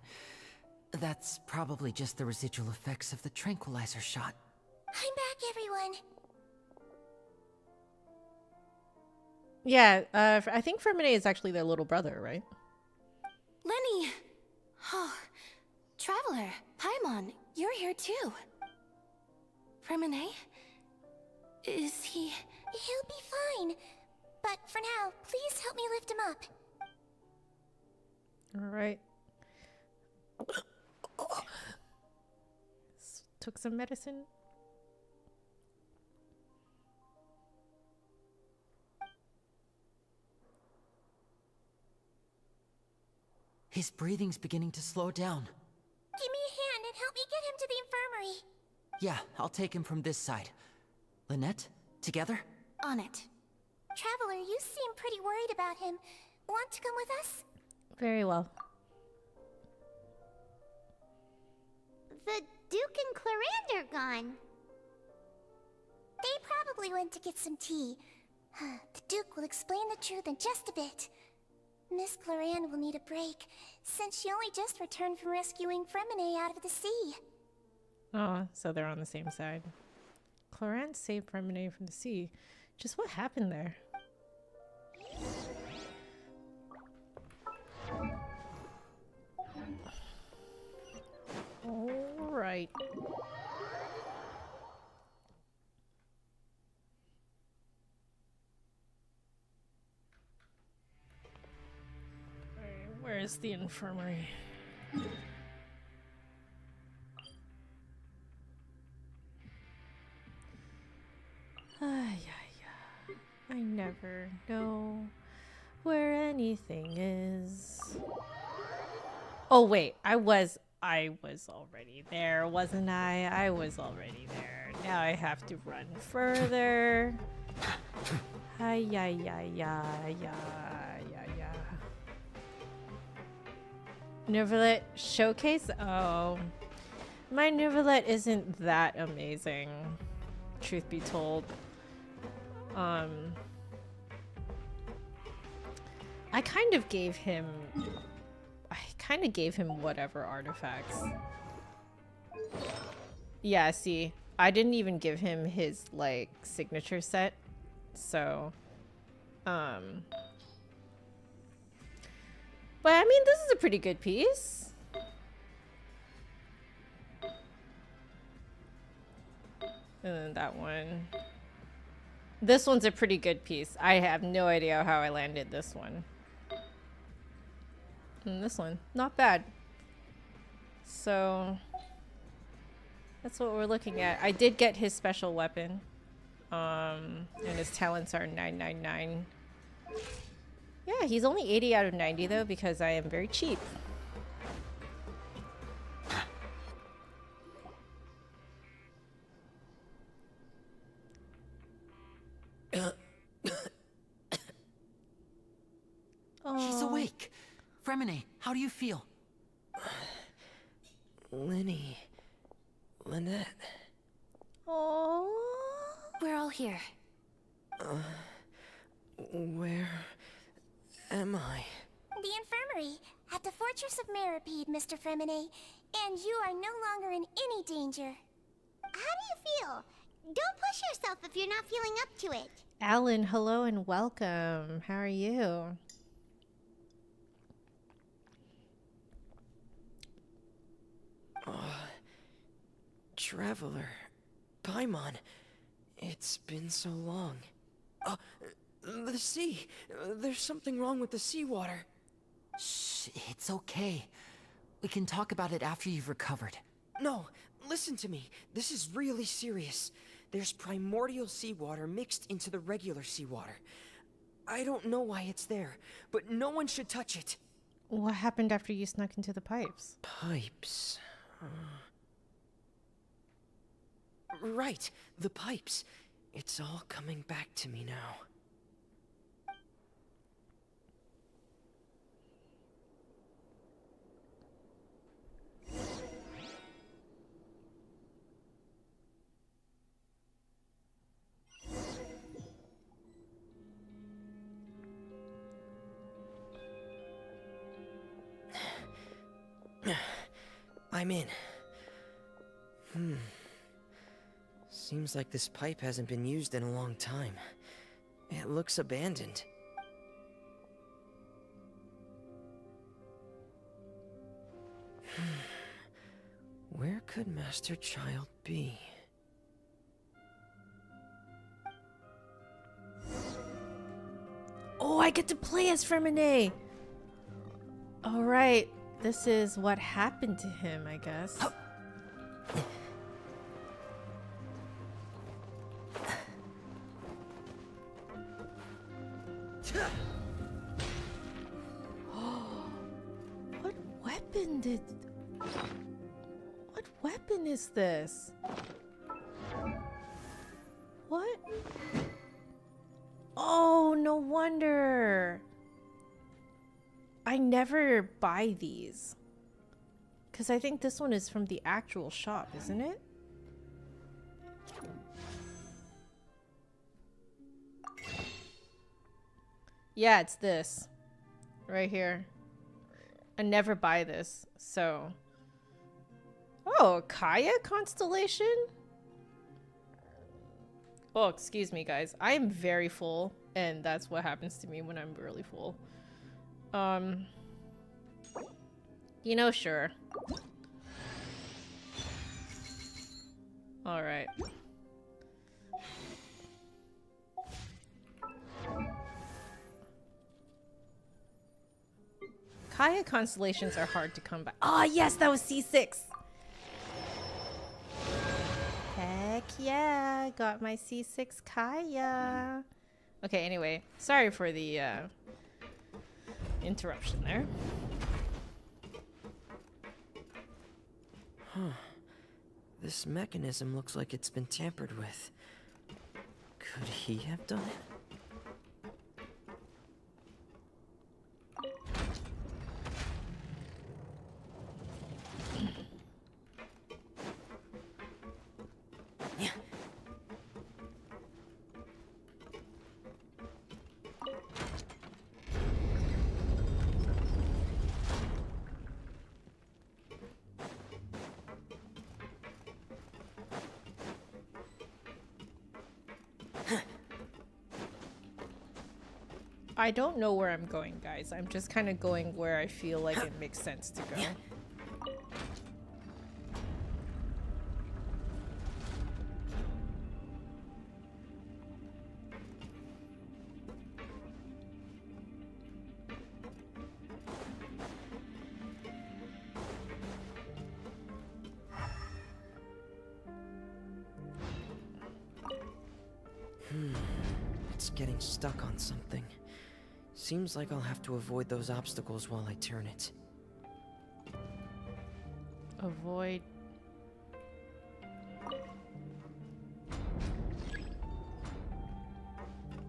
that's probably just the residual effects of the tranquilizer shot. I'm back, everyone. Yeah, I think Fremine is actually their little brother, right? Lenny! Oh, Traveler, Paimon, you're here too. Fremine? Is he... He'll be fine. But for now, please help me lift him up. Alright. Took some medicine. His breathing's beginning to slow down. Give me a hand and help me get him to the infirmary. Yeah, I'll take him from this side. Lynette, together? On it. Traveler, you seem pretty worried about him. Want to come with us? Very well. The Duke and Clarande are gone. They probably went to get some tea. The Duke will explain the truth in just a bit. Miss Clarande will need a break, since she only just returned from rescuing Fremine out of the sea. Oh, so they're on the same side. Clarande saved Fremine from the sea. Just what happened there? All right. Where's the infirmary? I never know where anything is. Oh wait, I was already there, wasn't I? I was already there. Now I have to run further. Neverlet showcase? Oh. My Neverlet isn't that amazing, truth be told. I kind of gave him whatever artifacts. Yeah, see, I didn't even give him his like signature set. So but I mean, this is a pretty good piece. And then that one. This one's a pretty good piece. I have no idea how I landed this one. And this one, not bad. So that's what we're looking at. I did get his special weapon. And his talents are 999. Yeah, he's only 80 out of 90 though, because I am very cheap. She's awake. Fremine, how do you feel? Lenny. Lynette. Oh, we're all here. Where am I? The infirmary, at the Fortress of Meripede, Mr. Fremine. And you are no longer in any danger. How do you feel? Don't push yourself if you're not feeling up to it. Alan, hello and welcome. How are you? Traveler. Paimon. It's been so long. The sea. There's something wrong with the seawater. Shh, it's okay. We can talk about it after you've recovered. No, listen to me. This is really serious. There's primordial seawater mixed into the regular seawater. I don't know why it's there, but no one should touch it. What happened after you snuck into the pipes? Pipes. Right, the pipes. It's all coming back to me now. I'm in. Seems like this pipe hasn't been used in a long time. It looks abandoned. Where could Master Child be? Oh, I get to play as Fremine! Alright, this is what happened to him, I guess. What weapon is this? What? Oh, no wonder. I never buy these. Because I think this one is from the actual shop, isn't it? Yeah, it's this. Right here. I never buy this, so... Oh, Kaya constellation? Oh, excuse me, guys. I am very full, and that's what happens to me when I'm really full. You know, sure. Alright. Kaya constellations are hard to come by. Oh, yes, that was C6. Heck yeah, got my C6 Kaya. Okay, anyway, sorry for the interruption there. Huh. This mechanism looks like it's been tampered with. Could he have done it? I don't know where I'm going, guys. I'm just kind of going where I feel like it makes sense to go. It's getting stuck on something. Seems like I'll have to avoid those obstacles while I turn it. Avoid.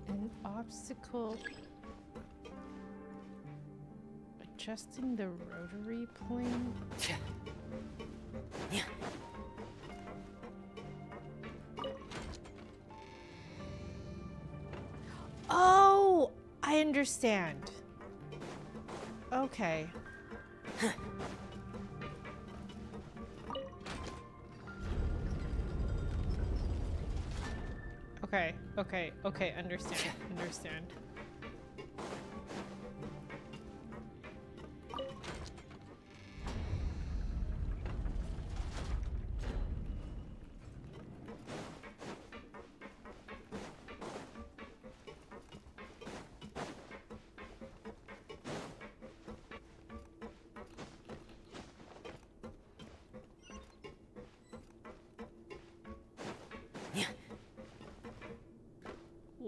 An obstacle. Adjusting the rotary plane. Oh, I understand. Okay. Okay, understand.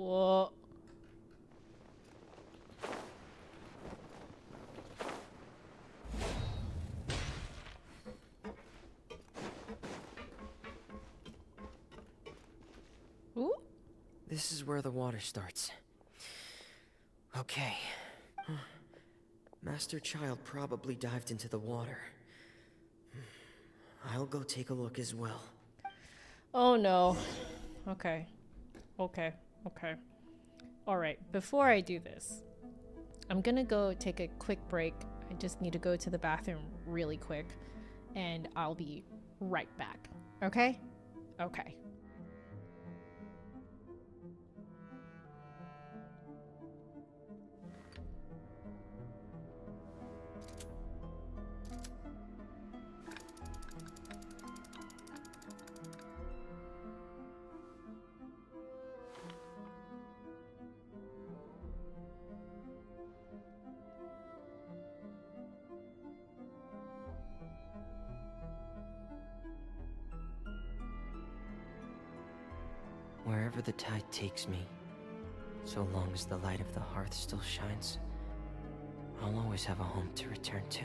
Whoa. Ooh. This is where the water starts. Okay. Master Child probably dived into the water. I'll go take a look as well. Oh no. Okay. Okay. Okay. Alright, before I do this, I'm gonna go take a quick break. I just need to go to the bathroom really quick, and I'll be right back. Okay? Okay. Wherever the tide takes me, so long as the light of the hearth still shines, I'll always have a home to return to.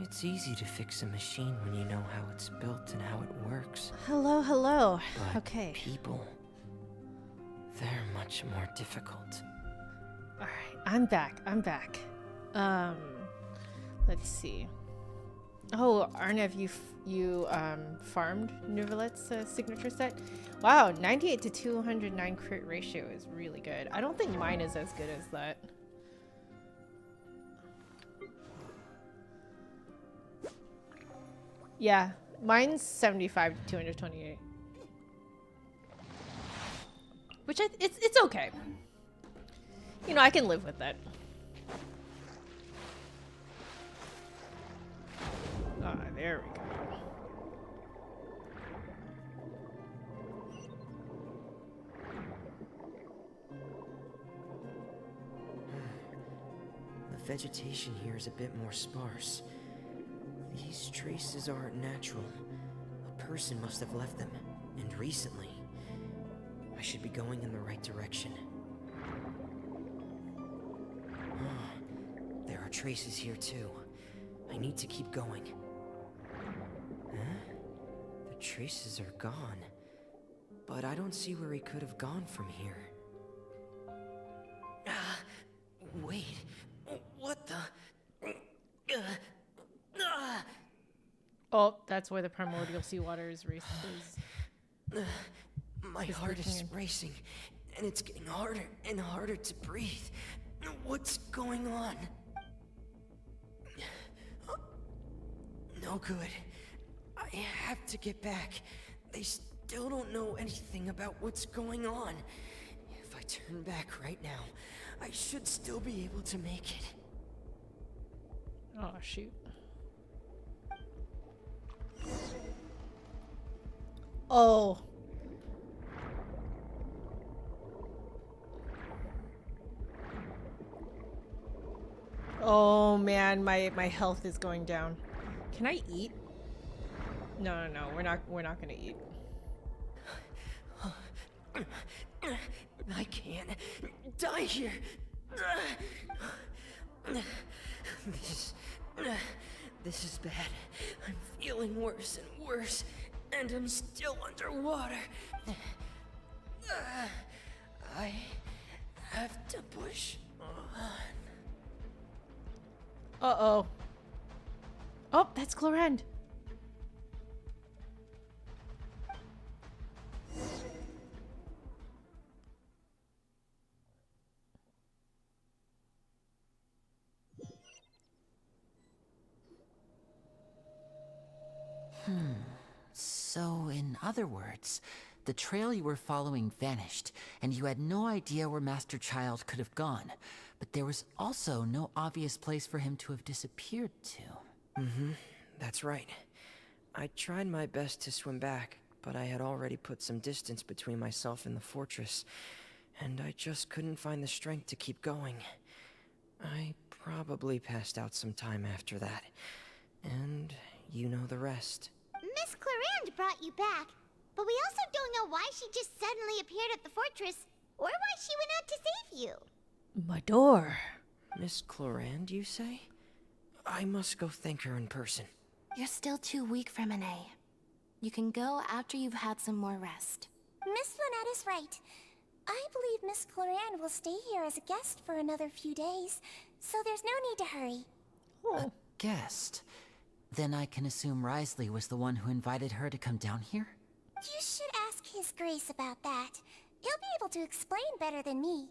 It's easy to fix a machine when you know how it's built and how it works. Hello, hello. But Okay. people, they're much more difficult. Alright, I'm back. I'm back. Let's see. Oh, Arnev, you farmed Nuvalet's signature set? Wow, 98 to 209 crit ratio is really good. I don't think mine is as good as that. Yeah, mine's 75 to 228. Which it's okay. You know, I can live with that. Ah, there we go. The vegetation here is a bit more sparse. These traces aren't natural. A person must have left them, and recently. I should be going in the right direction. There are traces here too. I need to keep going. Huh? The traces are gone. But I don't see where he could have gone from here. Wait. What the? Oh, that's where the primordial seawater is My heart is racing, and it's getting harder and harder to breathe. What's going on? No good. I have to get back. They still don't know anything about what's going on. If I turn back right now, I should still be able to make it. Oh, shoot. Oh. Oh man, my health is going down. Can I eat? No, we're not gonna eat. I can't die here. This is bad. I'm feeling worse and worse, and I'm still underwater. I have to push on. Uh-oh. Oh, that's Clorend. So, in other words, the trail you were following vanished, and you had no idea where Master Child could have gone. But there was also no obvious place for him to have disappeared to. That's right. I tried my best to swim back, but I had already put some distance between myself and the fortress, and I just couldn't find the strength to keep going. I probably passed out some time after that, and you know the rest. Miss Clorand brought you back, but we also don't know why she just suddenly appeared at the fortress, or why she went out to save you. My door. Miss Clorand, you say? I must go thank her in person. You're still too weak, Fremine. You can go after you've had some more rest. Miss Lynette is right. I believe Miss Clorand will stay here as a guest for another few days, so there's no need to hurry. A guest? Then I can assume Risley was the one who invited her to come down here? You should ask His Grace about that. He'll be able to explain better than me.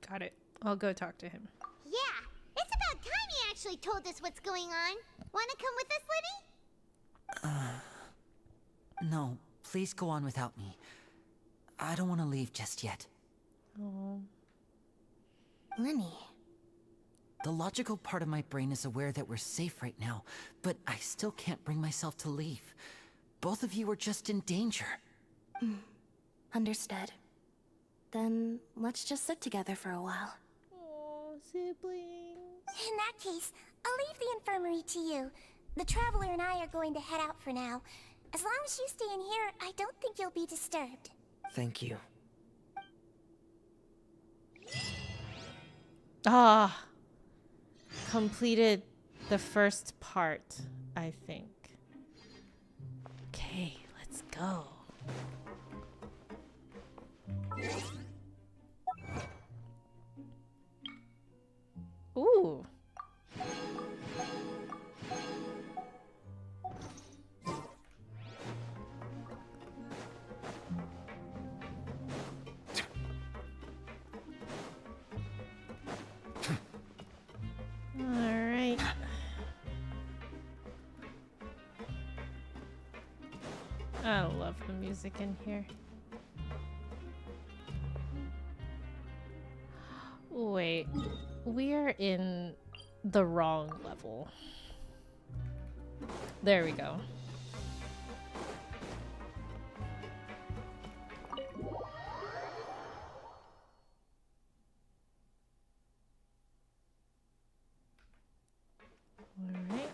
Got it. I'll go talk to him. Yeah, it's about time he actually told us what's going on. Wanna come with us, Liddy? No, please go on without me. I don't want to leave just yet. Oh. Lenny. The logical part of my brain is aware that we're safe right now, but I still can't bring myself to leave. Both of you are just in danger. Understood. Then let's just sit together for a while. Oh, siblings. In that case, I'll leave the infirmary to you. The Traveler and I are going to head out for now. As long as you stay in here, I don't think you'll be disturbed. Thank you. Ah. Completed the first part, I think. Okay, let's go. Ooh. Alright. I love the music in here. Wait, we're in the wrong level. There we go. Alright.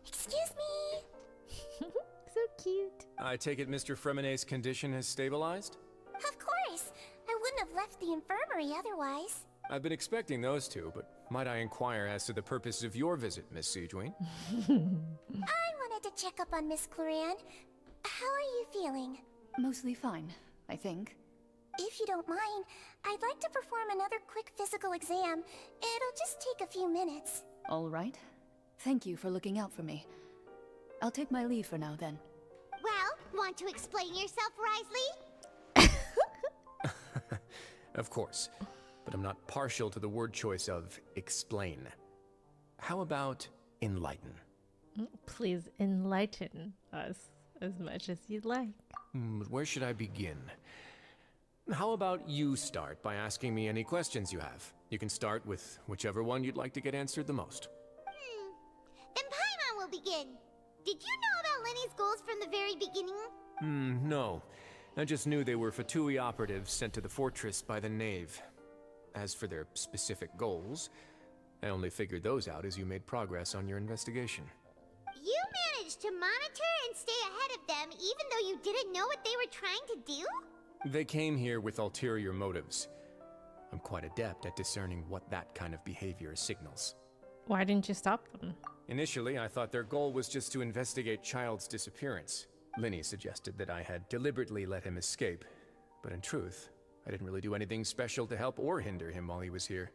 Excuse me. So cute. I take it Mr. Fremine's condition has stabilized? Of course. I wouldn't have left the infirmary otherwise. I've been expecting those two, but might I inquire as to the purpose of your visit, Miss Siegeween? I wanted to check up on Miss Clorand. How are you feeling? Mostly fine, I think. If you don't mind, I'd like to perform another quick physical exam. It'll just take a few minutes. All right. Thank you for looking out for me. I'll take my leave for now, then. Well, want to explain yourself, Risley? Of course, but I'm not partial to the word choice of explain. How about enlighten? Please enlighten us as much as you'd like. But where should I begin? How about you start by asking me any questions you have? You can start with whichever one you'd like to get answered the most. Then Paimon will begin. Did you know about Lenny's goals from the very beginning? No. I just knew they were Fatui operatives sent to the fortress by the Knave. As for their specific goals, I only figured those out as you made progress on your investigation. You managed to monitor and stay ahead of them even though you didn't know what they were trying to do? They came here with ulterior motives. I'm quite adept at discerning what that kind of behavior signals. Why didn't you stop them? Initially, I thought their goal was just to investigate Child's disappearance. Linny suggested that I had deliberately let him escape, but in truth, I didn't really do anything special to help or hinder him while he was here.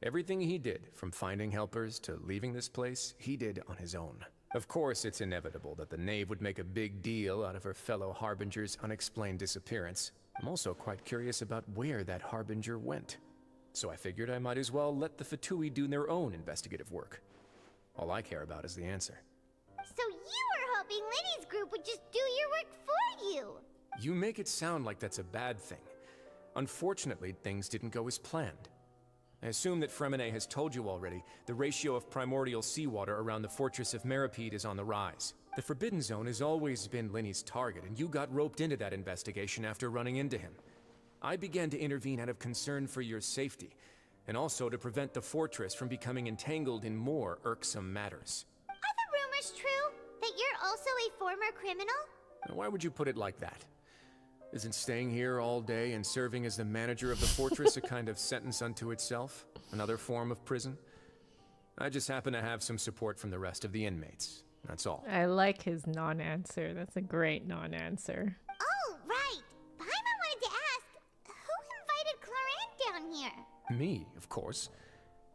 Everything he did, from finding helpers to leaving this place, he did on his own. Of course, it's inevitable that the Knave would make a big deal out of her fellow Harbinger's unexplained disappearance. I'm also quite curious about where that Harbinger went. So I figured I might as well let the Fatui do their own investigative work. All I care about is the answer. So you were hoping Linny's group would just do your work for you! You make it sound like that's a bad thing. Unfortunately, things didn't go as planned. I assume that Fremine has told you already, the ratio of primordial seawater around the fortress of Meripede is on the rise. The Forbidden Zone has always been Linny's target, and you got roped into that investigation after running into him. I began to intervene out of concern for your safety, and also to prevent the fortress from becoming entangled in more irksome matters. Are the rumors true? That you're also a former criminal? Now, why would you put it like that? Isn't staying here all day and serving as the manager of the fortress a kind of sentence unto itself? Another form of prison? I just happen to have some support from the rest of the inmates. That's all. I like his non-answer. That's a great non-answer. Oh, right! Paimon wanted to ask, who invited Cloran down here? Me, of course.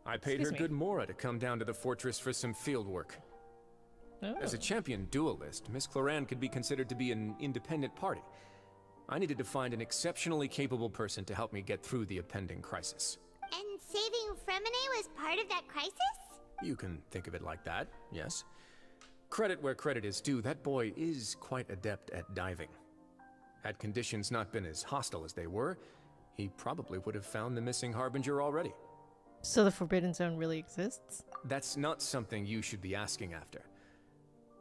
I paid her good mora to come down to the fortress for some field work. Oh. As a champion duelist, Miss Cloran could be considered to be an independent party. I needed to find an exceptionally capable person to help me get through the impending crisis. And saving Fremine was part of that crisis? You can think of it like that, yes. Credit where credit is due, that boy is quite adept at diving. Had conditions not been as hostile as they were, he probably would have found the missing Harbinger already. So the Forbidden Zone really exists? That's not something you should be asking after.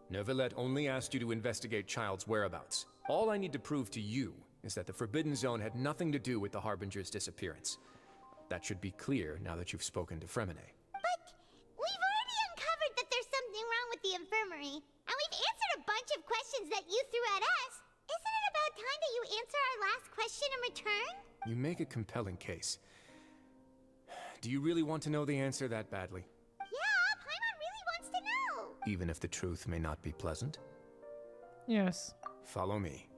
Neuvillette only asked you to investigate Child's whereabouts. All I need to prove to you is that the Forbidden Zone had nothing to do with the Harbinger's disappearance. That should be clear now that you've spoken to Fremine. But we've already uncovered that there's something wrong with the infirmary, and we've answered a bunch of questions that you threw at us. Isn't it about time that you answer our last question in return? You make a compelling case. Do you really want to know the answer that badly? Yeah, Paimon really wants to know. Even if the truth may not be pleasant? Yes. Follow me.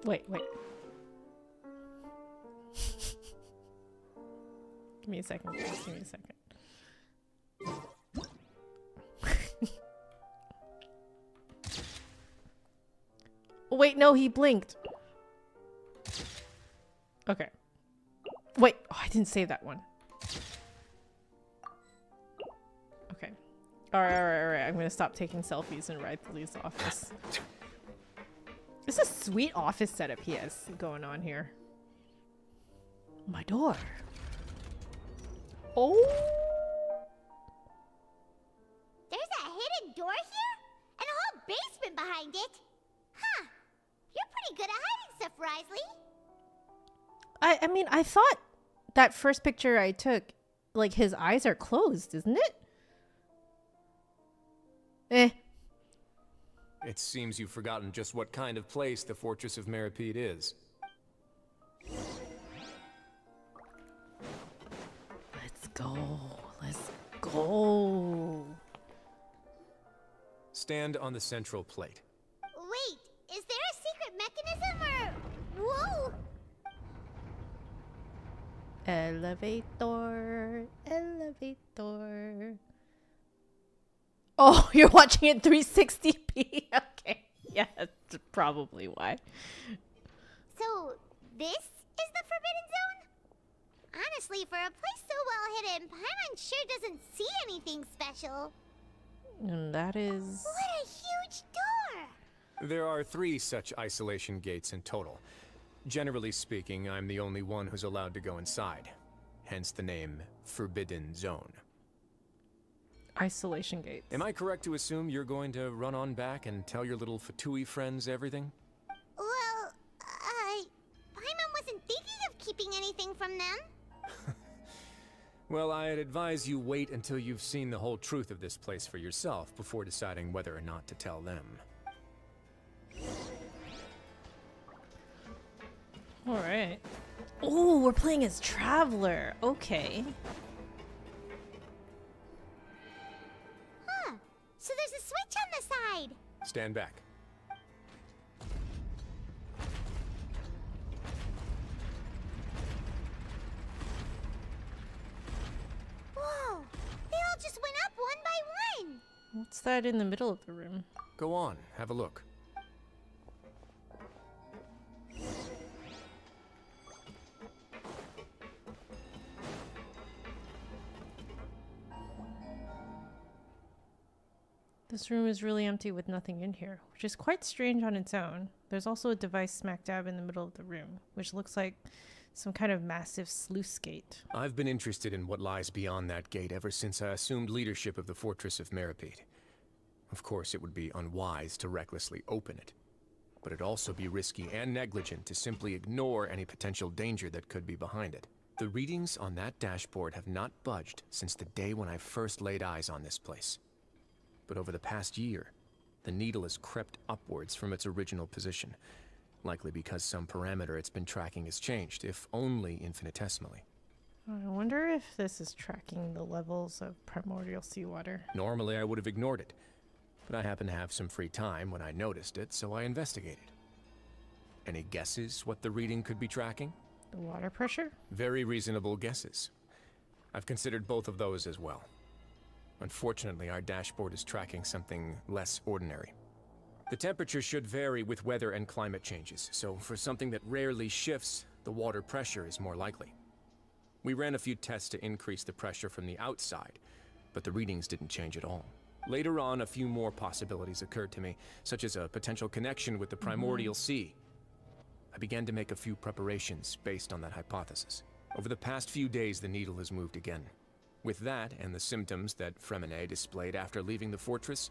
Wait. Give me a second, guys. Give me a second. Wait, no, he blinked. Okay. Wait, oh, I didn't save that one. Okay. Alright. I'm gonna stop taking selfies and ride to Lee's office. This is a sweet office setup he has going on here. My door. Oh! There's a hidden door here? And a whole basement behind it? Huh. You're pretty good at hiding stuff, Risley. I mean, I thought that first picture I took, like, his eyes are closed, isn't it? It seems you've forgotten just what kind of place the Fortress of Meripede is. Let's go. Stand on the central plate. Wait, is there a secret mechanism or... Whoa! Elevator. Oh, you're watching it 360p. Okay. Yeah, that's probably why. So, this is the Forbidden Zone? Honestly, for a place so well hidden, Paimon sure doesn't see anything special. And that is... What a huge door! There are 3 such isolation gates in total. Generally speaking, I'm the only one who's allowed to go inside. Hence the name Forbidden Zone. Isolation gates. Am I correct to assume you're going to run on back and tell your little Fatui friends everything? Well, Paimon wasn't thinking of keeping anything from them. Well, I'd advise you wait until you've seen the whole truth of this place for yourself before deciding whether or not to tell them. Alright. Oh, we're playing as Traveler. Okay. Huh. So there's a switch on the side. Stand back. Whoa. They all just went up one by one. What's that in the middle of the room? Go on, have a look. This room is really empty with nothing in here, which is quite strange on its own. There's also a device smack dab in the middle of the room, which looks like some kind of massive sluice gate. I've been interested in what lies beyond that gate ever since I assumed leadership of the Fortress of Meripede. Of course, it would be unwise to recklessly open it, but it'd also be risky and negligent to simply ignore any potential danger that could be behind it. The readings on that dashboard have not budged since the day when I first laid eyes on this place. But over the past year, the needle has crept upwards from its original position, likely because some parameter it's been tracking has changed, if only infinitesimally. I wonder if this is tracking the levels of primordial seawater. Normally I would have ignored it, but I happened to have some free time when I noticed it, so I investigated. Any guesses what the reading could be tracking? The water pressure? Very reasonable guesses. I've considered both of those as well. Unfortunately, our dashboard is tracking something less ordinary. The temperature should vary with weather and climate changes, so for something that rarely shifts, the water pressure is more likely. We ran a few tests to increase the pressure from the outside, but the readings didn't change at all. Later on, a few more possibilities occurred to me, such as a potential connection with the primordial sea. I began to make a few preparations based on that hypothesis. Over the past few days, the needle has moved again. With that, and the symptoms that Fremine displayed after leaving the fortress,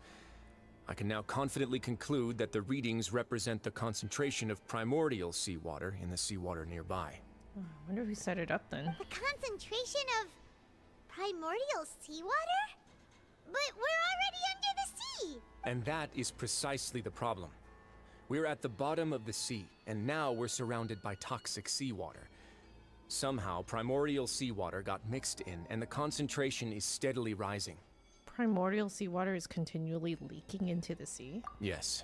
I can now confidently conclude that the readings represent the concentration of primordial seawater in the seawater nearby. Oh, I wonder who set it up then. The concentration of primordial seawater? But we're already under the sea! And that is precisely the problem. We're at the bottom of the sea, and now we're surrounded by toxic seawater. Somehow, primordial seawater got mixed in, and the concentration is steadily rising. Primordial seawater is continually leaking into the sea? Yes,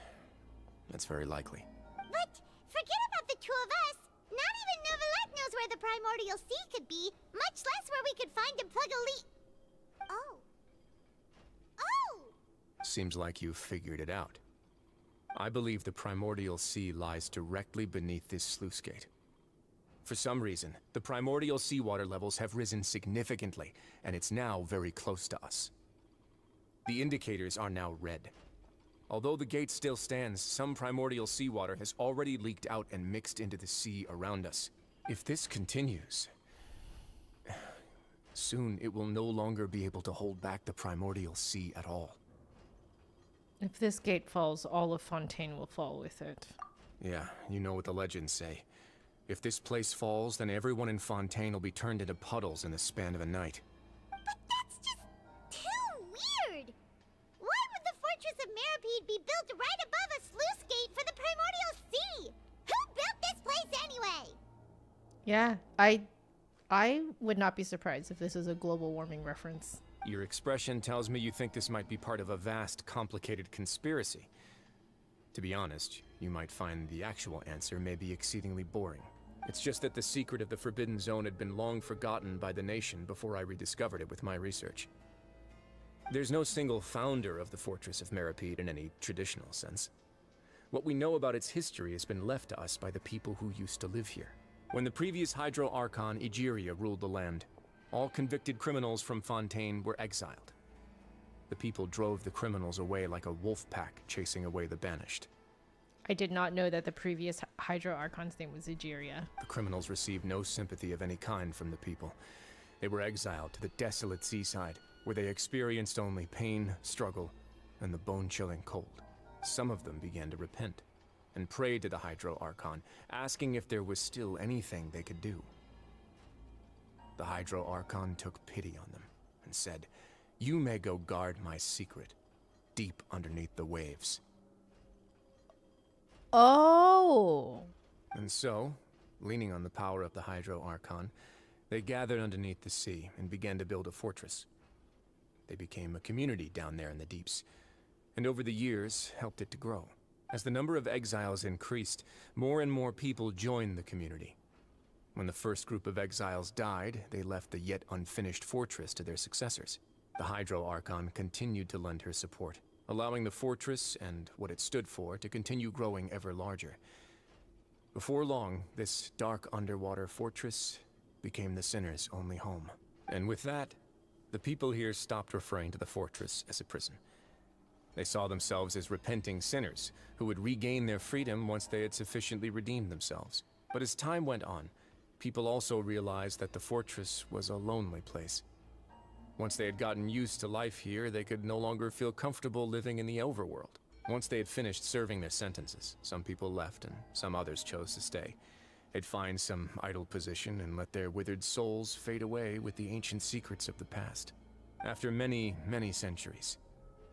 that's very likely. But forget about the two of us. Not even Neuvillette knows where the primordial sea could be, much less where we could find and plug a leak. Oh. Oh! Seems like you've figured it out. I believe the primordial sea lies directly beneath this sluice gate. For some reason, the primordial seawater levels have risen significantly, and it's now very close to us. The indicators are now red. Although the gate still stands, some primordial seawater has already leaked out and mixed into the sea around us. If this continues, soon it will no longer be able to hold back the primordial sea at all. If this gate falls, all of Fontaine will fall with it. Yeah, you know what the legends say. If this place falls, then everyone in Fontaine will be turned into puddles in the span of a night. But that's just too weird! Why would the Fortress of Meripede be built right above a sluice gate for the primordial sea? Who built this place anyway? Yeah, I would not be surprised if this is a global warming reference. Your expression tells me you think this might be part of a vast, complicated conspiracy. To be honest, you might find the actual answer may be exceedingly boring. It's just that the secret of the Forbidden Zone had been long forgotten by the nation before I rediscovered it with my research. There's no single founder of the Fortress of Meripede in any traditional sense. What we know about its history has been left to us by the people who used to live here. When the previous Hydro Archon Egeria ruled the land, all convicted criminals from Fontaine were exiled. The people drove the criminals away like a wolf pack chasing away the banished. I did not know that the previous Hydro Archon's name was Egeria. The criminals received no sympathy of any kind from the people. They were exiled to the desolate seaside, where they experienced only pain, struggle, and the bone-chilling cold. Some of them began to repent, and prayed to the Hydro Archon, asking if there was still anything they could do. The Hydro Archon took pity on them, and said, "You may go guard my secret, deep underneath the waves." Oh! And so, leaning on the power of the Hydro Archon, they gathered underneath the sea and began to build a fortress. They became a community down there in the deeps, and over the years helped it to grow. As the number of exiles increased, more and more people joined the community. When the first group of exiles died, they left the yet unfinished fortress to their successors. The Hydro Archon continued to lend her support, allowing the fortress and what it stood for to continue growing ever larger. Before long, this dark underwater fortress became the sinner's only home. And with that, the people here stopped referring to the fortress as a prison. They saw themselves as repenting sinners who would regain their freedom once they had sufficiently redeemed themselves. But as time went on, people also realized that the fortress was a lonely place. Once they had gotten used to life here, they could no longer feel comfortable living in the overworld. Once they had finished serving their sentences, some people left and some others chose to stay. They'd find some idle position and let their withered souls fade away with the ancient secrets of the past. After many, many centuries,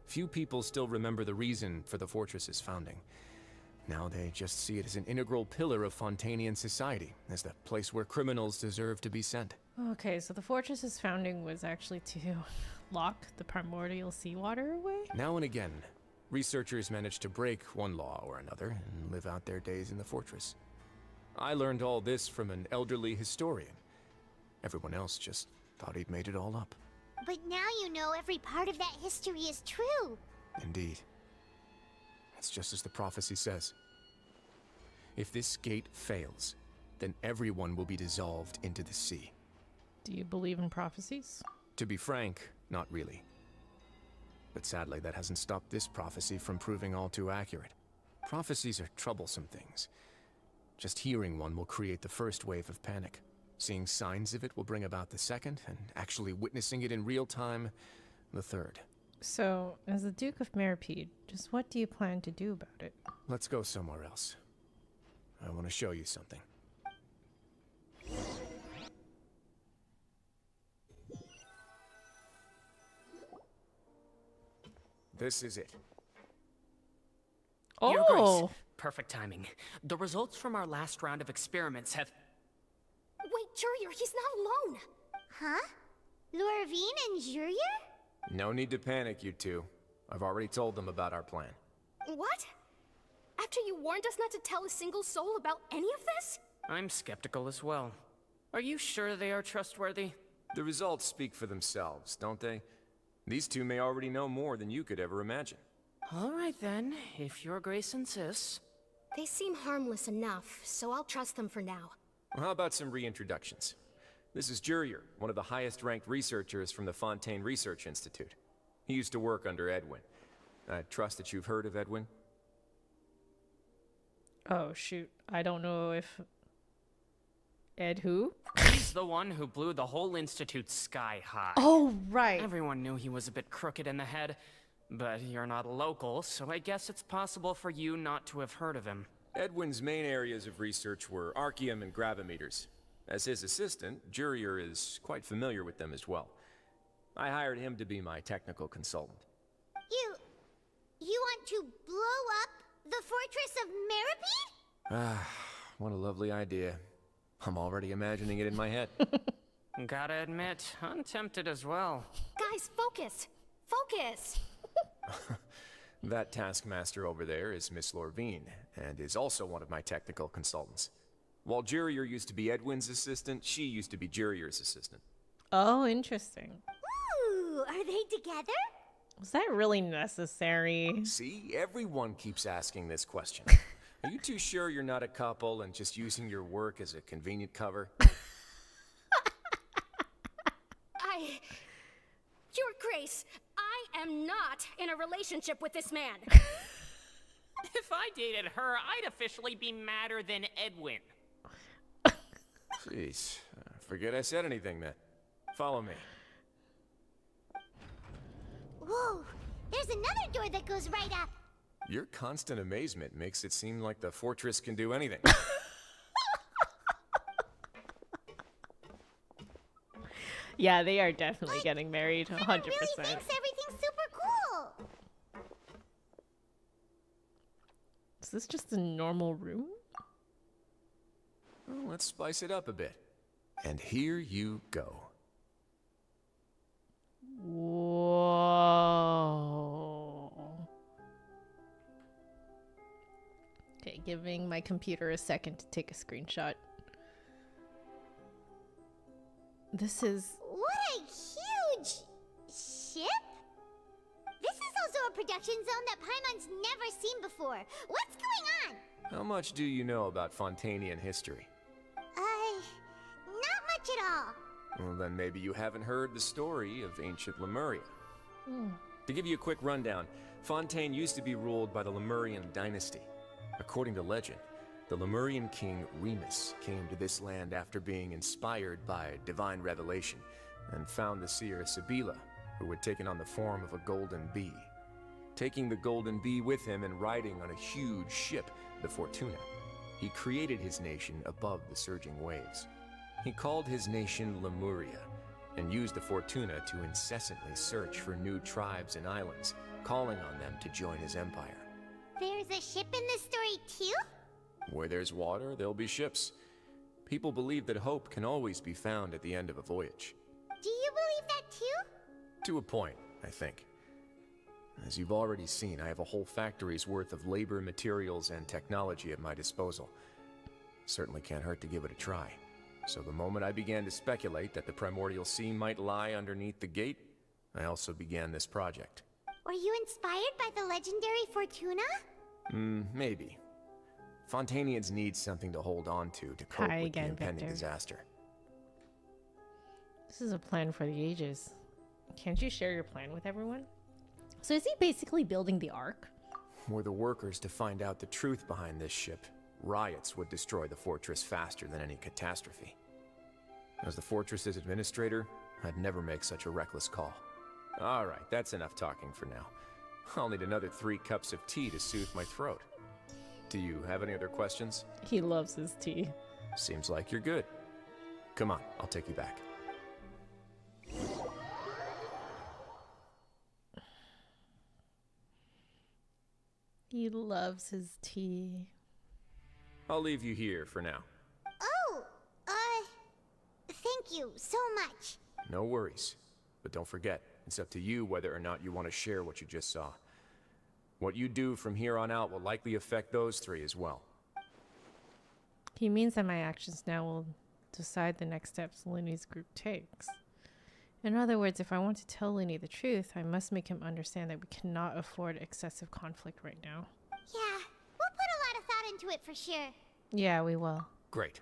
few people still remember the reason for the fortress's founding. Now they just see it as an integral pillar of Fontanian society, as the place where criminals deserve to be sent. Okay, so the fortress's founding was actually to lock the primordial seawater away? Now and again, researchers manage to break one law or another and live out their days in the fortress. I learned all this from an elderly historian. Everyone else just thought he'd made it all up. But now you know every part of that history is true. Indeed. It's just as the prophecy says. If this gate fails, then everyone will be dissolved into the sea. Do you believe in prophecies? To be frank, not really. But sadly, that hasn't stopped this prophecy from proving all too accurate. Prophecies are troublesome things. Just hearing one will create the first wave of panic. Seeing signs of it will bring about the second, and actually witnessing it in real time, the third. So, as the Duke of Meripede, just what do you plan to do about it? Let's go somewhere else. I want to show you something. This is it. Your Grace, perfect timing. The results from our last round of experiments have... Wait, Jurier, he's not alone! Huh? Lorvine and Jurier? No need to panic, you two. I've already told them about our plan. What? After you warned us not to tell a single soul about any of this? I'm skeptical as well. Are you sure they are trustworthy? The results speak for themselves, don't they? These two may already know more than you could ever imagine. All right then, if your Grace insists. They seem harmless enough, so I'll trust them for now. Well, how about some reintroductions? This is Jurier, one of the highest-ranked researchers from the Fontaine Research Institute. He used to work under Edwin. I trust that you've heard of Edwin? Oh, shoot. I don't know if... Ed who? He's the one who blew the whole institute sky high. Oh, right. Everyone knew he was a bit crooked in the head, but you're not local, so I guess it's possible for you not to have heard of him. Edwin's main areas of research were archaeum and gravimeters. As his assistant, Jurier is quite familiar with them as well. I hired him to be my technical consultant. You want to blow up the Fortress of Meripede? Ah, what a lovely idea. I'm already imagining it in my head. Gotta admit, I'm tempted as well. Guys, focus! Focus! That taskmaster over there is Miss Lorvine, and is also one of my technical consultants. While Jurier used to be Edwin's assistant, she used to be Jurier's assistant. Oh, interesting. Ooh, are they together? Was that really necessary? See, everyone keeps asking this question. Are you too sure you're not a couple and just using your work as a convenient cover? Your Grace, I am not in a relationship with this man. If I dated her, I'd officially be madder than Edwin. Jeez, forget I said anything then. Follow me. Whoa, there's another door that goes right up. Your constant amazement makes it seem like the fortress can do anything. Yeah, they are definitely getting married, 100%. Really thinks everything's super cool. Is this just a normal room? Well, let's spice it up a bit. And here you go. Whoa. Okay, giving my computer a second to take a screenshot. This is... What a huge ship? This is also a production zone that Paimon's never seen before. What's going on? How much do you know about Fontanian history? Not much at all. Well, then maybe you haven't heard the story of ancient Lemuria. To give you a quick rundown, Fontaine used to be ruled by the Lemurian dynasty. According to legend, the Lemurian king Remus came to this land after being inspired by divine revelation and found the seer Sibila, who had taken on the form of a golden bee. Taking the golden bee with him and riding on a huge ship, the Fortuna, he created his nation above the surging waves. He called his nation Lemuria and used the Fortuna to incessantly search for new tribes and islands, calling on them to join his empire. There's a ship in this story too? Where there's water, there'll be ships. People believe that hope can always be found at the end of a voyage. Do you believe that too? To a point, I think. As you've already seen, I have a whole factory's worth of labor, materials, and technology at my disposal. Certainly can't hurt to give it a try. So the moment I began to speculate that the primordial sea might lie underneath the gate, I also began this project. Were you inspired by the legendary Fortuna? Maybe. Fontanians need something to hold on to cope with the impending disaster. This is a plan for the ages. Can't you share your plan with everyone? So is he basically building the Ark? Were the workers to find out the truth behind this ship, riots would destroy the fortress faster than any catastrophe. As the fortress's administrator, I'd never make such a reckless call. All right, that's enough talking for now. I'll need another 3 cups of tea to soothe my throat. Do you have any other questions? He loves his tea. Seems like you're good. Come on, I'll take you back. He loves his tea. I'll leave you here for now. Oh, thank you so much. No worries. But don't forget, it's up to you whether or not you want to share what you just saw. What you do from here on out will likely affect those 3 as well. He means that my actions now will decide the next steps Linny's group takes. In other words, if I want to tell Linny the truth, I must make him understand that we cannot afford excessive conflict right now. Yeah, we'll put a lot of thought into it for sure. Yeah, we will. Great.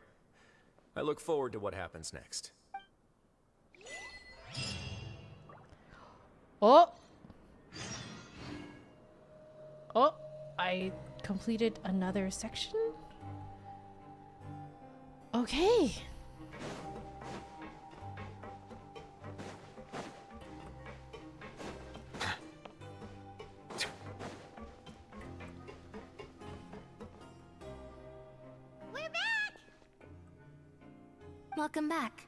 I look forward to what happens next. Oh! Oh, I completed another section? Okay. We're back! Welcome back.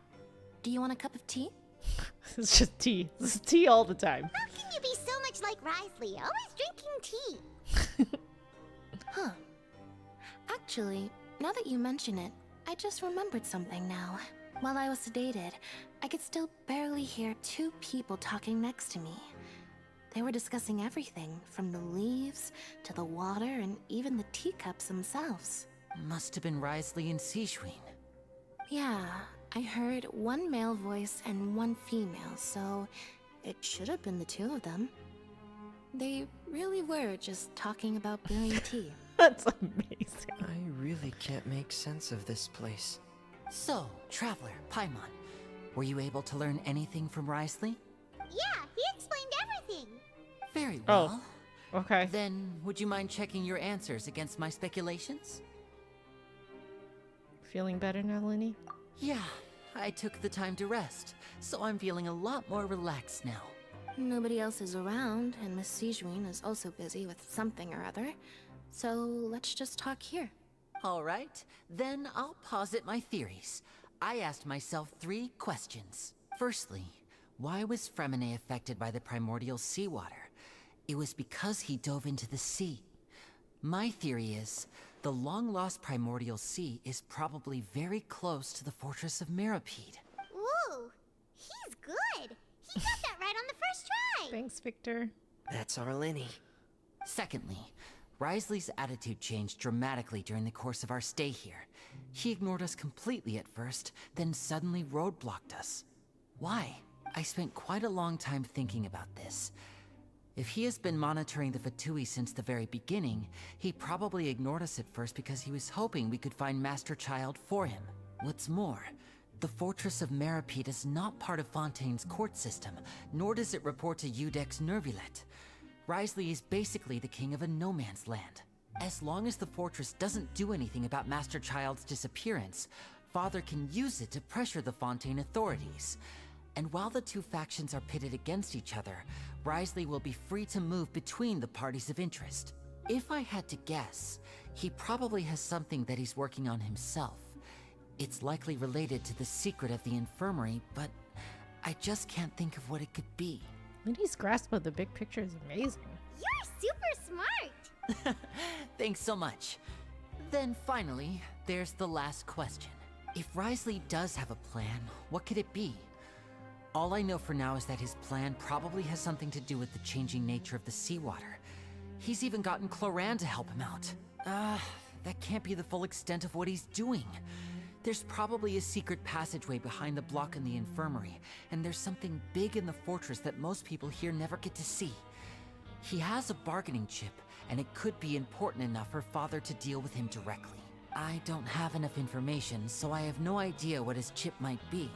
Do you want a cup of tea? It's just tea. This is tea all the time. How can you be so much like Risley, always drinking tea? Huh. Actually, now that you mention it, I just remembered something now. While I was sedated, I could still barely hear 2 people talking next to me. They were discussing everything, from the leaves, to the water, and even the teacups themselves. Must have been Risley and Sejuin. Yeah, I heard 1 male voice and 1 female, so it should have been the 2 of them. They really were just talking about brewing tea. That's amazing. I really can't make sense of this place. So, Traveler, Paimon, were you able to learn anything from Risley? Yeah, he explained everything. Very well. Okay. Then, would you mind checking your answers against my speculations? Feeling better now, Lenny? Yeah, I took the time to rest, so I'm feeling a lot more relaxed now. Nobody else is around, and Miss Sijuin is also busy with something or other. So let's just talk here. All right, then I'll posit my theories. I asked myself 3 questions. Firstly, why was Fremine affected by the primordial seawater? It was because he dove into the sea. My theory is, the long-lost primordial sea is probably very close to the fortress of Mirapede. Ooh, he's good. He got that right on the first try. Thanks, Victor. That's our Lenny. Secondly, Wriothesley's attitude changed dramatically during the course of our stay here. He ignored us completely at first, then suddenly roadblocked us. Why? I spent quite a long time thinking about this. If he has been monitoring the Fatui since the very beginning, he probably ignored us at first because he was hoping we could find Master Child for him. What's more, the Fortress of Mirapede is not part of Fontaine's court system, nor does it report to Udex Nervulet. Wriothesley is basically the king of a no-man's land. As long as the fortress doesn't do anything about Master Child's disappearance, Father can use it to pressure the Fontaine authorities. And while the 2 factions are pitted against each other, Wriothesley will be free to move between the parties of interest. If I had to guess, he probably has something that he's working on himself. It's likely related to the secret of the infirmary, but I just can't think of what it could be. Lenny's grasp of the big picture is amazing. You're super smart. Thanks so much. Then finally, there's the last question. If Wriothesley does have a plan, what could it be? All I know for now is that his plan probably has something to do with the changing nature of the seawater. He's even gotten Cloran to help him out. That can't be the full extent of what he's doing. There's probably a secret passageway behind the block in the infirmary, and there's something big in the fortress that most people here never get to see. He has a bargaining chip, and it could be important enough for Father to deal with him directly. I don't have enough information, so I have no idea what his chip might be.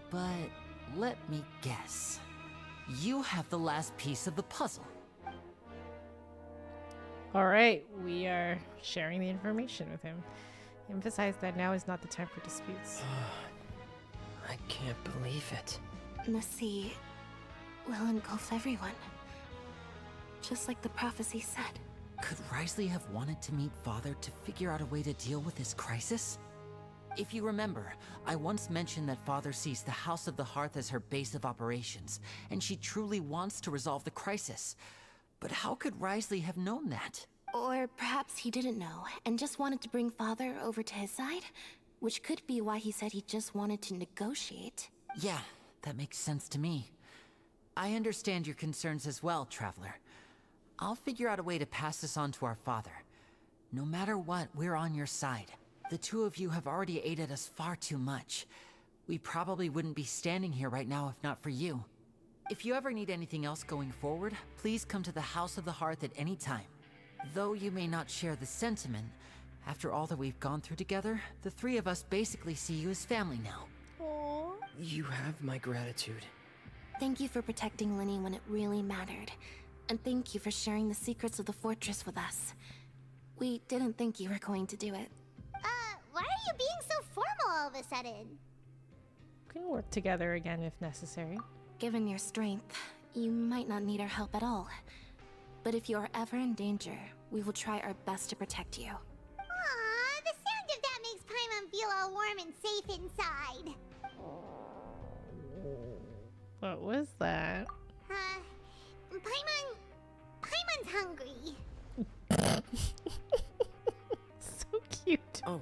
But let me guess. You have the last piece of the puzzle. All right, we are sharing the information with him. Emphasize that now is not the time for disputes. I can't believe it. The sea will engulf everyone. Just like the prophecy said. Could Wriothesley have wanted to meet Father to figure out a way to deal with this crisis? If you remember, I once mentioned that Father sees the House of the Hearth as her base of operations, and she truly wants to resolve the crisis. But how could Wriothesley have known that? Or perhaps he didn't know, and just wanted to bring Father over to his side? Which could be why he said he just wanted to negotiate. Yeah, that makes sense to me. I understand your concerns as well, Traveler. I'll figure out a way to pass this on to our father. No matter what, we're on your side. The 2 of you have already aided us far too much. We probably wouldn't be standing here right now if not for you. If you ever need anything else going forward, please come to the House of the Hearth at any time. Though you may not share the sentiment, after all that we've gone through together, the 3 of us basically see you as family now. Aww. You have my gratitude. Thank you for protecting Lenny when it really mattered. And thank you for sharing the secrets of the fortress with us. We didn't think you were going to do it. Why are you being so formal all of a sudden? We can work together again if necessary. Given your strength, you might not need our help at all. But if you are ever in danger, we will try our best to protect you. Aww, the sound of that makes Paimon feel all warm and safe inside. What was that? Paimon's hungry. So cute. Oh,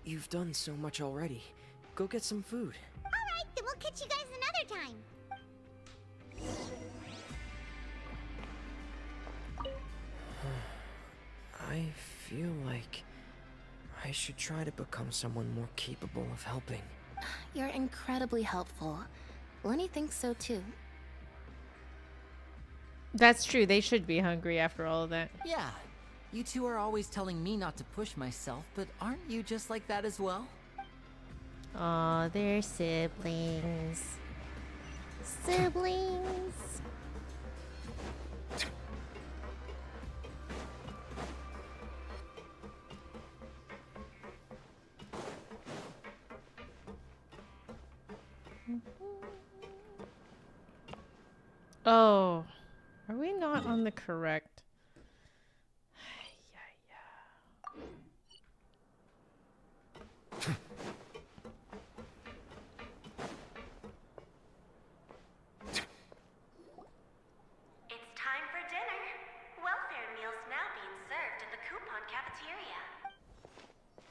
you've done so much already. Go get some food. Alright, then we'll catch you guys another time. I feel like I should try to become someone more capable of helping. You're incredibly helpful. Lenny thinks so too. That's true. They should be hungry after all of that. Yeah. You 2 are always telling me not to push myself, but aren't you just like that as well? Aw, they're siblings. Siblings. Oh, are we not on the correct? It's time for dinner. Welfare meals now being served at the coupon cafeteria.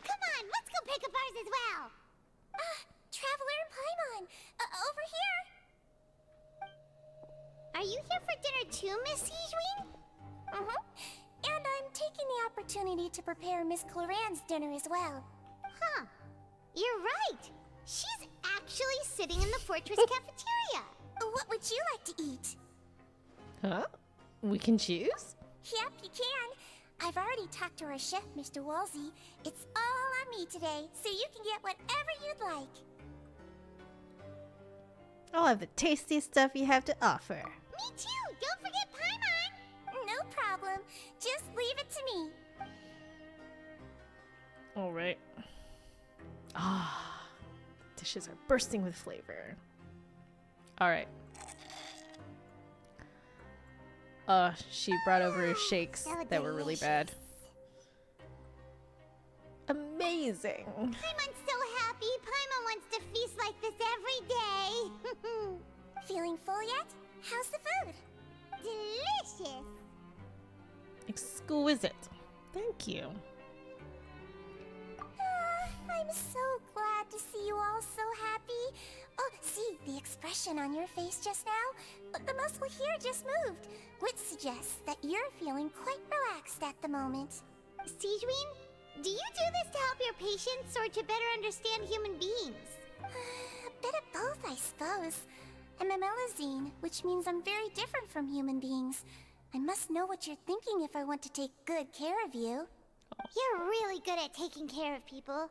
Come on, let's go pick up ours as well. Traveler and Paimon, over here. Are you here for dinner too, Miss Sijwin? And I'm taking the opportunity to prepare Miss Cloran's dinner as well. Huh. You're right. She's actually sitting in the fortress cafeteria. What would you like to eat? Huh? We can choose? Yep, you can. I've already talked to our chef, Mr. Wolsey. It's all on me today, so you can get whatever you'd like. I'll have the tastiest stuff you have to offer. Me too! Don't forget Paimon! No problem. Just leave it to me. All right. Ah, dishes are bursting with flavor. All right. She brought over shakes that were really bad. Amazing. Paimon's so happy. Paimon wants to feast like this every day. Feeling full yet? How's the food? Delicious. Exquisite. Thank you. I'm so glad to see you all so happy. Oh, see, the expression on your face just now? The muscle here just moved, which suggests that you're feeling quite relaxed at the moment. Sijwin, do you do this to help your patients or to better understand human beings? A bit of both, I suppose. I'm a Melazine, which means I'm very different from human beings. I must know what you're thinking if I want to take good care of you. You're really good at taking care of people.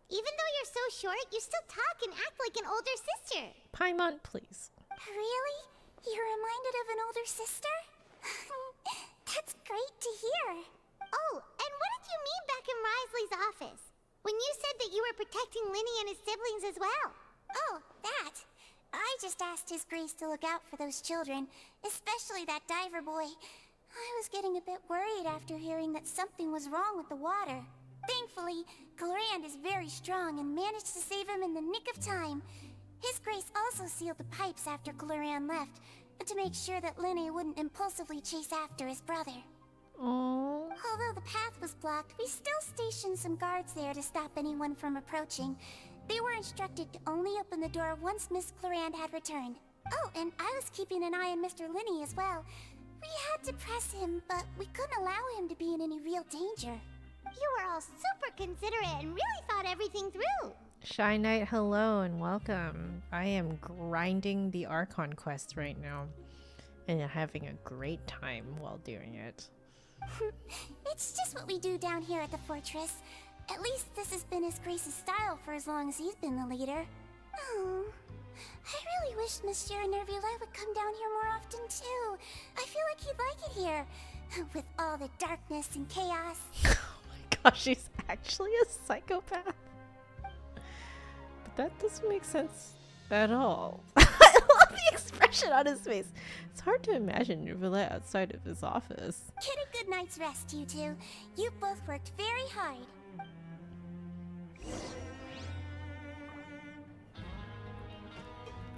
Even though you're so short, you still talk and act like an older sister. Paimon, please. Really? You're reminded of an older sister? That's great to hear. Oh, and what did you mean back in Risley's office? When you said that you were protecting Linny and his siblings as well? Oh, that. I just asked His Grace to look out for those children, especially that diver boy. I was getting a bit worried after hearing that something was wrong with the water. Thankfully, Cloran is very strong and managed to save him in the nick of time. His Grace also sealed the pipes after Cloran left, to make sure that Linny wouldn't impulsively chase after his brother. Oh. Although the path was blocked, we still stationed some guards there to stop anyone from approaching. They were instructed to only open the door once Miss Cloran had returned. Oh, and I was keeping an eye on Mr. Linny as well. We had to press him, but we couldn't allow him to be in any real danger. You were all super considerate and really thought everything through. Shy Knight, hello and welcome. I am grinding the Archon quest right now and having a great time while doing it. It's just what we do down here at the fortress. At least this has been His Grace's style for as long as he's been the leader. Oh, I really wish Monsieur Nervula would come down here more often too. I feel like he'd like it here, with all the darkness and chaos. Gosh, she's actually a psychopath. But that doesn't make sense at all. I love the expression on his face. It's hard to imagine Nervula outside of his office. Get a good night's rest, you two. You both worked very hard.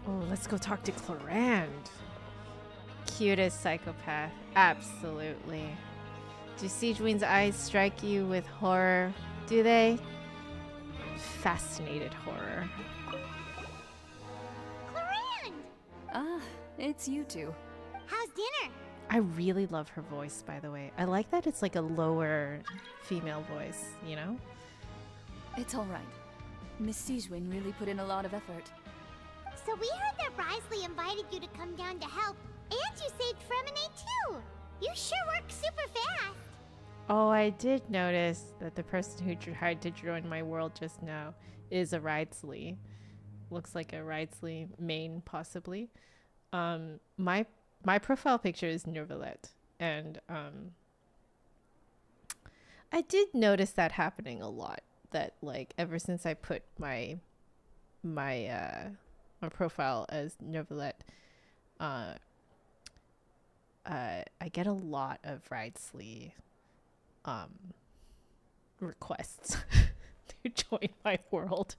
Oh, let's go talk to Clorand. Cutest psychopath. Absolutely. Do Sijwin's eyes strike you with horror? Do they? Fascinated horror. Clorand! Ah, it's you two. How's dinner? I really love her voice, by the way. I like that it's like a lower female voice, you know? It's all right. Miss Sijwin really put in a lot of effort. So we heard that Risley invited you to come down to help, and you saved Fremine too! You sure work super fast! Oh, I did notice that the person who tried to join my world just now is a Ridesley. Looks like a Ridesley main, possibly. My profile picture is Nervalet, and I did notice that happening a lot. That like ever since I put my profile as Novelette, I get a lot of Ridesley requests to join my world.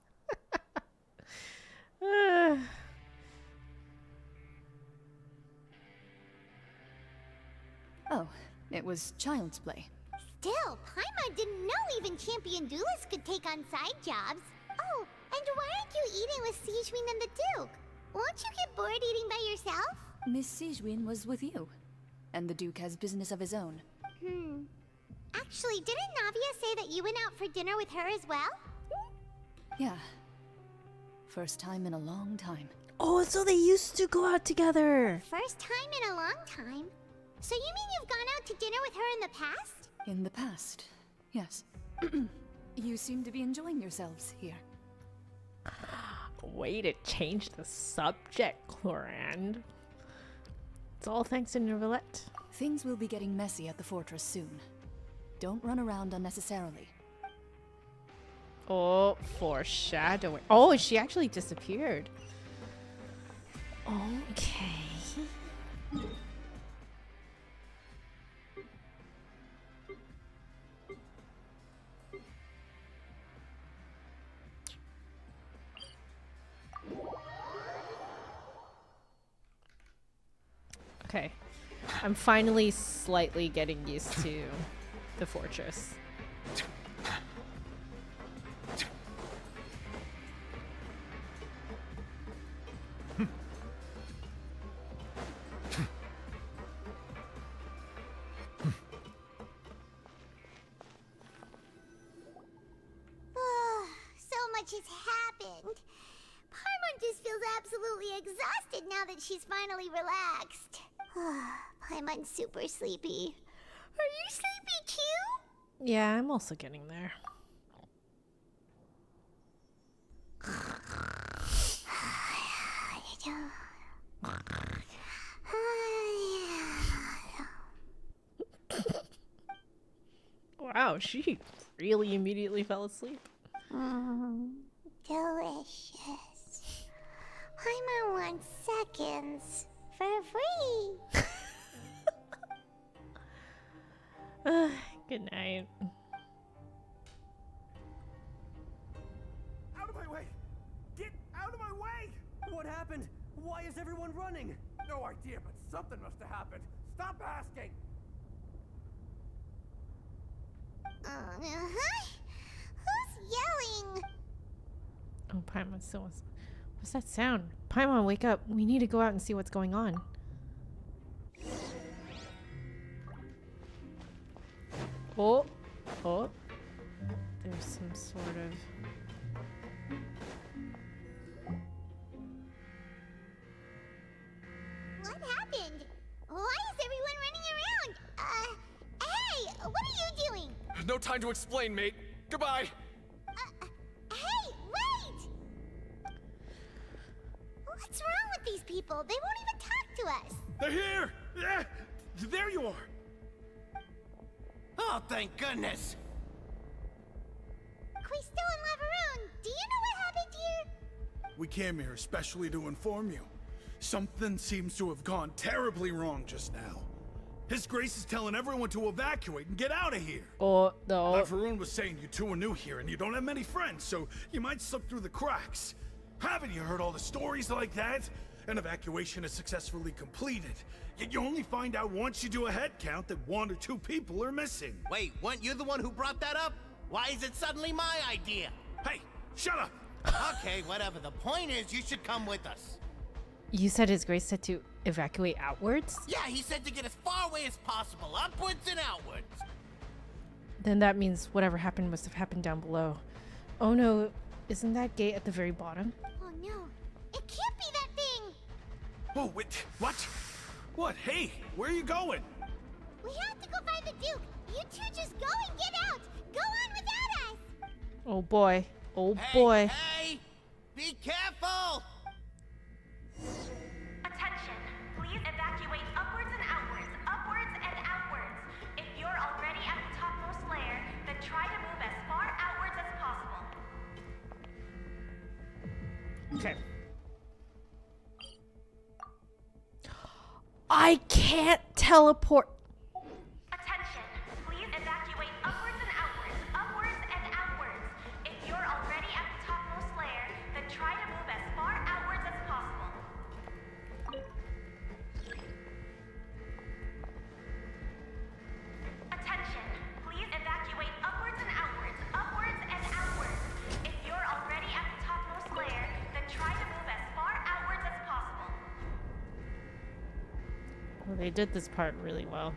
Oh, it was child's play. Still, Paimon didn't know even champion duelists could take on side jobs. Oh, and why aren't you eating with Sigewinne and the Duke? Won't you get bored eating by yourself? Miss Sigewinne was with you, and the Duke has business of his own. Actually, didn't Navia say that you went out for dinner with her as well? Yeah. First time in a long time. Oh, so they used to go out together. First time in a long time. So you mean you've gone out to dinner with her in the past? In the past, yes. You seem to be enjoying yourselves here. Way to change the subject, Clorand. It's all thanks to Novelette. Things will be getting messy at the fortress soon. Don't run around unnecessarily. Oh, foreshadowing. Oh, she actually disappeared. Okay. Okay. I'm finally slightly getting used to the fortress. So much has happened. Paimon just feels absolutely exhausted now that she's finally relaxed. Paimon's super sleepy. Are you sleepy too? Yeah, I'm also getting there. Wow, she really immediately fell asleep. Delicious. Paimon wants seconds for free. Good night. Out of my way! Get out of my way! What happened? Why is everyone running? No idea, but something must have happened. Stop asking! Who's yelling? Oh, Paimon still was. What's that sound? Paimon, wake up. We need to go out and see what's going on. Oh. Oh. There's some sort of... What happened? Why is everyone running around? Hey, what are you doing? No time to explain, mate. Goodbye! Hey, wait! What's wrong with these people? They won't even talk to us. They're here! Yeah, there you are! Oh, thank goodness! Quisto and Laveroon, do you know what happened here? We came here especially to inform you. Something seems to have gone terribly wrong just now. His Grace is telling everyone to evacuate and get out of here. Oh, no. Laveroon was saying you two are new here and you don't have many friends, so you might slip through the cracks. Haven't you heard all the stories like that? An evacuation is successfully completed, yet you only find out once you do a head count that 1 or 2 people are missing. Wait, weren't you the one who brought that up? Why is it suddenly my idea? Hey, shut up! Okay, whatever. The point is, you should come with us. You said His Grace said to evacuate outwards? Yeah, he said to get as far away as possible, upwards and outwards. Then that means whatever happened must have happened down below. Oh no, isn't that gate at the very bottom? Oh no, it can't be that thing! Oh, wait, what? What? Hey, where are you going? We have to go find the Duke! You two just go and get out! Go on without us! Oh boy. Oh boy. Hey! Be careful! Attention, please evacuate upwards and outwards, upwards and outwards. Okay. I can't teleport. Attention, please evacuate upwards and outwards, upwards and outwards. If you're already at the topmost layer, then try to move as far outwards as possible. Attention, please evacuate upwards and outwards, upwards and outwards. If you're already at the topmost layer, then try to move as far outwards as possible. Well, they did this part really well.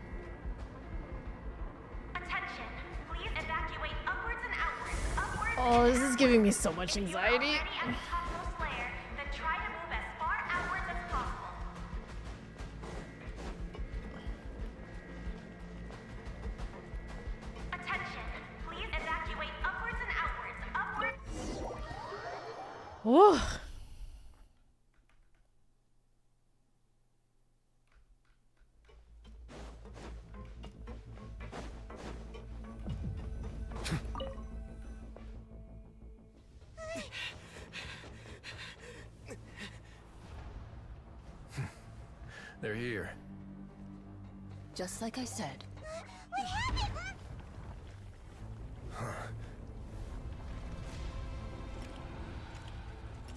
Attention, please evacuate upwards and outwards, upwards. Oh, this is giving me so much anxiety. Already at the topmost layer, then try to move as far outwards as possible. Attention, please evacuate upwards and outwards, upwards. Whoa. They're here. Just like I said.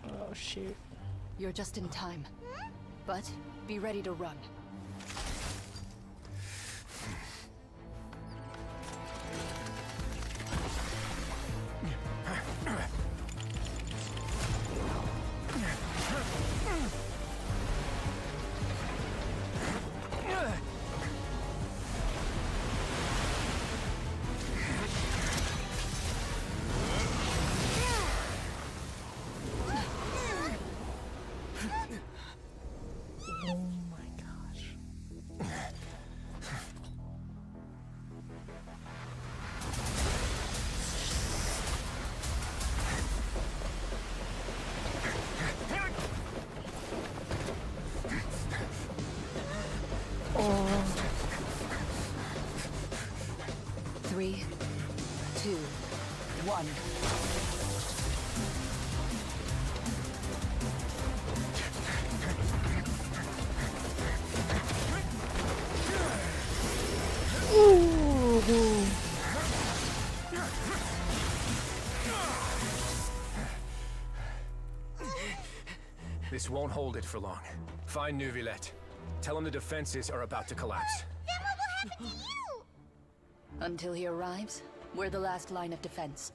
Oh, shoot. You're just in time. But be ready to run. Oh. 3, 2, 1. Ooh. This won't hold it for long. Find Neuvillette. Tell him the defenses are about to collapse. Then what will happen to you? Until he arrives, we're the last line of defense.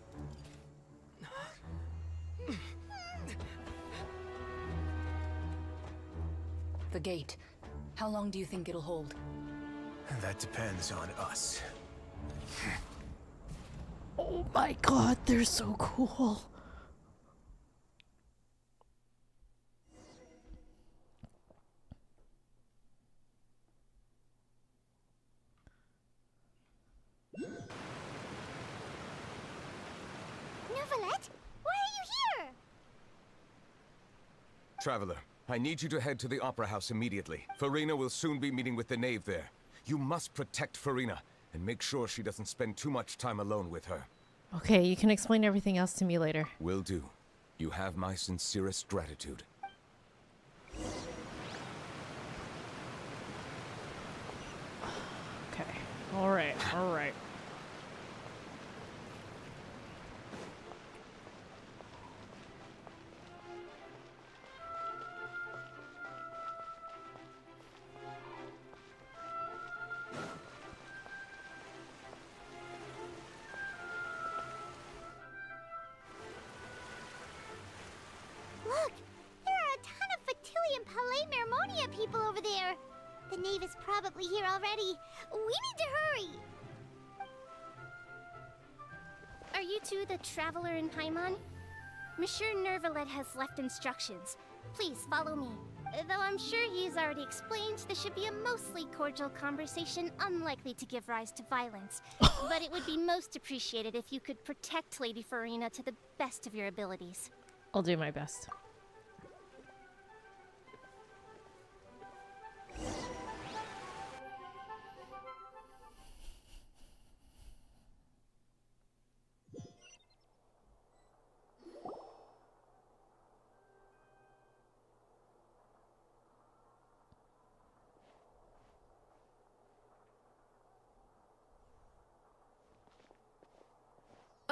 The gate. How long do you think it'll hold? That depends on us. Oh my god, they're so cool. Neuvillette, why are you here? Traveler, I need you to head to the Opera House immediately. Farina will soon be meeting with the knave there. You must protect Farina, and make sure she doesn't spend too much time alone with her. Okay, you can explain everything else to me later. Will do. You have my sincerest gratitude. Okay. Alright, alright. Look, there are a ton of Fatilian Palais Mermonia people over there. The knave is probably here already. We need to hurry. Are you two the traveler in Paimon? Monsieur Neuvillette has left instructions. Please follow me. Though I'm sure he's already explained, this should be a mostly cordial conversation, unlikely to give rise to violence. But it would be most appreciated if you could protect Lady Farina to the best of your abilities. I'll do my best.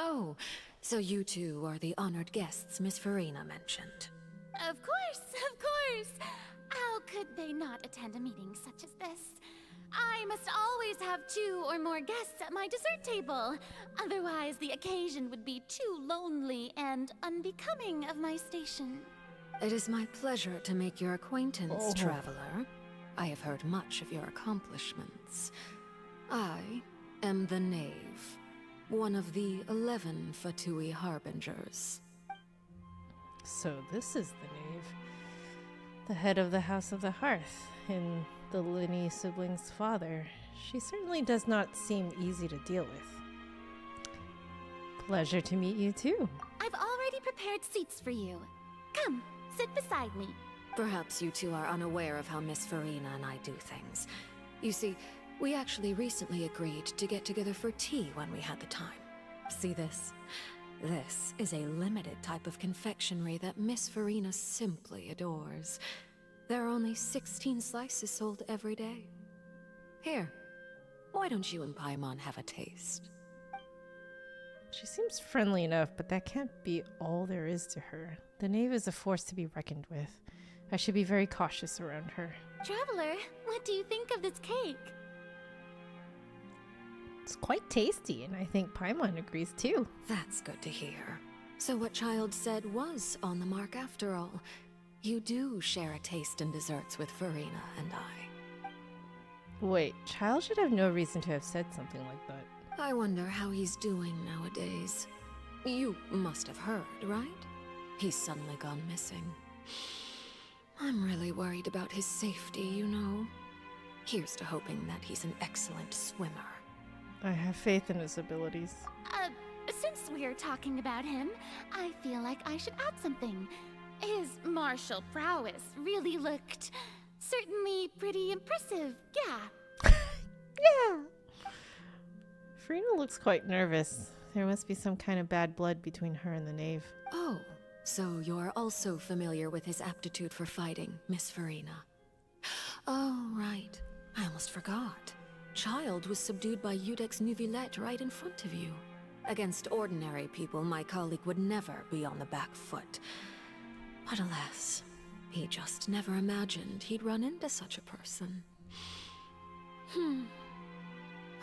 Oh, so you two are the honored guests Miss Farina mentioned. Of course, of course. How could they not attend a meeting such as this? I must always have 2 or more guests at my dessert table. Otherwise, the occasion would be too lonely and unbecoming of my station. It is my pleasure to make your acquaintance, Oh. traveler. I have heard much of your accomplishments. I am the Knave, one of the 11 Fatui Harbingers. So this is the Knave, the head of the House of the Hearth, and the Linny siblings' father. She certainly does not seem easy to deal with. Pleasure to meet you too. I've already prepared seats for you. Come, sit beside me. Perhaps you two are unaware of how Miss Farina and I do things. You see, we actually recently agreed to get together for tea when we had the time. See this? This is a limited type of confectionery that Miss Farina simply adores. There are only 16 slices sold every day. Here, why don't you and Paimon have a taste? She seems friendly enough, but that can't be all there is to her. The Knave is a force to be reckoned with. I should be very cautious around her. Traveler, what do you think of this cake? It's quite tasty, and I think Paimon agrees too. That's good to hear. So what Child said was on the mark after all. You do share a taste in desserts with Farina and I. Wait, Child should have no reason to have said something like that. I wonder how he's doing nowadays. You must have heard, right? He's suddenly gone missing. I'm really worried about his safety, you know. Here's to hoping that he's an excellent swimmer. I have faith in his abilities. Since we're talking about him, I feel like I should add something. His martial prowess really looked certainly pretty impressive, yeah. Yeah. Farina looks quite nervous. There must be some kind of bad blood between her and the Knave. Oh, so you're also familiar with his aptitude for fighting, Miss Farina. Oh, right. I almost forgot. Child was subdued by Udex Nuvillette right in front of you. Against ordinary people, my colleague would never be on the back foot. But alas, he just never imagined he'd run into such a person.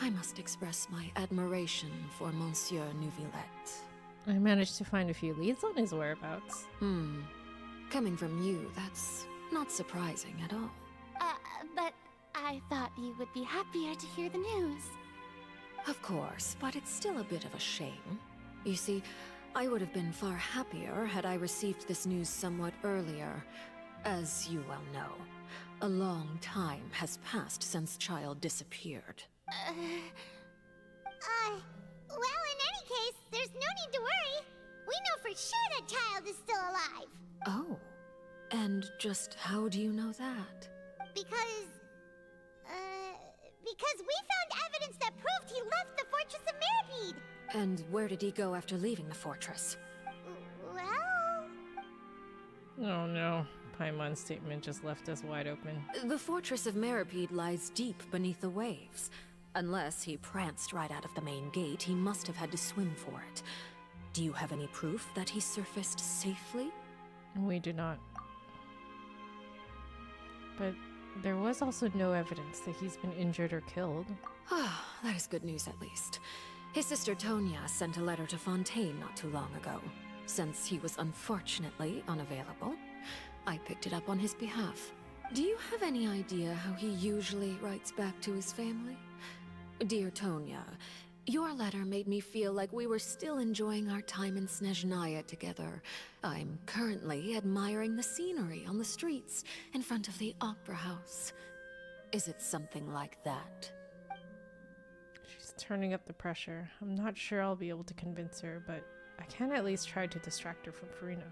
I must express my admiration for Monsieur Nuvillette. I managed to find a few leads on his whereabouts. Coming from you, that's not surprising at all. But I thought you would be happier to hear the news. Of course, but it's still a bit of a shame. You see, I would have been far happier had I received this news somewhat earlier. As you well know, a long time has passed since Child disappeared. Well, in any case, there's no need to worry. We know for sure that Child is still alive. Oh, and just how do you know that? Because we found evidence that proved he left the Fortress of Mirapede. And where did he go after leaving the fortress? Well... Oh no. Paimon's statement just left us wide open. The Fortress of Mirapede lies deep beneath the waves. Unless he pranced right out of the main gate, he must have had to swim for it. Do you have any proof that he surfaced safely? We do not. But there was also no evidence that he's been injured or killed. Ah, that is good news at least. His sister Tonya sent a letter to Fontaine not too long ago. Since he was unfortunately unavailable, I picked it up on his behalf. Do you have any idea how he usually writes back to his family? Dear Tonya, your letter made me feel like we were still enjoying our time in Snezhnaya together. I'm currently admiring the scenery on the streets in front of the Opera House. Is it something like that? She's turning up the pressure. I'm not sure I'll be able to convince her, but I can at least try to distract her from Farina.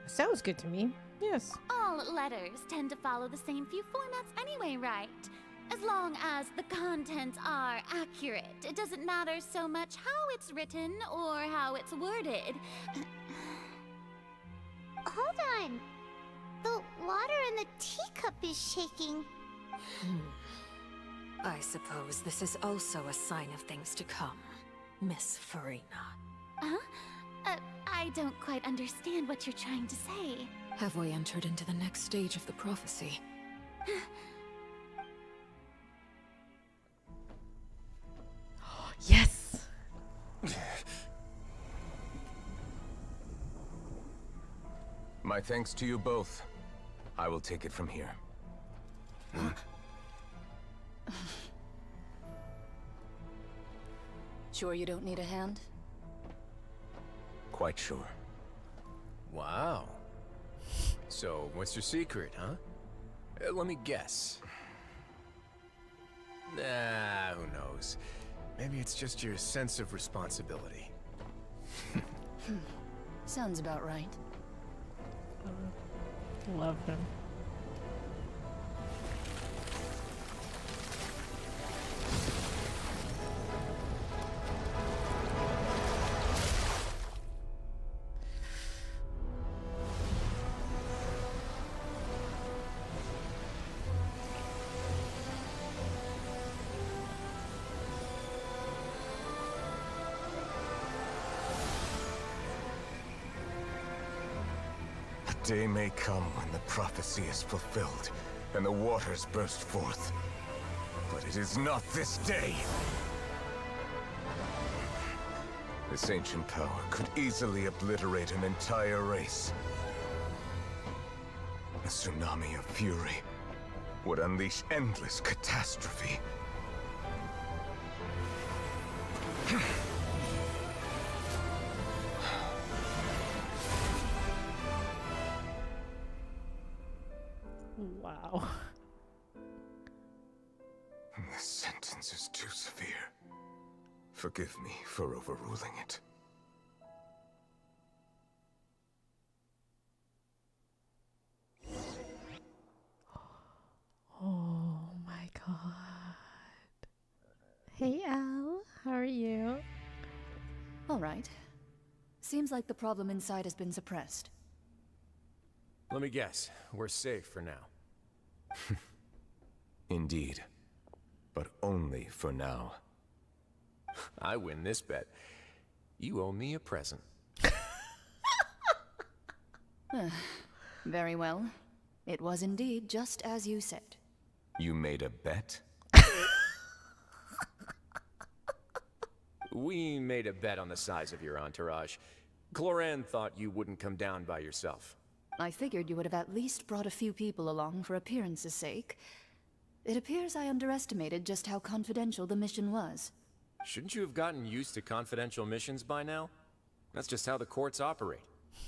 Sounds good to me. Yes. All letters tend to follow the same few formats anyway, right? As long as the contents are accurate, it doesn't matter so much how it's written or how it's worded. Hold on. The water in the teacup is shaking. I suppose this is also a sign of things to come. Miss Farina. Huh? I don't quite understand what you're trying to say. Have we entered into the next stage of the prophecy? Yes! My thanks to you both. I will take it from here. Sure you don't need a hand? Quite sure. Wow. So, what's your secret, huh? Let me guess. Nah, who knows? Maybe it's just your sense of responsibility. Sounds about right. Love him. Day may come when the prophecy is fulfilled, and the waters burst forth. But it is not this day! This ancient power could easily obliterate an entire race. A tsunami of fury would unleash endless catastrophe. Wow. This sentence is too severe. Forgive me for overruling it. Oh my god. Hey Al, how are you? All right. Seems like the problem inside has been suppressed. Let me guess. We're safe for now. Indeed. But only for now. I win this bet. You owe me a present. Very well. It was indeed just as you said. You made a bet? We made a bet on the size of your entourage. Cloran thought you wouldn't come down by yourself. I figured you would have at least brought a few people along for appearance's sake. It appears I underestimated just how confidential the mission was. Shouldn't you have gotten used to confidential missions by now? That's just how the courts operate.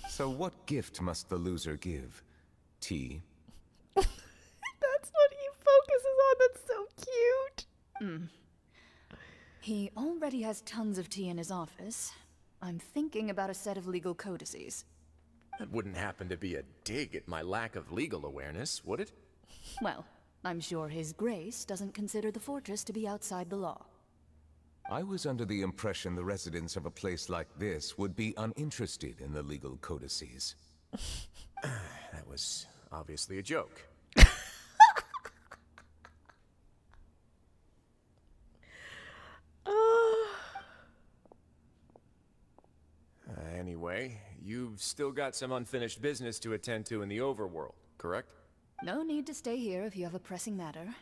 So what gift must the loser give? Tea? That's what he focuses on. That's so cute. He already has tons of tea in his office. I'm thinking about a set of legal codices. That wouldn't happen to be a dig at my lack of legal awareness, would it? Well, I'm sure His Grace doesn't consider the fortress to be outside the law. I was under the impression the residents of a place like this would be uninterested in the legal codices. That was obviously a joke. Anyway, you've still got some unfinished business to attend to in the overworld, correct? No need to stay here if you have a pressing matter.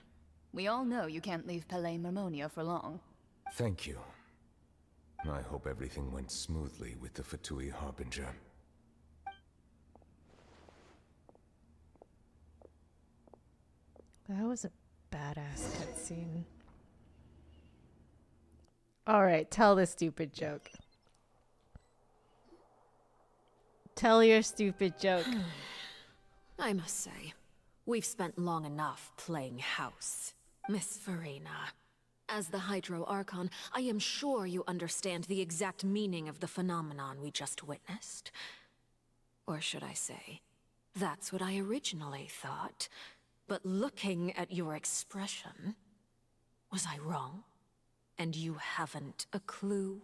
We all know you can't leave Palais Mermonia for long. Thank you. I hope everything went smoothly with the Fatui Harbinger. That was a badass cutscene. Alright, tell the stupid joke. Tell your stupid joke. I must say, we've spent long enough playing house. Miss Farina, as the Hydro Archon, I am sure you understand the exact meaning of the phenomenon we just witnessed. Or should I say, that's what I originally thought. But looking at your expression, was I wrong? And you haven't a clue?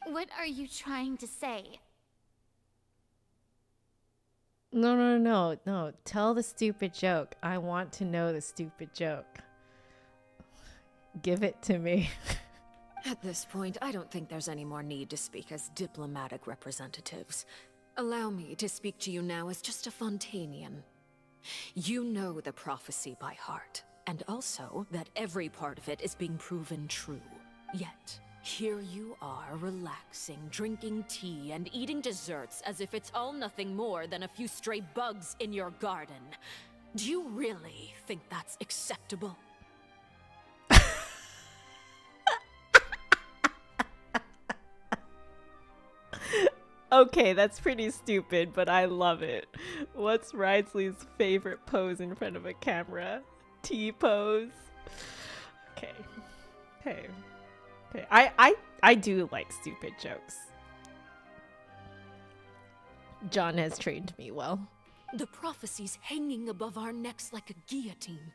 What are you trying to say? No. Tell the stupid joke. I want to know the stupid joke. Give it to me. At this point, I don't think there's any more need to speak as diplomatic representatives. Allow me to speak to you now as just a Fontanian. You know the prophecy by heart, and also that every part of it is being proven true. Yet, here you are relaxing, drinking tea, and eating desserts as if it's all nothing more than a few stray bugs in your garden. Do you really think that's acceptable? Okay, that's pretty stupid, but I love it. What's Wriothesley's favorite pose in front of a camera? T-pose. Okay. Okay. Okay. I do like stupid jokes. John has trained me well. The prophecy's hanging above our necks like a guillotine.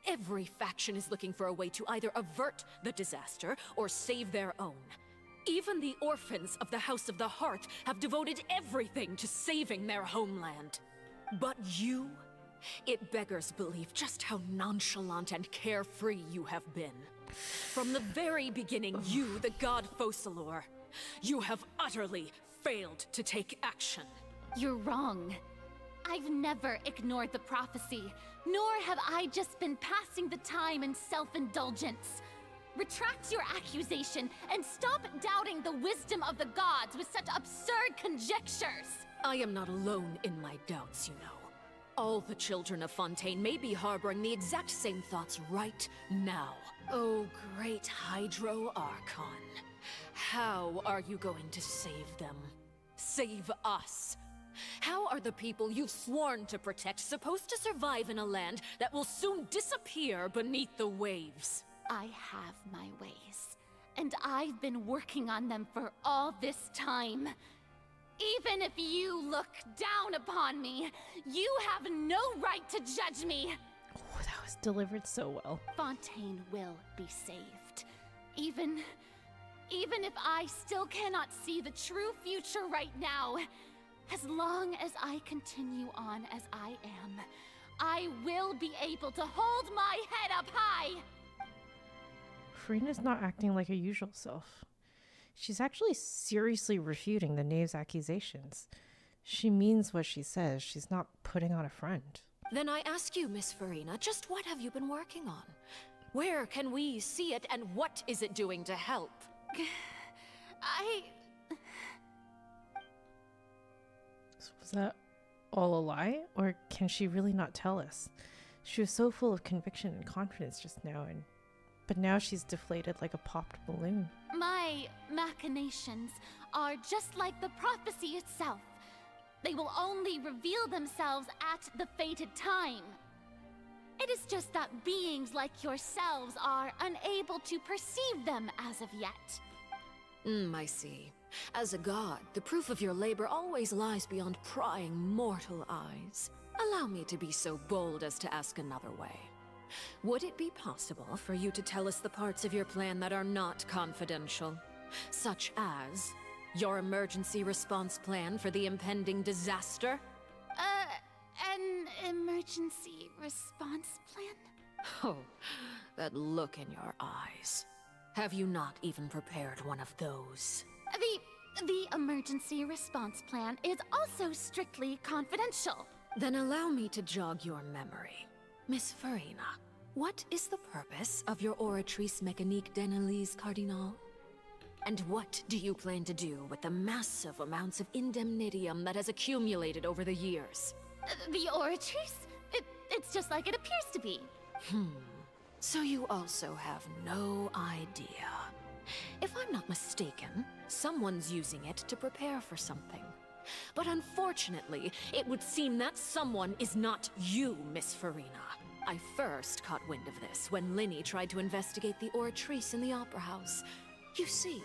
Every faction is looking for a way to either avert the disaster or save their own. Even the orphans of the House of the Hearth have devoted everything to saving their homeland. But you? It beggars belief just how nonchalant and carefree you have been. From the very beginning, you, the god Focalor, you have utterly failed to take action. You're wrong. I've never ignored the prophecy, nor have I just been passing the time in self-indulgence. Retract your accusation and stop doubting the wisdom of the gods with such absurd conjectures. I am not alone in my doubts, you know. All the children of Fontaine may be harboring the exact same thoughts right now. Oh, great Hydro Archon. How are you going to save them? Save us? How are the people you've sworn to protect supposed to survive in a land that will soon disappear beneath the waves? I have my ways, and I've been working on them for all this time. Even if you look down upon me, you have no right to judge me. Oh, that was delivered so well. Fontaine will be saved. Even if I still cannot see the true future right now, as long as I continue on as I am, I will be able to hold my head up high. Furina's not acting like her usual self. She's actually seriously refuting the knave's accusations. She means what she says. She's not putting on a front. Then I ask you, Miss Furina, just what have you been working on? Where can we see it, and what is it doing to help? Was that all a lie? Or can she really not tell us? She was so full of conviction and confidence just now, but now she's deflated like a popped balloon. My machinations are just like the prophecy itself. They will only reveal themselves at the fated time. It is just that beings like yourselves are unable to perceive them as of yet. I see. As a god, the proof of your labor always lies beyond prying mortal eyes. Allow me to be so bold as to ask another way. Would it be possible for you to tell us the parts of your plan that are not confidential? Such as your emergency response plan for the impending disaster? An emergency response plan? Oh, that look in your eyes. Have you not even prepared one of those? The emergency response plan is also strictly confidential. Then allow me to jog your memory. Miss Furina, what is the purpose of your Oratrice Mécanique d'Analyse Cardinal? And what do you plan to do with the massive amounts of indemnitium that has accumulated over the years? The Oratrice? It's just like it appears to be. So you also have no idea. If I'm not mistaken, someone's using it to prepare for something. But unfortunately, it would seem that someone is not you, Miss Furina. I first caught wind of this when Linny tried to investigate the Oratrice in the Opera House. You see,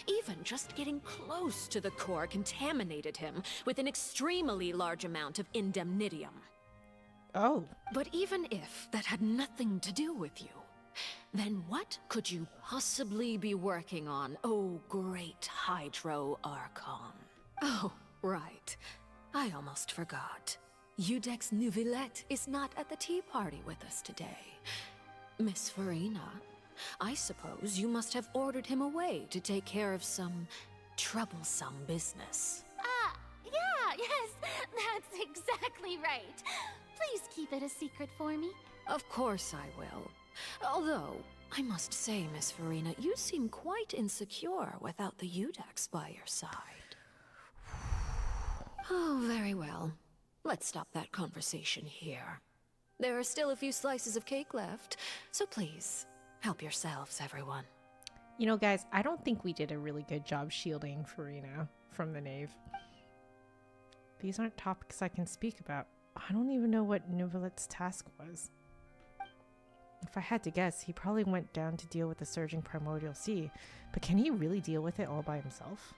even just getting close to the core contaminated him with an extremely large amount of indemnitium. Oh. But even if that had nothing to do with you, then what could you possibly be working on, oh great Hydro Archon? Oh, right. I almost forgot. Udex Neuvillette is not at the tea party with us today. Miss Furina, I suppose you must have ordered him away to take care of some troublesome business. Yeah, yes, that's exactly right. Please keep it a secret for me. Of course I will. Although, I must say, Miss Farina, you seem quite insecure without the Udex by your side. Oh, very well. Let's stop that conversation here. There are still a few slices of cake left, so please, help yourselves, everyone. You know, guys, I don't think we did a really good job shielding Farina from the Knave. These aren't topics I can speak about. I don't even know what Neuvillit's task was. If I had to guess, he probably went down to deal with the surging primordial sea, but can he really deal with it all by himself?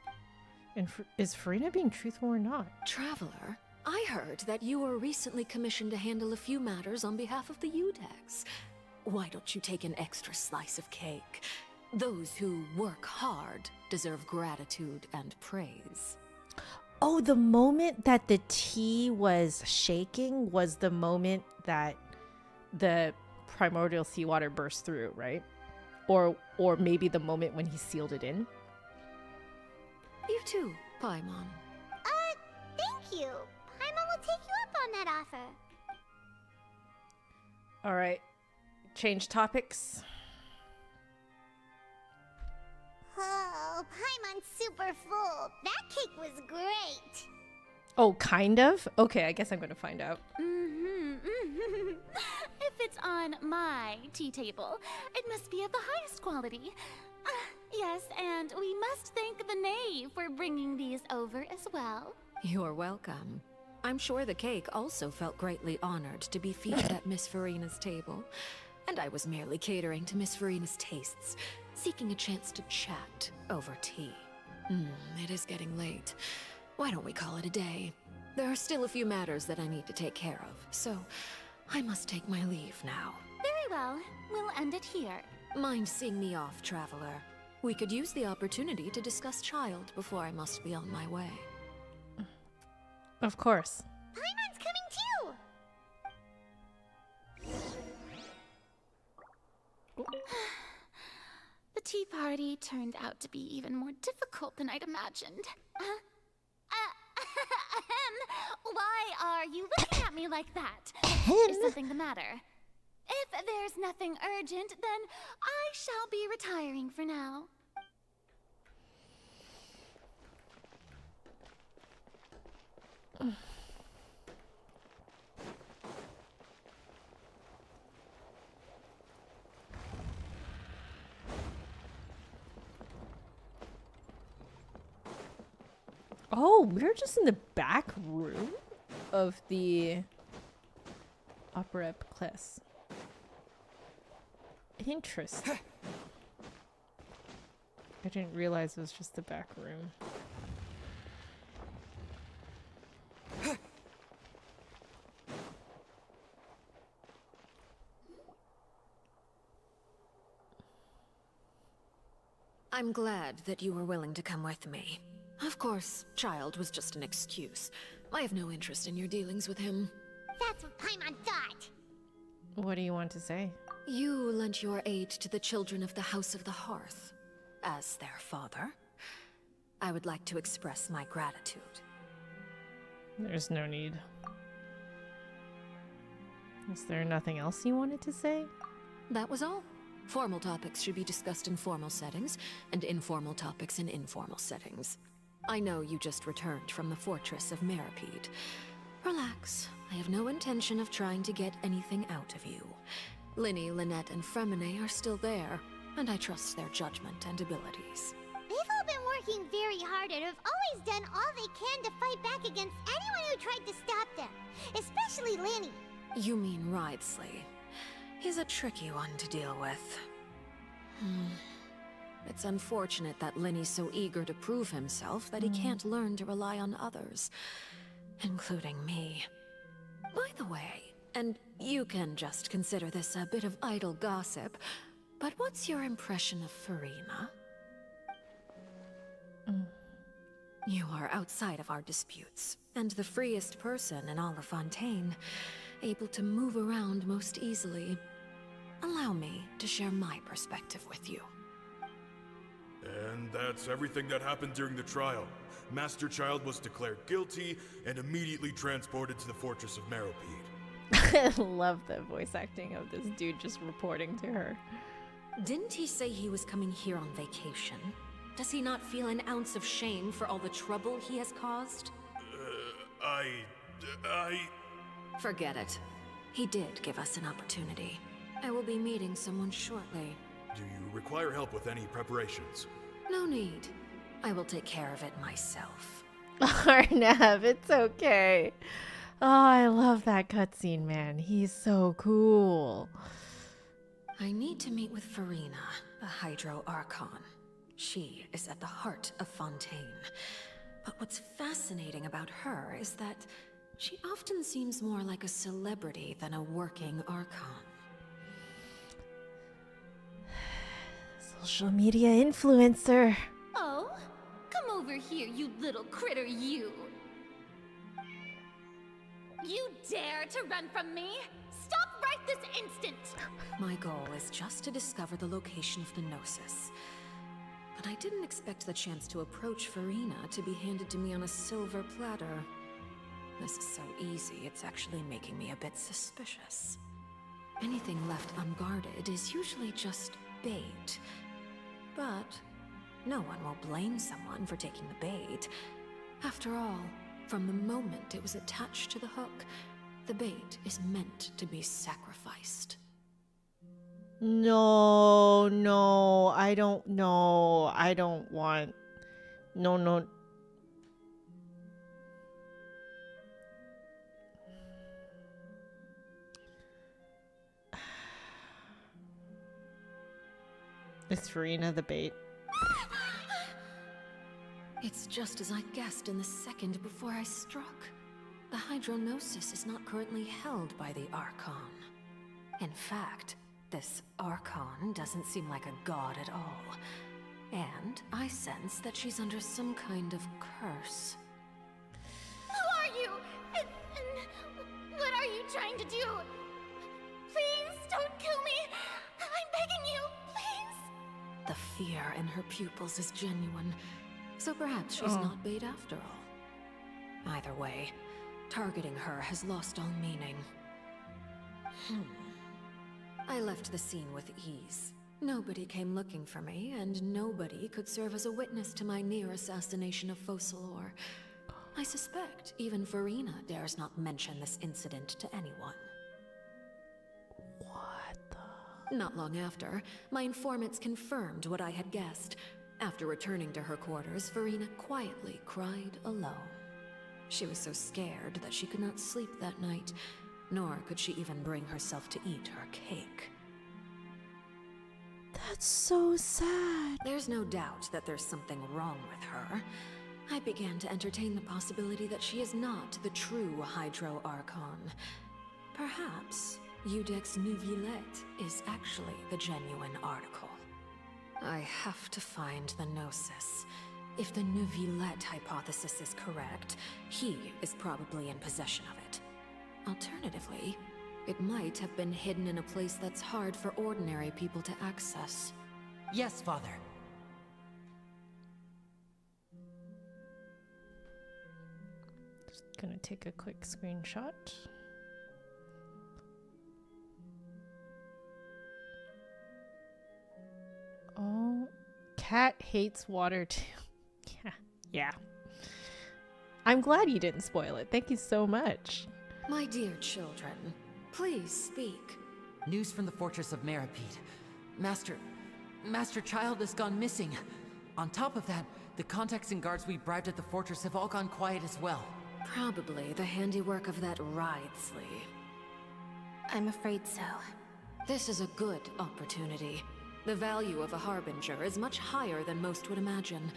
And is Farina being truthful or not? Traveler, I heard that you were recently commissioned to handle a few matters on behalf of the Udex. Why don't you take an extra slice of cake? Those who work hard deserve gratitude and praise. Oh, the moment that the tea was shaking was the moment that the primordial seawater burst through, right? Or maybe the moment when he sealed it in. You too, Paimon. Thank you. Paimon will take you up on that offer. All right, change topics. Oh, Paimon's super full. That cake was great. Oh, kind of? Okay, I guess I'm gonna find out. If it's on my tea table, it must be of the highest quality. Yes, and we must thank the Knave for bringing these over as well. You're welcome. I'm sure the cake also felt greatly honored to be featured at Miss Farina's table. And I was merely catering to Miss Farina's tastes, seeking a chance to chat over tea. It is getting late. Why don't we call it a day? There are still a few matters that I need to take care of, so I must take my leave now. Very well. We'll end it here. Mind seeing me off, Traveler? We could use the opportunity to discuss Child before I must be on my way. Of course. Paimon's coming too! The tea party turned out to be even more difficult than I'd imagined. Why are you looking at me like that? Is something the matter? If there's nothing urgent, then I shall be retiring for now. Oh, we're just in the back room of the Opera Epiclese. Interesting. I didn't realize it was just the back room. I'm glad that you were willing to come with me. Of course, Child was just an excuse. I have no interest in your dealings with him. That's what Paimon thought. What do you want to say? You lent your aid to the children of the House of the Hearth. As their father, I would like to express my gratitude. There's no need. Is there nothing else you wanted to say? That was all. Formal topics should be discussed in formal settings, and informal topics in informal settings. I know you just returned from the fortress of Meripede. Relax. I have no intention of trying to get anything out of you. Linny, Lynette, and Fremine are still there, and I trust their judgment and abilities. They've all been working very hard and have always done all they can to fight back against anyone who tried to stop them. Especially Linny. You mean Wriothesley. He's a tricky one to deal with. It's unfortunate that Linny's so eager to prove himself that he can't learn to rely on others, including me. By the way, and you can just consider this a bit of idle gossip, but what's your impression of Farina? You are outside of our disputes, and the freest person in all of Fontaine, able to move around most easily. allow me to share my perspective with you. And that's everything that happened during the trial. Master Child was declared guilty and immediately transported to the Fortress of Meropide. I love the voice acting of this dude just reporting to her. Didn't he say he was coming here on vacation? Does he not feel an ounce of shame for all the trouble he has caused? Forget it. He did give us an opportunity. I will be meeting someone shortly. Do you require help with any preparations? No need. I will take care of it myself. Arnav, it's okay. Oh, I love that cutscene, man. He's so cool. I need to meet with Farina, the Hydro Archon. She is at the heart of Fontaine. But what's fascinating about her is that she often seems more like a celebrity than a working Archon. Social media influencer. Oh, come over here, you little critter, you. You dare to run from me? Stop right this instant! My goal is just to discover the location of the Gnosis. But I didn't expect the chance to approach Farina to be handed to me on a silver platter. This is so easy, it's actually making me a bit suspicious. Anything left unguarded is usually just bait. But no one will blame someone for taking the bait. After all, from the moment it was attached to the hook, the bait is meant to be sacrificed. No, I don't know. I don't want... No. Is Farina the bait? It's just as I guessed in the second before I struck. The Hydronosis is not currently held by the Archon. In fact, this Archon doesn't seem like a god at all. And I sense that she's under some kind of curse. Who are you? And what are you trying to do? Please don't kill me. I'm begging you, please. The fear in her pupils is genuine, so perhaps she's not bait after all. Either way, targeting her has lost all meaning. I left the scene with ease. Nobody came looking for me, and nobody could serve as a witness to my near assassination of Focalor. I suspect even Farina dares not mention this incident to anyone. Not long after, my informants confirmed what I had guessed. After returning to her quarters, Farina quietly cried alone. She was so scared that she could not sleep that night, nor could she even bring herself to eat her cake. That's so sad. There's no doubt that there's something wrong with her. I began to entertain the possibility that she is not the true Hydro Archon. Perhaps Eudex Neuvillette is actually the genuine article. I have to find the Gnosis. If the Neuvillette hypothesis is correct, he is probably in possession of it. Alternatively, it might have been hidden in a place that's hard for ordinary people to access. Yes, Father. Just gonna take a quick screenshot. Oh, Cat hates water too. Yeah. I'm glad you didn't spoil it. Thank you so much. My dear children, please speak. News from the Fortress of Meropide. Master Child has gone missing. On top of that, the contacts and guards we bribed at the fortress have all gone quiet as well. Probably the handiwork of that Wriothesley. I'm afraid so. This is a good opportunity. The value of a Harbinger is much higher than most would imagine.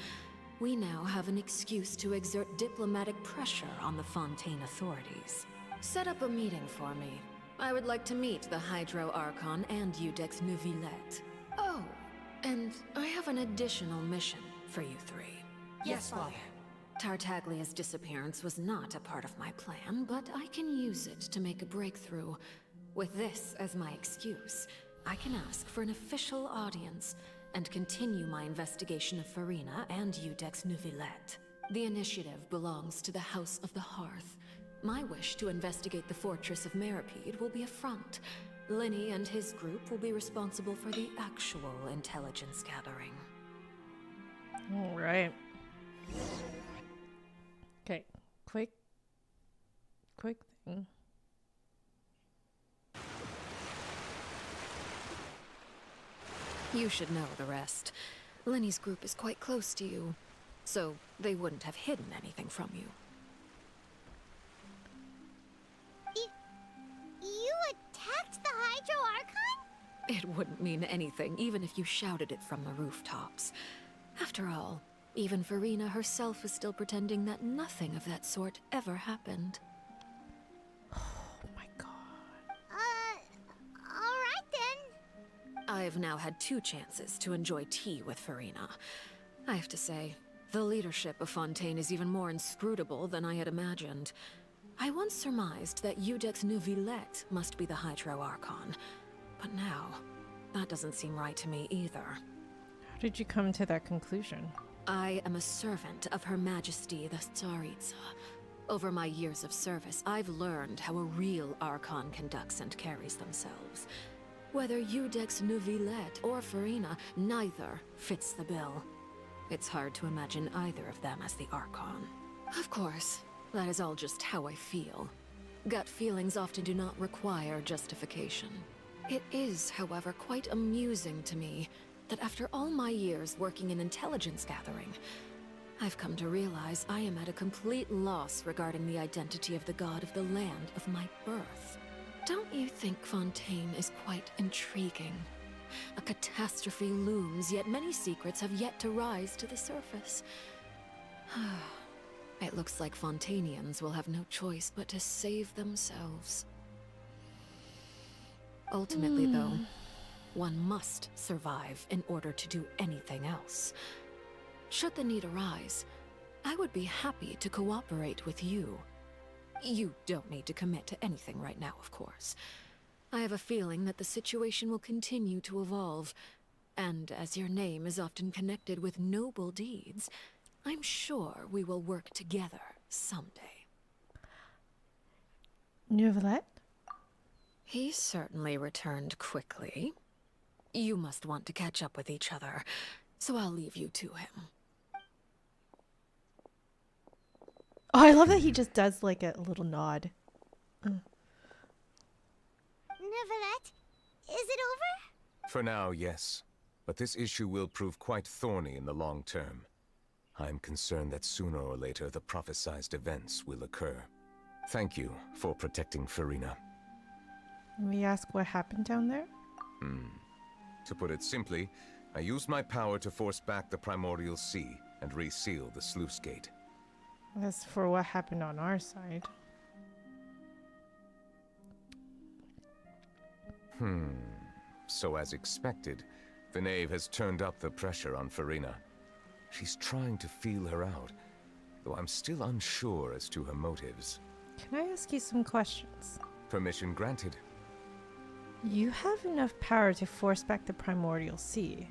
We now have an excuse to exert diplomatic pressure on the Fontaine authorities. Set up a meeting for me. I would like to meet the Hydro Archon and Eudex Neuvillette. Oh, and I have an additional mission for you three. Yes, Father. Tartaglia's disappearance was not a part of my plan, but I can use it to make a breakthrough. With this as my excuse, I can ask for an official audience and continue my investigation of Farina and Iudex Neuvillette. The initiative belongs to the House of the Hearth. My wish to investigate the fortress of Meripede will be a front. Lenny and his group will be responsible for the actual intelligence gathering. All right. Okay, quick thing. You should know the rest. Lenny's group is quite close to you, so they wouldn't have hidden anything from you. You attacked the Hydro Archon? It wouldn't mean anything, even if you shouted it from the rooftops. After all, even Farina herself is still pretending that nothing of that sort ever happened. Alright then. I've now had 2 chances to enjoy tea with Farina. I have to say, the leadership of Fontaine is even more inscrutable than I had imagined. I once surmised that Iudex Neuvillette must be the Hydro Archon, but now, that doesn't seem right to me either. How did you come to that conclusion? I am a servant of Her Majesty the Tsaritsa. Over my years of service, I've learned how a real Archon conducts and carries themselves. Whether Iudex Neuvillette or Farina, neither fits the bill. It's hard to imagine either of them as the Archon. Of course, that is all just how I feel. Gut feelings often do not require justification. It is, however, quite amusing to me that after all my years working in intelligence gathering, I've come to realize I am at a complete loss regarding the identity of the god of the land of my birth. Don't you think Fontaine is quite intriguing? A catastrophe looms, yet many secrets have yet to rise to the surface. It looks like Fontainians will have no choice but to save themselves. Ultimately, though, one must survive in order to do anything else. Should the need arise, I would be happy to cooperate with you. You don't need to commit to anything right now, of course. I have a feeling that the situation will continue to evolve, and as your name is often connected with noble deeds, I'm sure we will work together someday. Neuvillette? He certainly returned quickly. You must want to catch up with each other, so I'll leave you to him. Oh, I love that he just does like a little nod. Neuvillette, is it over? For now, yes. But this issue will prove quite thorny in the long term. I'm concerned that sooner or later the prophesized events will occur. Thank you for protecting Farina. Let me ask what happened down there? To put it simply, I used my power to force back the Primordial Sea and reseal the sluice gate. As for what happened on our side. So as expected, the knave has turned up the pressure on Farina. She's trying to feel her out, though I'm still unsure as to her motives. Can I ask you some questions? Permission granted. You have enough power to force back the Primordial Sea.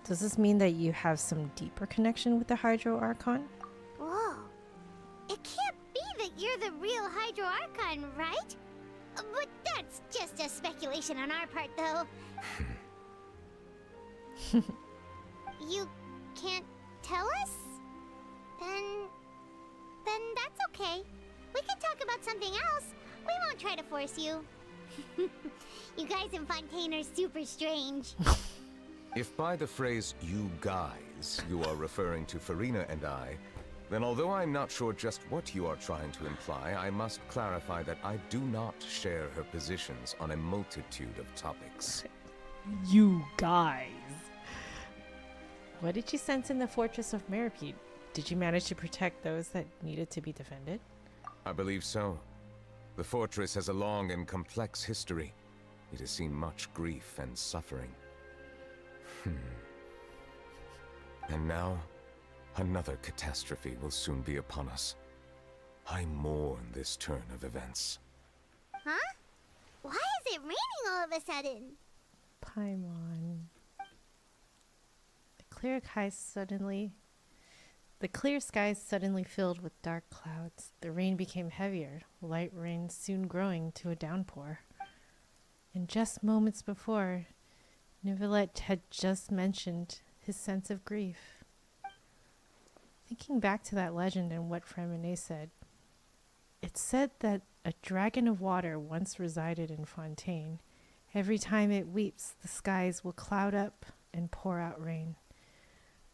Does this mean that you have some deeper connection with the Hydro Archon? Whoa. It can't be that you're the real Hydro Archon, right? But that's just a speculation on our part, though. You can't tell us? Then that's okay. We can talk about something else. We won't try to force you. You guys in Fontaine are super strange. If by the phrase, you guys, you are referring to Farina and I, then although I'm not sure just what you are trying to imply, I must clarify that I do not share her positions on a multitude of topics. You guys. What did you sense in the fortress of Meripede? Did you manage to protect those that needed to be defended? I believe so. The fortress has a long and complex history. It has seen much grief and suffering. And now, another catastrophe will soon be upon us. I mourn this turn of events. Huh? Why is it raining all of a sudden? Paimon. The clear skies suddenly filled with dark clouds. The rain became heavier, light rain soon growing to a downpour. And just moments before, Nivelette had just mentioned his sense of grief. Thinking back to that legend and what Freminet said, it said that a dragon of water once resided in Fontaine. Every time it weeps, the skies will cloud up and pour out rain.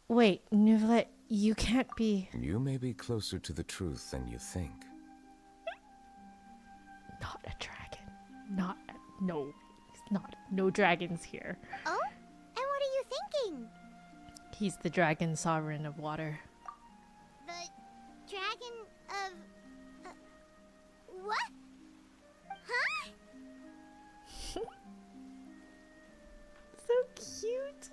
Wait, Nivelette, you can't be... You may be closer to the truth than you think. Not a dragon. No, it's not. No dragons here. Oh? And what are you thinking? He's the dragon sovereign of water. The dragon of... what? Huh? So cute.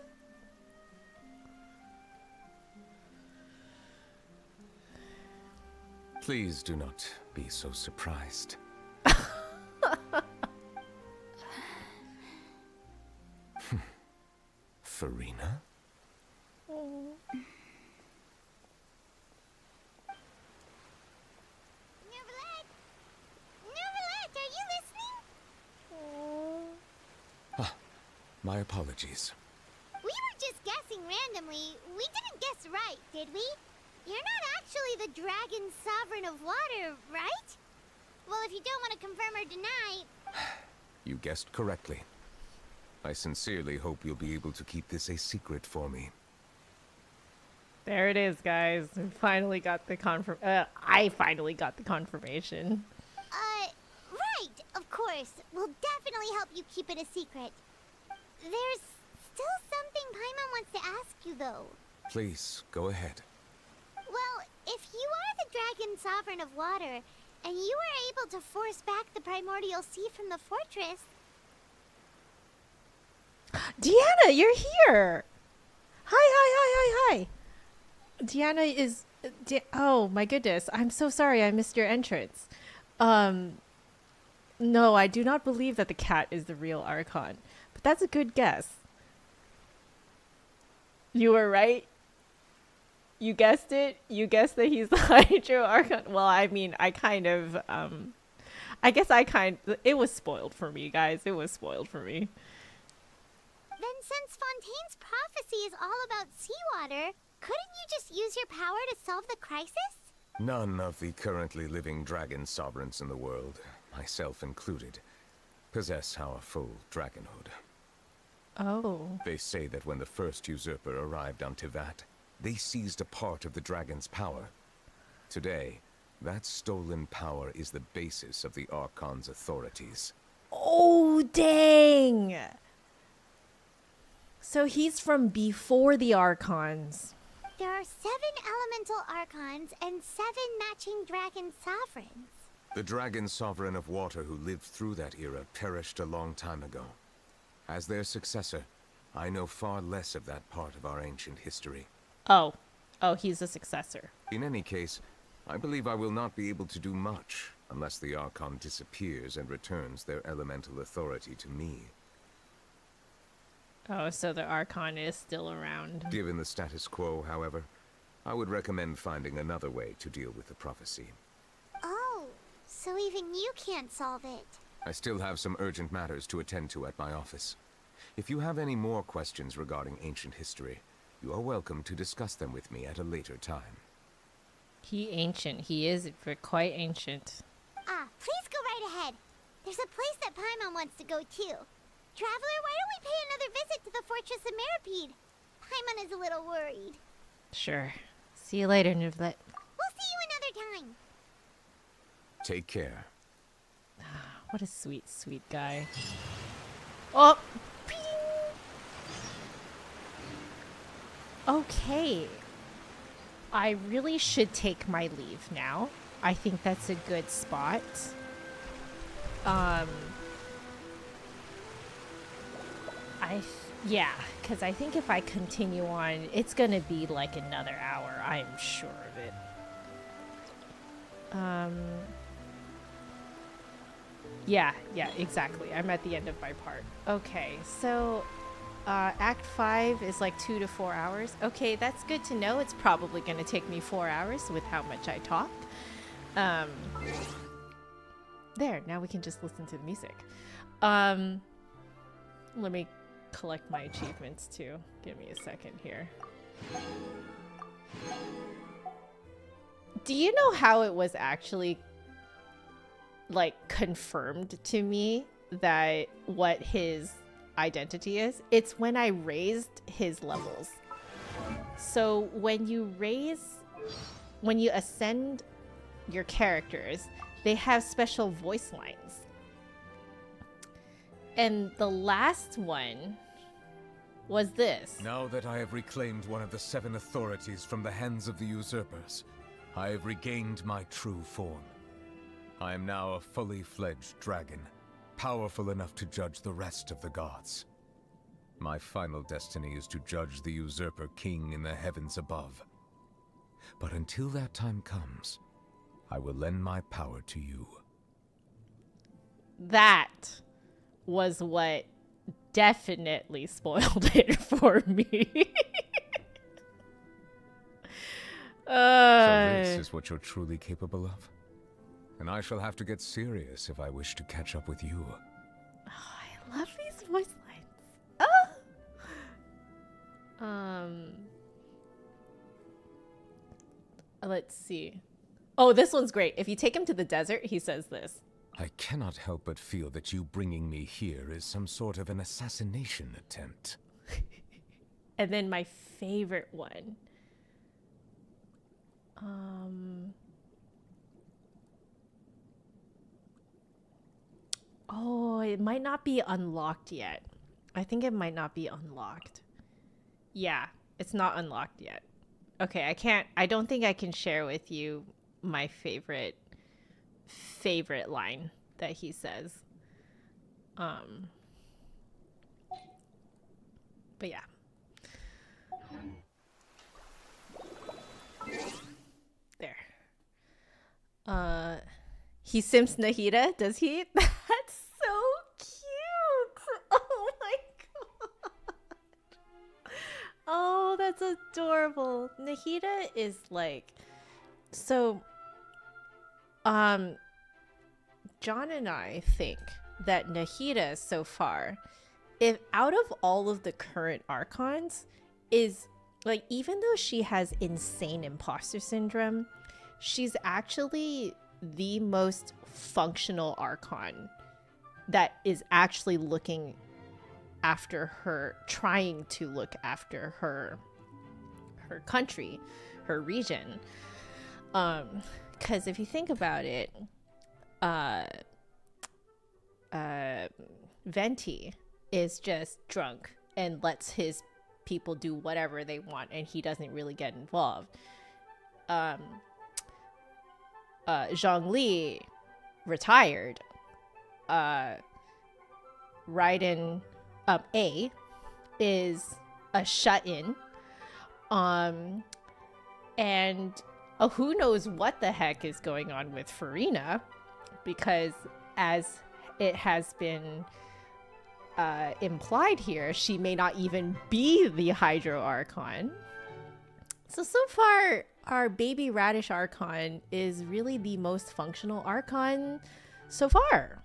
Please do not be so surprised. Farina? Oh. Neverland, are you listening? Ah, my apologies. We were just guessing randomly. We didn't guess right, did we? You're not actually the dragon sovereign of water, right? Well, if you don't want to confirm or deny... You guessed correctly. I sincerely hope you'll be able to keep this a secret for me. There it is, guys. We finally got the I finally got the confirmation. Right, of course. We'll definitely help you keep it a secret. There's still something Paimon wants to ask you, though. Please, go ahead. Well, if you are the dragon sovereign of water, and you were able to force back the primordial sea from the fortress... Deanna, you're here! Hi. Deanna is... oh, my goodness. I'm so sorry I missed your entrance. No, I do not believe that the cat is the real Archon. But that's a good guess. You were right. You guessed it. You guessed that he's the Hydro Archon. Well, I mean, I kind of... it was spoiled for me, guys. It was spoiled for me. Then since Fontaine's prophecy is all about seawater, couldn't you just use your power to solve the crisis? None of the currently living dragon sovereigns in the world, myself included, possess our full dragonhood. Oh. They say that when the first usurper arrived on Tivat, they seized a part of the dragon's power. Today, that stolen power is the basis of the Archon's authorities. Oh, dang! So he's from before the Archons. There are 7 elemental Archons and 7 matching dragon sovereigns. The dragon sovereign of water who lived through that era perished a long time ago. As their successor, I know far less of that part of our ancient history. Oh, he's a successor. In any case, I believe I will not be able to do much unless the Archon disappears and returns their elemental authority to me. Oh, so the Archon is still around. Given the status quo, however, I would recommend finding another way to deal with the prophecy. Oh, so even you can't solve it. I still have some urgent matters to attend to at my office. If you have any more questions regarding ancient history, you are welcome to discuss them with me at a later time. He is quite ancient. Please go right ahead. There's a place that Paimon wants to go too. Traveler, why don't we pay another visit to the Fortress of Meropide? Paimon is a little worried. Sure. See you later, Nivelette. We'll see you another time. Take care. What a sweet, sweet guy. Oh! Ping! Okay. I really should take my leave now. I think that's a good spot. Yeah, because I think if I continue on, it's going to be like another hour. I'm sure of it. Yeah, exactly. I'm at the end of my part. Okay, so Act 5 is like 2 to 4 hours. Okay, that's good to know. It's probably going to take me 4 hours with how much I talk. There, now we can just listen to the music. Let me collect my achievements too. Give me a second here. Do you know how it was actually like confirmed to me that what his identity is? It's when I raised his levels. So when you ascend your characters, they have special voice lines. And the last one was this. Now that I have reclaimed one of the 7 authorities from the hands of the usurpers, I have regained my true form. I am now a fully fledged dragon, powerful enough to judge the rest of the gods. My final destiny is to judge the usurper king in the heavens above. But until that time comes, I will lend my power to you. That was what definitely spoiled it for me. So this is what you're truly capable of? And I shall have to get serious if I wish to catch up with you. Oh, I love these voice lines. Let's see. Oh, this one's great. If you take him to the desert, he says this. I cannot help but feel that you bringing me here is some sort of an assassination attempt. And then my favorite one. Oh, it might not be unlocked yet. I think it might not be unlocked. Yeah, it's not unlocked yet. Okay, I don't think I can share with you my favorite line that he says. But yeah. There. He simps Nahida, does he? That's so cute. Oh my god. Oh, that's adorable. Nahida is like, so John and I think that Nahida so far, if out of all of the current Archons, is like, even though she has insane imposter syndrome, she's actually the most functional Archon that is actually looking after her, trying to look after her country, her region. Because if you think about it, Venti is just drunk and lets his people do whatever they want, and he doesn't really get involved. Zhongli retired. Raiden A is a shut-in. And who knows what the heck is going on with Farina, because as it has been implied here, she may not even be the Hydro Archon. So far, our baby Radish Archon is really the most functional Archon so far.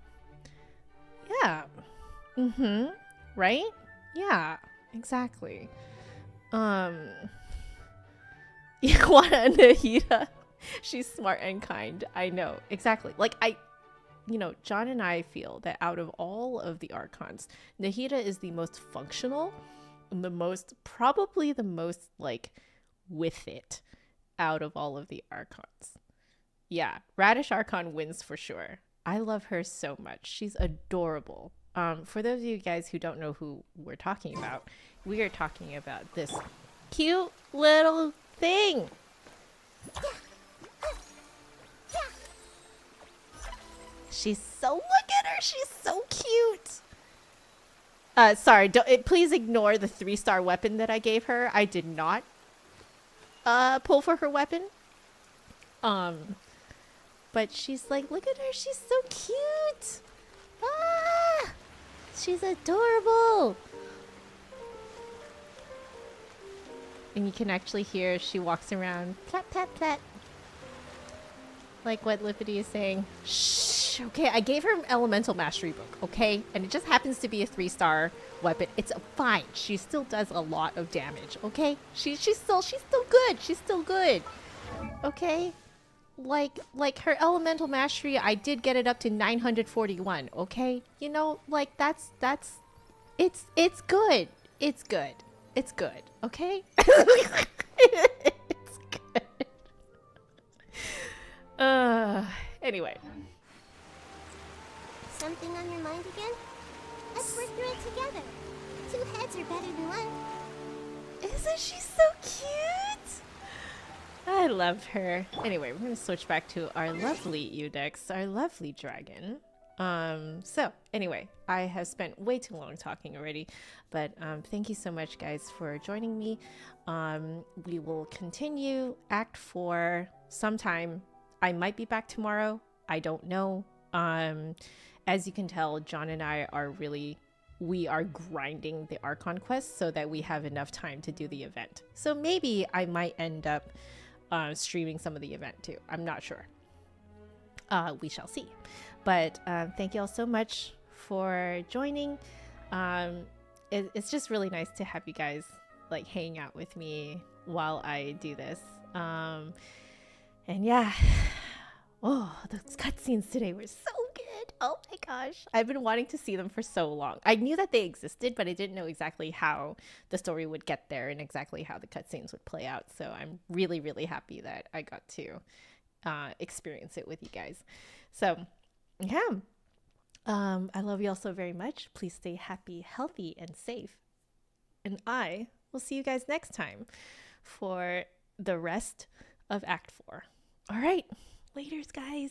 Yeah. Right? Yeah, exactly. Iguana Nahida. She's smart and kind. I know. Exactly. Like, John and I feel that out of all of the Archons, Nahida is the most functional and probably the most, like, with it out of all of the Archons. Yeah, Radish Archon wins for sure. I love her so much. She's adorable. For those of you guys who don't know who we're talking about, we are talking about this cute little thing. Look at her. She's so cute. Sorry, please ignore the 3-star weapon that I gave her. I did not pull for her weapon. But she's like, look at her. She's so cute. She's adorable. And you can actually hear she walks around, plat, plat, plat. Like what Lippity is saying. Shh, okay, I gave her an elemental mastery book, okay? And it just happens to be a 3-star weapon. It's fine. She still does a lot of damage, okay? She's still good. She's still good. Okay? Like her elemental mastery, I did get it up to 941, okay? You know, like it's good. It's good. It's good, okay? It's good. Anyway. Something on your mind again? Let's work through it together. 2 heads are better than 1. Isn't she so cute? I love her. Anyway, we're gonna switch back to our lovely Eudex, our lovely dragon. So anyway, I have spent way too long talking already, but thank you so much guys for joining me. We will continue Act 4 sometime. I might be back tomorrow. I don't know. As you can tell, John and I are we are grinding the Archon quest so that we have enough time to do the event. So maybe I might end up streaming some of the event too. I'm not sure. We shall see. But thank you all so much for joining. It's just really nice to have you guys like hang out with me while I do this. And yeah. Oh, those cutscenes today were so good. Oh my gosh. I've been wanting to see them for so long. I knew that they existed, but I didn't know exactly how the story would get there and exactly how the cutscenes would play out. So I'm really, really happy that I got to experience it with you guys. So yeah. I love you all so very much. Please stay happy, healthy, and safe. And I will see you guys next time for the rest of Act 4. All right. Laters, guys.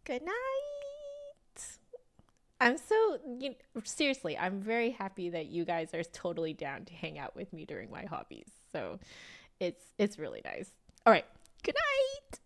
Good night. I'm so, seriously, I'm very happy that you guys are totally down to hang out with me during my hobbies. So it's really nice. All right. Good night.